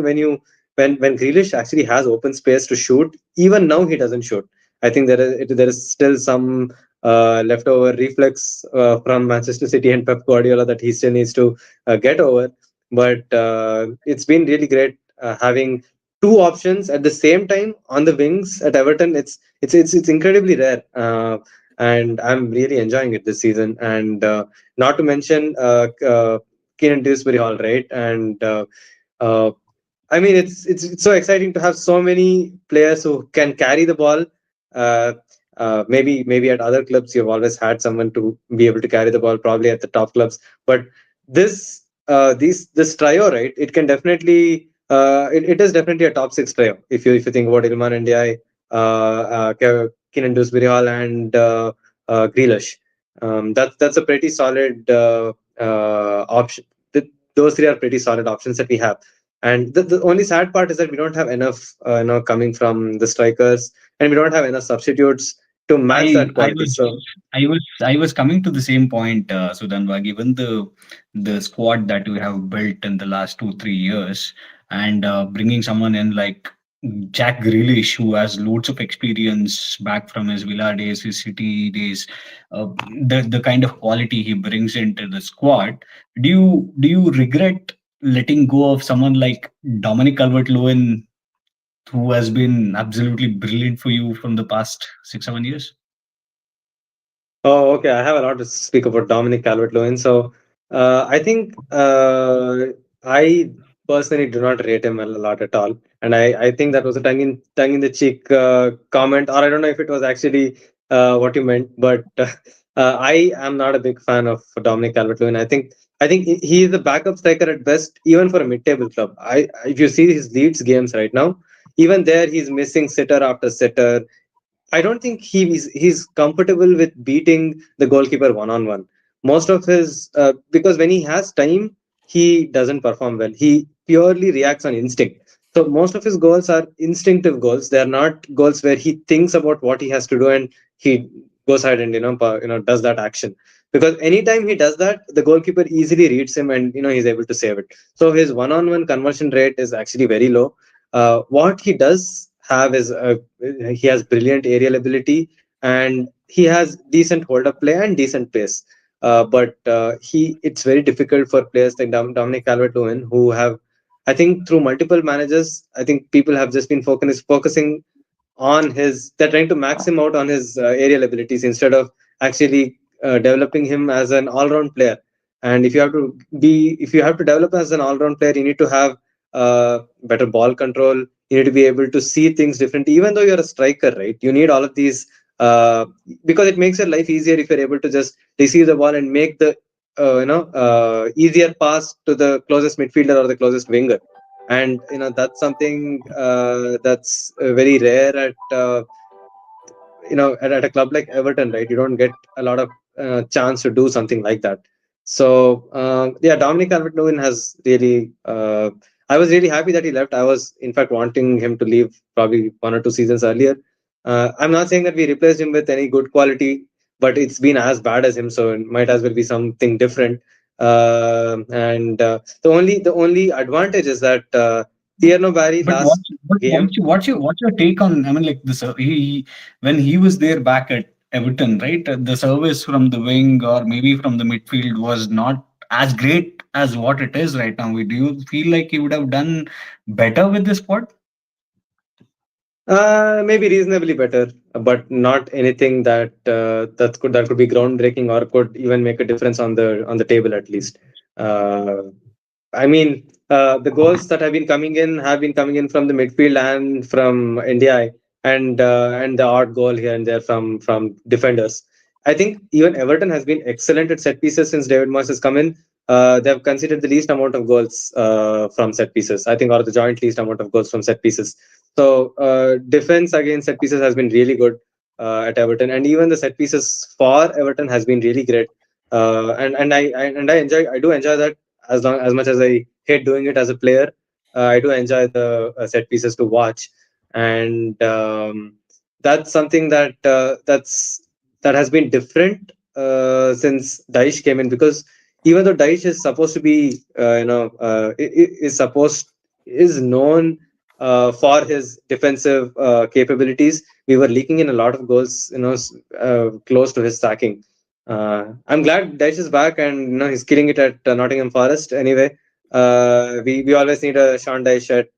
S2: Grealish actually has open space to shoot. Even now, he doesn't shoot. I think there is still some leftover reflex from Manchester City and Pep Guardiola that he still needs to get over. But it's been really great having two options at the same time on the wings at Everton. It's incredibly rare, and I'm really enjoying it this season. And not to mention Keenan Dewsbury Hall, right? And uh, I mean, it's so exciting to have so many players who can carry the ball. Uh, maybe at other clubs you've always had someone to be able to carry the ball, probably at the top clubs. But this trio, right? It can definitely it is definitely a top six trio if you think about Ilman Ndiaye, Keenan Dewsbury Hall, and Grealish. That's a pretty solid option. Those three are pretty solid options that we have. And the only sad part is that we don't have enough, coming from the strikers, and we don't have enough substitutes to match
S4: I
S2: that
S4: I
S2: quality.
S4: was
S2: So,
S4: I was coming to the same point, Sudhanva. Given the squad that we have built in the last 2 3 years, and bringing someone in like Jack Grealish, who has loads of experience back from his Villa days, his City days, the kind of quality he brings into the squad. Do you regret letting go of someone like Dominic Calvert-Lewin, who has been absolutely brilliant for you from the past 6 7 years?
S2: oh, okay. I have a lot to speak about Dominic Calvert-Lewin. So, I think I personally do not rate him a lot at all, and I think that was a tongue in the cheek comment, or I don't know if it was actually what you meant, but I am not a big fan of Dominic Calvert-Lewin. I think he is a backup striker at best, even for a mid-table club. If you see his Leeds games right now, even there he's missing sitter after sitter. I don't think he's comfortable with beating the goalkeeper one on one. Most of his because when he has time, he doesn't perform well. He purely reacts on instinct. So most of his goals are instinctive goals. They are not goals where he thinks about what he has to do and he goes ahead and does that action. Because anytime he does that, the goalkeeper easily reads him and he's able to save it. So his one on one conversion rate is actually very low. What he does have is he has brilliant aerial ability, and he has decent hold up play and decent pace. But he it's very difficult for players like Dominic Calvert-Lewin, who have, I think, through multiple managers, I think people have just been focusing on his they're trying to max him out on his aerial abilities instead of actually developing him as an all-round player. And if you have to develop as an all-round player, you need to have better ball control. You need to be able to see things differently, even though you're a striker, right? You need all of these uh, because it makes your life easier if you're able to just receive the ball and make the easier pass to the closest midfielder or the closest winger. And that's something that's very rare at a club like Everton, right? You don't get a lot of chance to do something like that. So yeah, Dominic Calvert-Lewin has really. I was really happy that he left. I was, in fact, wanting him to leave probably 1 or 2 seasons earlier. I'm not saying that we replaced him with any good quality, but it's been as bad as him, so it might as well be something different. And the only advantage is that Tierno Barry
S4: But
S2: last game.
S4: what's your take on? I mean, like this. He when he was there back at Everton, right? The service from the wing or maybe from the midfield was not as great as what it is right now. Do you feel like he would have done better with this squad?
S2: Maybe reasonably better, but not anything that could be groundbreaking or could even make a difference on the table at least. Uh, I mean, the goals that have been coming in from the midfield and from NDI, and the odd goal here and there from defenders. I think even Everton has been excellent at set pieces since David Moyes has come in. They have conceded the least amount of goals from set pieces, I think, or the joint least amount of goals from set pieces. So defense against set pieces has been really good at Everton, and even the set pieces for Everton has been really great. I do enjoy that as much as I hate doing it as a player. I do enjoy the set pieces to watch, and that's something that has been different since Daesh came in, because even though Daesh is supposed to be is supposed is known for his defensive capabilities, we were leaking in a lot of goals, close to his sacking. I'm glad Daesh is back, and he's killing it at Nottingham Forest. Anyway, we always need a Sean Dyche at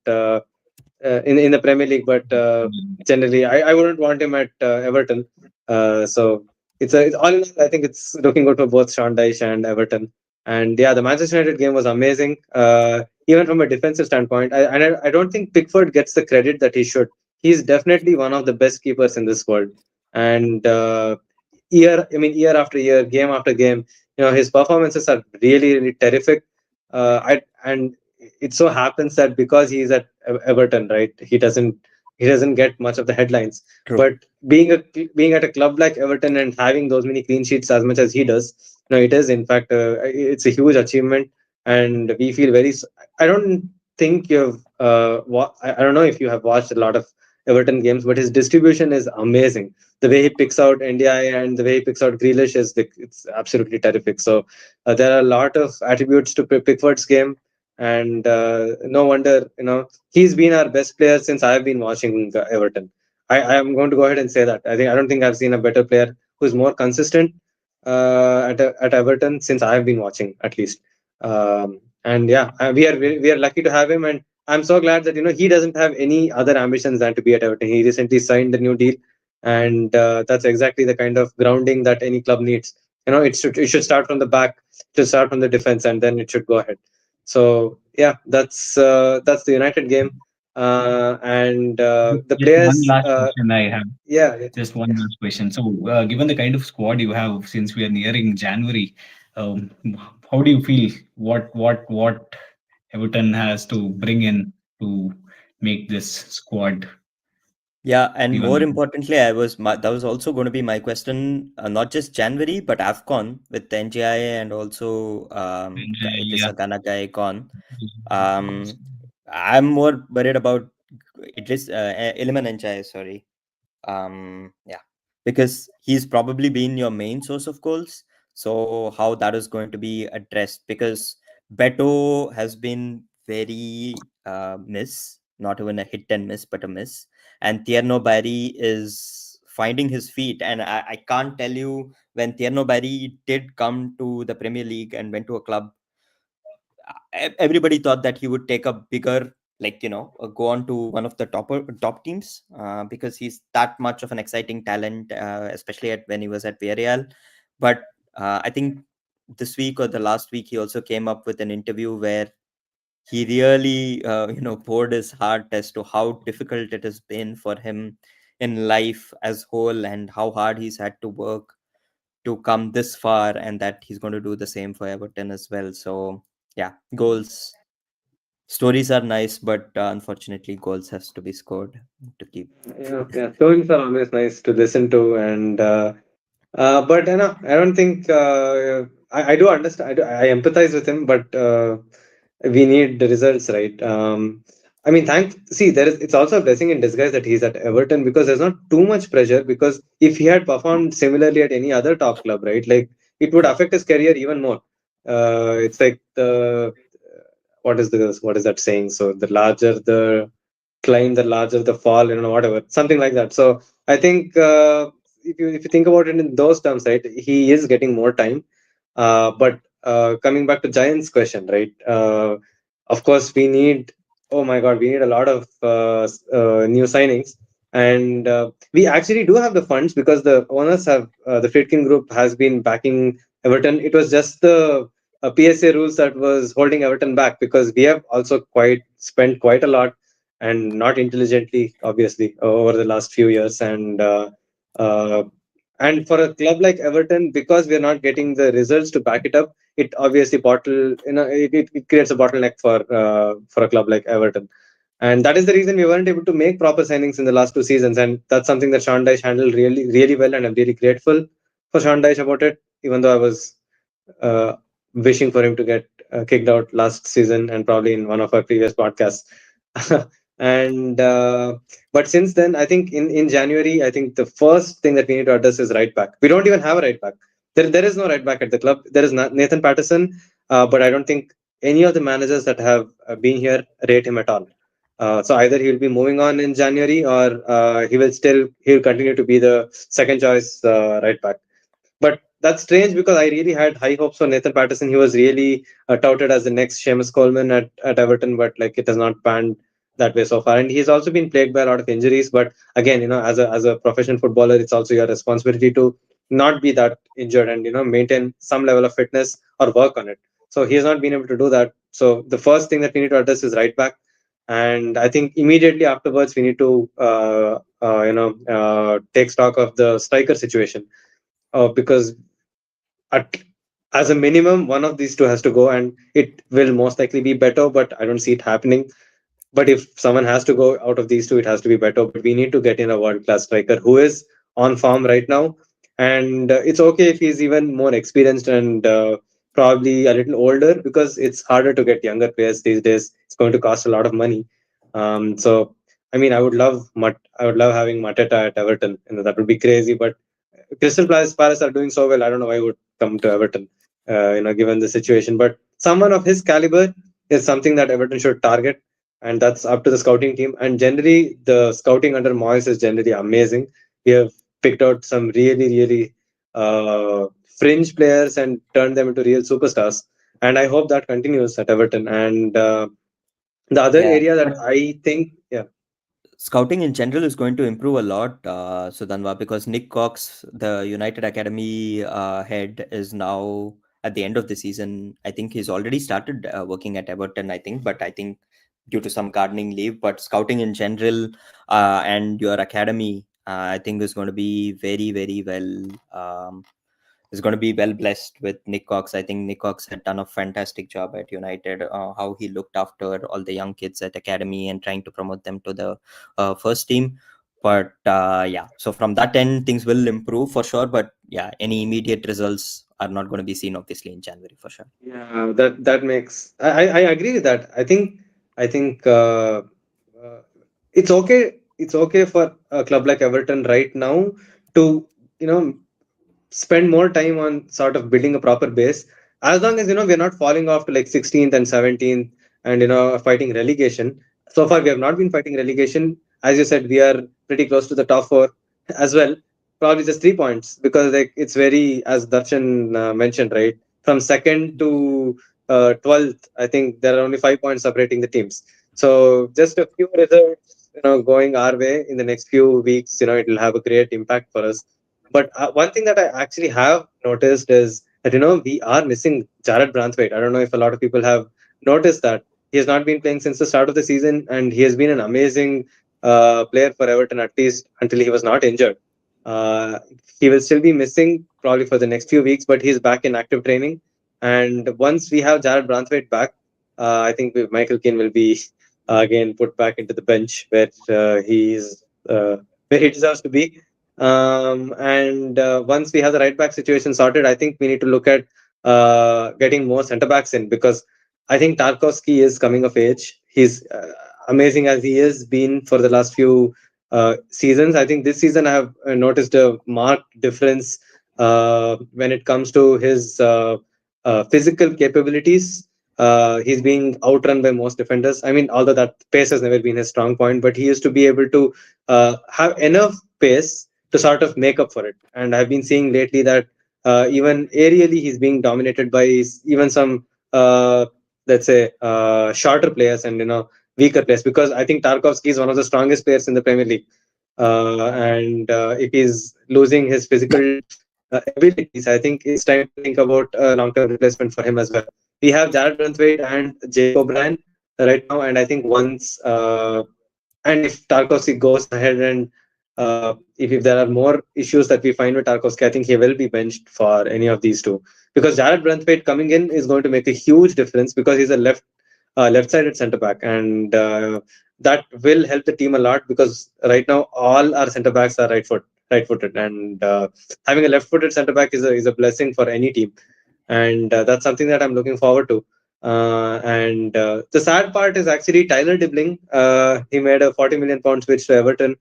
S2: in the Premier League, but generally I wouldn't want him at Everton. So it's all in all, I think it's looking good for both Sean Dyche and Everton. And yeah, the Manchester United game was amazing. Even from a defensive standpoint, I don't think Pickford gets the credit that he should. He's definitely one of the best keepers in this world, and year after year, game after game, his performances are really, really terrific. And it so happens that because he's at Everton, right, he doesn't get much of the headlines.
S1: True.
S2: But being at a club like Everton and having those many clean sheets as much as he does, it is in fact it's a huge achievement, and we feel very. I don't think you've. I don't know if you have watched a lot of Everton games, but his distribution is amazing. The way he picks out NDI and the way he picks out Grealish it's absolutely terrific. So there are a lot of attributes to Pickford's game, and no wonder he's been our best player since I've been watching Everton. I am going to go ahead and say that I don't think I've seen a better player who's more consistent at Everton since I've been watching at least. And yeah, we are lucky to have him, and I'm so glad that he doesn't have any other ambitions than to be at Everton. He recently signed the new deal, and that's exactly the kind of grounding that any club needs. It should start from the back, to start from the defense, and then it should go ahead. So yeah, that's the United game, and the
S4: Just one
S2: players.
S4: last question I have.
S2: Yeah, yeah.
S4: Just one last question. So, given the kind of squad you have, since we are nearing January, um, how do you feel? What Everton has to bring in to make this squad
S1: Yeah, and more
S4: even
S1: importantly, that was also going to be my question, not just January, but AFCON with the NGI and also this
S4: yeah.
S1: Ghana guy gone. Um, I'm more worried about at least Iliman NGI, sorry. Yeah, because he's probably been your main source of goals. So how that is going to be addressed? Because Beto has been very miss, not even a hit and miss, but a miss. And Tierno Barry is finding his feet. And I can't tell you, when Tierno Barry did come to the Premier League and went to a club, everybody thought that he would take a bigger, like, go on to one of the top teams, because he's that much of an exciting talent, especially when he was at Villarreal. But I think this week or the last week he also came up with an interview where he really poured his heart as to how difficult it has been for him in life as whole, and how hard he's had to work to come this far, and that he's going to do the same for Everton as well. So yeah, goals, stories are nice, but unfortunately goals has to be scored to keep.
S2: Yeah, stories are always nice to listen to, and but I don't think I do understand. I empathize with him, but we need the results, right? I mean, see, it's also a blessing in disguise that he's at Everton, because there's not too much pressure. Because if he had performed similarly at any other top club, right, like, it would affect his career even more. It's like the what is that saying? So the larger the climb, the larger the fall, whatever, something like that. So I think if you think about it in those terms, right, he is getting more time. But coming back to Giants' question, right? Of course, we need. Oh my God, we need a lot of new signings, and we actually do have the funds because the owners have the Friedkin Group has been backing Everton. It was just the PSA rules that was holding Everton back because we have also quite spent quite a lot and not intelligently, obviously, over the last few years. Uh, and for a club like Everton, because we are not getting the results to back it up, it obviously it creates a bottleneck for a club like Everton. And that is the reason we weren't able to make proper signings in the last 2 seasons. And that's something that Sean Dyche handled really, really well. And I'm really grateful for Sean Dyche about it, even though I was uh, wishing for him to get kicked out last season and probably in one of our previous podcasts. and But since then, I think in January, I think the first thing that we need to address is right back. We don't even have a right back. There is no right back at the club. There is not Nathan Patterson, but I don't think any of the managers that have been here rate him at all. So either he'll be moving on in January, or he'll continue to be the second choice right back. But that's strange because I really had high hopes for Nathan Patterson. He was really touted as the next Seamus Coleman at Everton, but like it has not panned that way so far. And he's also been plagued by a lot of injuries. But again, as a professional footballer, it's also your responsibility to not be that injured and maintain some level of fitness or work on it. So he has not been able to do that. So the first thing that we need to address is right back. And I think immediately afterwards we need to take stock of the striker situation, because at as a minimum, one of these two has to go, and it will most likely be Beto, but I don't see it happening. But if someone has to go out of these two, it has to be Beto. But we need to get in a world class striker who is on form right now. And it's okay if he's even more experienced and probably a little older, because it's harder to get younger players these days. It's going to cost a lot of money. So I mean, I would love having Mateta at Everton. That would be crazy. But Palace are doing so well. I don't know why he would come to Everton, given the situation. But someone of his caliber is something that Everton should target, and that's up to the scouting team. And generally, the scouting under Moyes is generally amazing. We have picked out some really, really fringe players and turned them into real superstars. And I hope that continues at Everton. And the other
S1: Yeah,
S2: area that
S1: but
S2: I think, yeah,
S1: scouting in general is going to improve a lot, Sudhanva, because Nick Cox, the United Academy head, is now at the end of the season. I think he's already started working at Everton, I think, but I think due to some gardening leave. But scouting in general and your academy, I think is going to be very, very well. Is going to be well blessed with Nick Cox. I think Nick Cox had done a fantastic job at United. How he looked after all the young kids at academy and trying to promote them to the first team. But yeah, so from that end, things will improve for sure. But yeah, any immediate results are not going to be seen, obviously, in January for sure.
S2: yeah, that makes I agree with that. I think it's okay. It's okay for a club like Everton right now to you know spend more time on sort of building a proper base, as long as we're not falling off to like 16th and 17th and fighting relegation. So far we have not been fighting relegation. As you said, we are pretty close to the top four as well, probably just 3 points, because like it's very, as Darshan mentioned, right, from second to 12th, I think there are only 5 points separating the teams. So just a few results going our way in the next few weeks, it will have a great impact for us. But one thing that I actually have noticed is that we are missing Jared Branthwaite. I don't know if a lot of people have noticed that he has not been playing since the start of the season, and he has been an amazing player for Everton, at least until he was not injured. Uh, he will still be missing probably for the next few weeks, but he's back in active training. And once we have Jared Branthwaite back, I think Michael Keane will be again put back into the bench where he deserves to be. And once we have the right back situation sorted, I think we need to look at getting more centre backs in, because I think Tarkovsky is coming of age. He's amazing as he has been for the last few seasons. I think this season I have noticed a marked difference when it comes to his physical capabilities. He's being outrun by most defenders. I mean, although that pace has never been his strong point, but he used to be able to have enough pace to sort of make up for it. And I've been seeing lately that even aerially he's being dominated by even some let's say shorter players and weaker players, because I think Tarkovsky is one of the strongest players in the Premier League, and if he's losing his physical abilities, I think it's time to think about a long-term replacement for him as well. We have Jared Brunthwaite and Jake O'Brien right now, and I think once and if Tarkovsky goes ahead and if there are more issues that we find with Tarkovsky, I think he will be benched for any of these two, because Jared Brunthwaite coming in is going to make a huge difference because he's a left-sided centre back, and that will help the team a lot because right now all our centre backs are right-footed, and having a left-footed centre back is a blessing for any team, and that's something that I'm looking forward to. And the sad part is actually Tyler Dibling. He made a 40 million pound switch to Everton.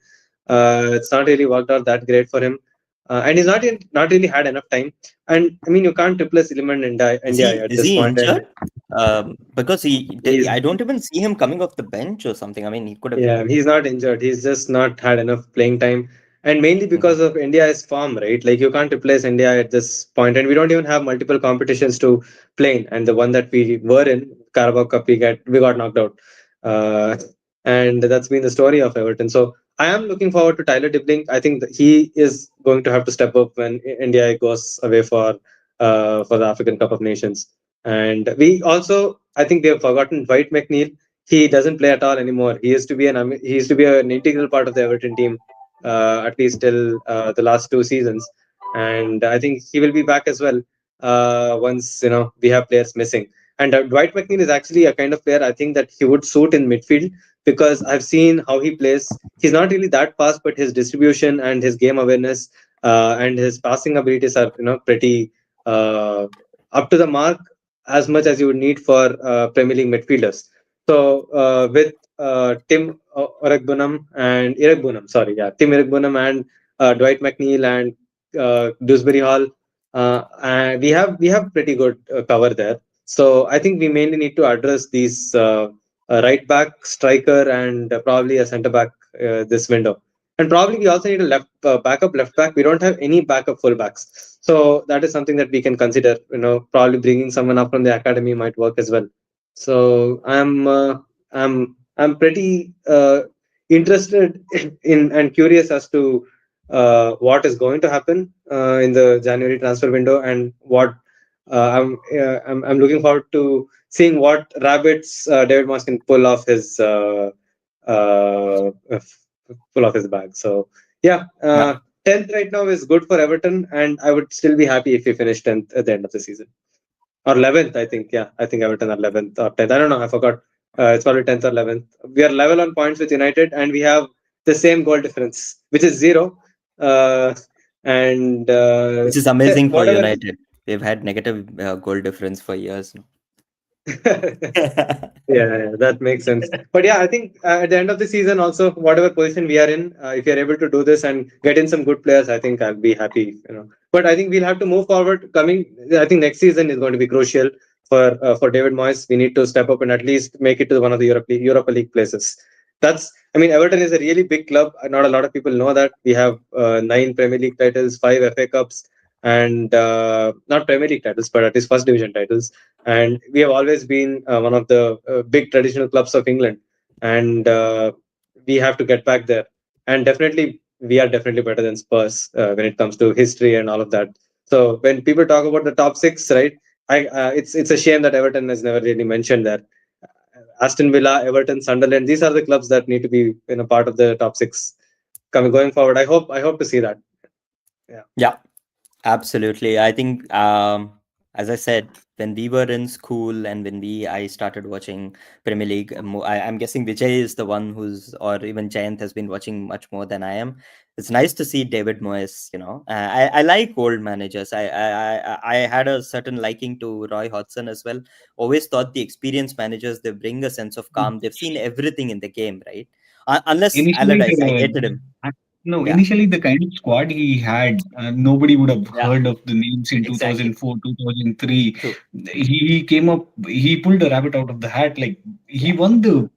S2: It's not really worked out that great for him, and he's not really had enough time. And I mean, you can't replace Iliman India at
S1: Is
S2: this
S1: he
S2: point. And
S1: injured? Because
S2: he's
S1: I don't even see him coming off the bench or something. I mean, he could have.
S2: Yeah, he's not injured. He's just not had enough playing time, and mainly
S1: Mhm.
S2: because of India's form, right? Like you can't replace India at this point, and we don't even have multiple competitions to play in. And the one that we were in, Carabao Cup, we got knocked out, uh, and that's been the story of Everton. So I am looking forward to Tyler Dibling. I think that he is going to have to step up when India goes away for the African Cup of Nations. And we also, I think, we have forgotten Dwight McNeil. He doesn't play at all anymore. He used to be an integral part of the Everton team, at least till the last two seasons, and I think he will be back as well once we have players missing. And Dwight McNeil is actually a kind of player I think that he would suit in midfield, because I've seen how he plays. He's not really that fast, but his distribution and his game awareness and his passing abilities are pretty up to the mark, as much as you would need for Premier League midfielders. So with Tim Tim Iragbunam and Dwight McNeil and Dewsbury Hall, and we have pretty good cover there. So I think we mainly need to address these right back, striker, and probably a centre back this window. And probably we also need a backup left back. We don't have any backup full backs, so that is something that we can consider. Probably bringing someone up from the academy might work as well. So I'm pretty interested in and curious as to what is going to happen in the January transfer window, and what I'm looking forward to seeing what rabbits David Moss can uh, pull off his bag. So yeah,
S1: Yeah.
S2: 10th right now is good for Everton, and I would still be happy if we finish 10th at the end of the season. Or 11th, I think. Yeah, I think Everton are 11th or 10th. I don't know. I forgot. It's probably 10th or 11th. We are level on points with United, and we have the same goal difference, which is 0. Uh, and
S1: Which is amazing for
S2: whatever.
S1: United. They've had negative goal difference for years now.
S2: Yeah, that makes sense. But yeah, I think at the end of the season, also whatever position we are in, if you're able to do this and get in some good players, I think I'll be happy. But I think we'll have to move forward. I think next season is going to be crucial for David Moyes. We need to step up and at least make it to one of the Europa League places. I mean, Everton is a really big club. Not a lot of people know that we have 9 Premier League titles, 5 FA Cups, and not Premier League titles, but at least first division titles. And we have always been one of the big traditional clubs of England, and we have to get back there. And definitely, we are definitely better than Spurs when it comes to history and all of that. So when people talk about the top six, right? It's a shame that Everton has never really mentioned that. Aston Villa, Everton, Sunderland. These are the clubs that need to be in a part of the top six coming going forward. I hope to see that. Yeah.
S1: Yeah, absolutely. I think, as I said, when we were in school and I started watching Premier League, I'm guessing Vijay is the one or even Jayant has been watching much more than I am. It's nice to see David Moyes. I like old managers. I had a certain liking to Roy Hodgson as well. Always thought the experienced managers, they bring a sense of calm. They've seen everything in the game, right? Unless
S4: Initially,
S1: Allardyce, I hated him.
S4: no,
S1: Yeah,
S4: initially the kind of squad he had, nobody would have
S1: yeah,
S4: heard of the names in
S1: exactly.
S4: 2004, 2003.
S1: True.
S4: He came up, he pulled a rabbit out of the hat. Like he
S1: Yeah.
S4: won the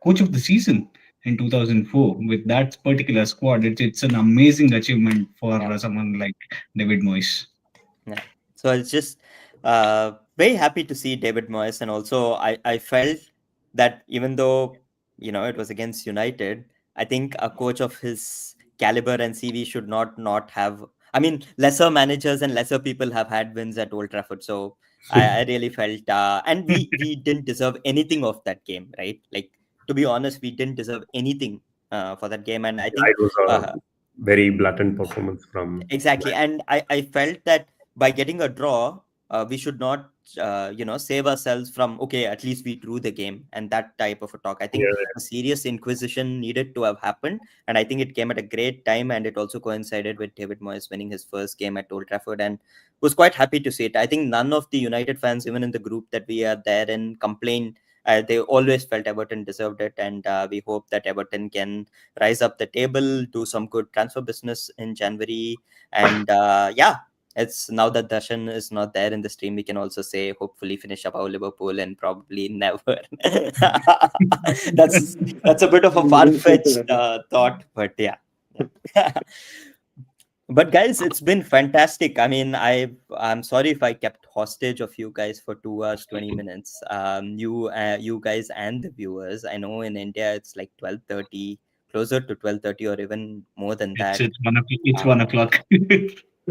S4: coach of the season. in 2004 with that particular squad. It's an amazing achievement for
S1: Yeah.
S4: someone like David Moyes.
S1: Yeah. So it's just very happy to see David Moyes, and also I felt that even though it was against United, I think a coach of his caliber and CV should not have. I mean, lesser managers and lesser people have had wins at Old Trafford, so I really felt, and we didn't deserve anything of that game, right? Like, to be honest, we didn't deserve anything for that game, and I
S3: Yeah,
S1: think
S3: it was
S1: uh,
S3: a very blatant performance from
S1: exactly,
S3: United.
S1: and I felt that by getting a draw, we should not, save ourselves from, okay, at least we drew the game and that type of a talk. I think
S3: Yeah,
S1: a serious inquisition needed to have happened, and I think it came at a great time, and it also coincided with David Moyes winning his first game at Old Trafford, and was quite happy to see it. I think none of the United fans, even in the group that we are there in, complained. They always felt Everton deserved it, and we hope that Everton can rise up the table, do some good transfer business in January, and yeah, it's now that Darshan is not there in the stream, we can also say hopefully finish above Liverpool and probably never. that's that's a bit of a far fetched thought, but yeah. Yeah. But guys, it's been fantastic. I mean, I'm sorry if I kept hostage of you guys for 2 hours 20 minutes. You guys and the viewers. I know in India it's like 12:30, closer to 12:30 or even more than that.
S4: It's
S1: Uh,
S4: 1 o'clock.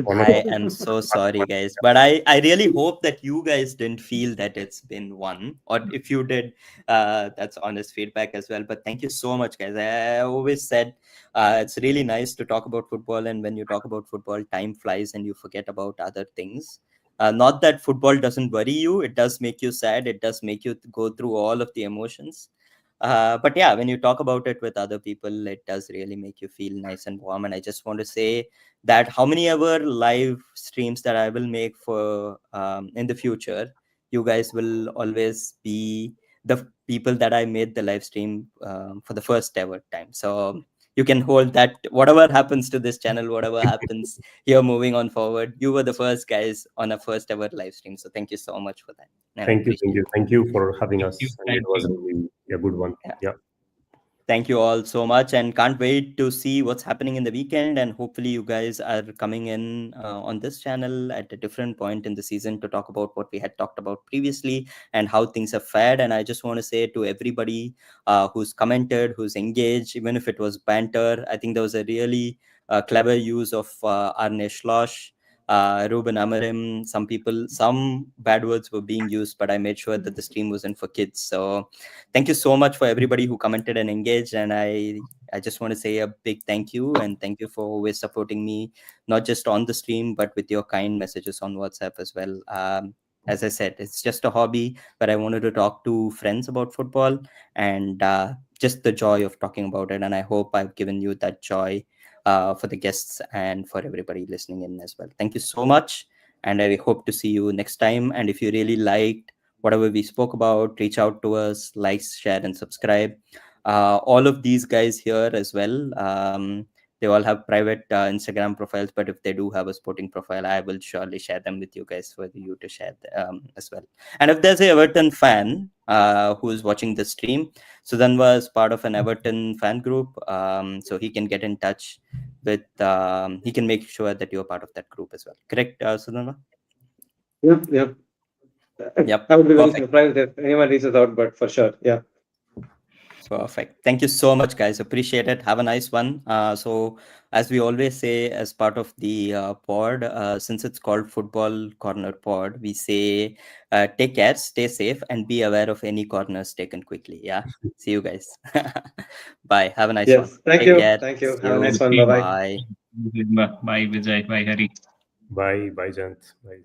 S3: one
S1: I
S3: o'clock.
S1: am so sorry, guys, but I really hope that you guys didn't feel that it's been one, or if you did, that's honest feedback as well. But thank you so much, guys. I always said it's really nice to talk about football, and when you talk about football, time flies and you forget about other things. Not that football doesn't worry you; it does make you sad. It does make you go through all of the emotions. But yeah, when you talk about it with other people, it does really make you feel nice and warm. And I just want to say that how many ever live streams that I will make for in the future, you guys will always be the people that I made the live stream for the first ever time. So you can hold that whatever happens to this channel, whatever happens here moving on forward, you were the first guys on a first ever live stream. So thank you so much for that. And I
S3: Thank you,
S1: appreciate
S3: thank you for having
S4: Thank you.
S3: us, and it
S4: Thank
S3: was
S4: you.
S3: really a good one.
S1: it.
S3: Yeah,
S1: Thank you all so much, and can't wait to see what's happening in the weekend. And hopefully, you guys are coming in on this channel at a different point in the season to talk about what we had talked about previously and how things have fared. And I just want to say to everybody who's commented, who's engaged, even if it was banter, I think there was a really clever use of Arne Schloss, Ruben Amarim. Some people, some bad words were being used, but I made sure that the stream wasn't for kids. So thank you so much for everybody who commented and engaged, and I just want to say a big thank you, and thank you for always supporting me, not just on the stream but with your kind messages on WhatsApp as well. As I said, it's just a hobby, but I wanted to talk to friends about football, and just the joy of talking about it, and I hope I've given you that joy for the guests and for everybody listening in as well. Thank you so much, and I hope to see you next time. And if you really liked whatever we spoke about, reach out to us, like, share, and subscribe. All of these guys here as well, they all have private Instagram profiles, but if they do have a sporting profile, I will surely share them with you guys for you to share as well. And if there's a Everton fan who is watching the stream, Sudhanva is part of an Everton fan group, so he can get in touch with, he can make sure that you're part of that group as well. Correct, Sudhanva?
S2: Yep, yep.
S1: Yep,
S2: I would be very
S1: perfect.
S2: surprised if anyone reaches out, but for sure, yeah.
S1: Perfect. Thank you so much, guys. Appreciate it. Have a nice one. So, as we always say, as part of the pod, since it's called Football Corner Pod, we say take care, stay safe, and be aware of any corners taken quickly. Yeah. See you guys. Bye. Have a nice one.
S2: Yes. Thank
S1: Take
S2: you.
S1: care.
S2: Thank you.
S1: See
S2: Have a nice
S1: you.
S2: one. Bye
S4: Same.
S2: bye.
S1: Bye.
S4: Bye, Vijay. Bye, Hari.
S3: bye, bye, Jayant. Bye.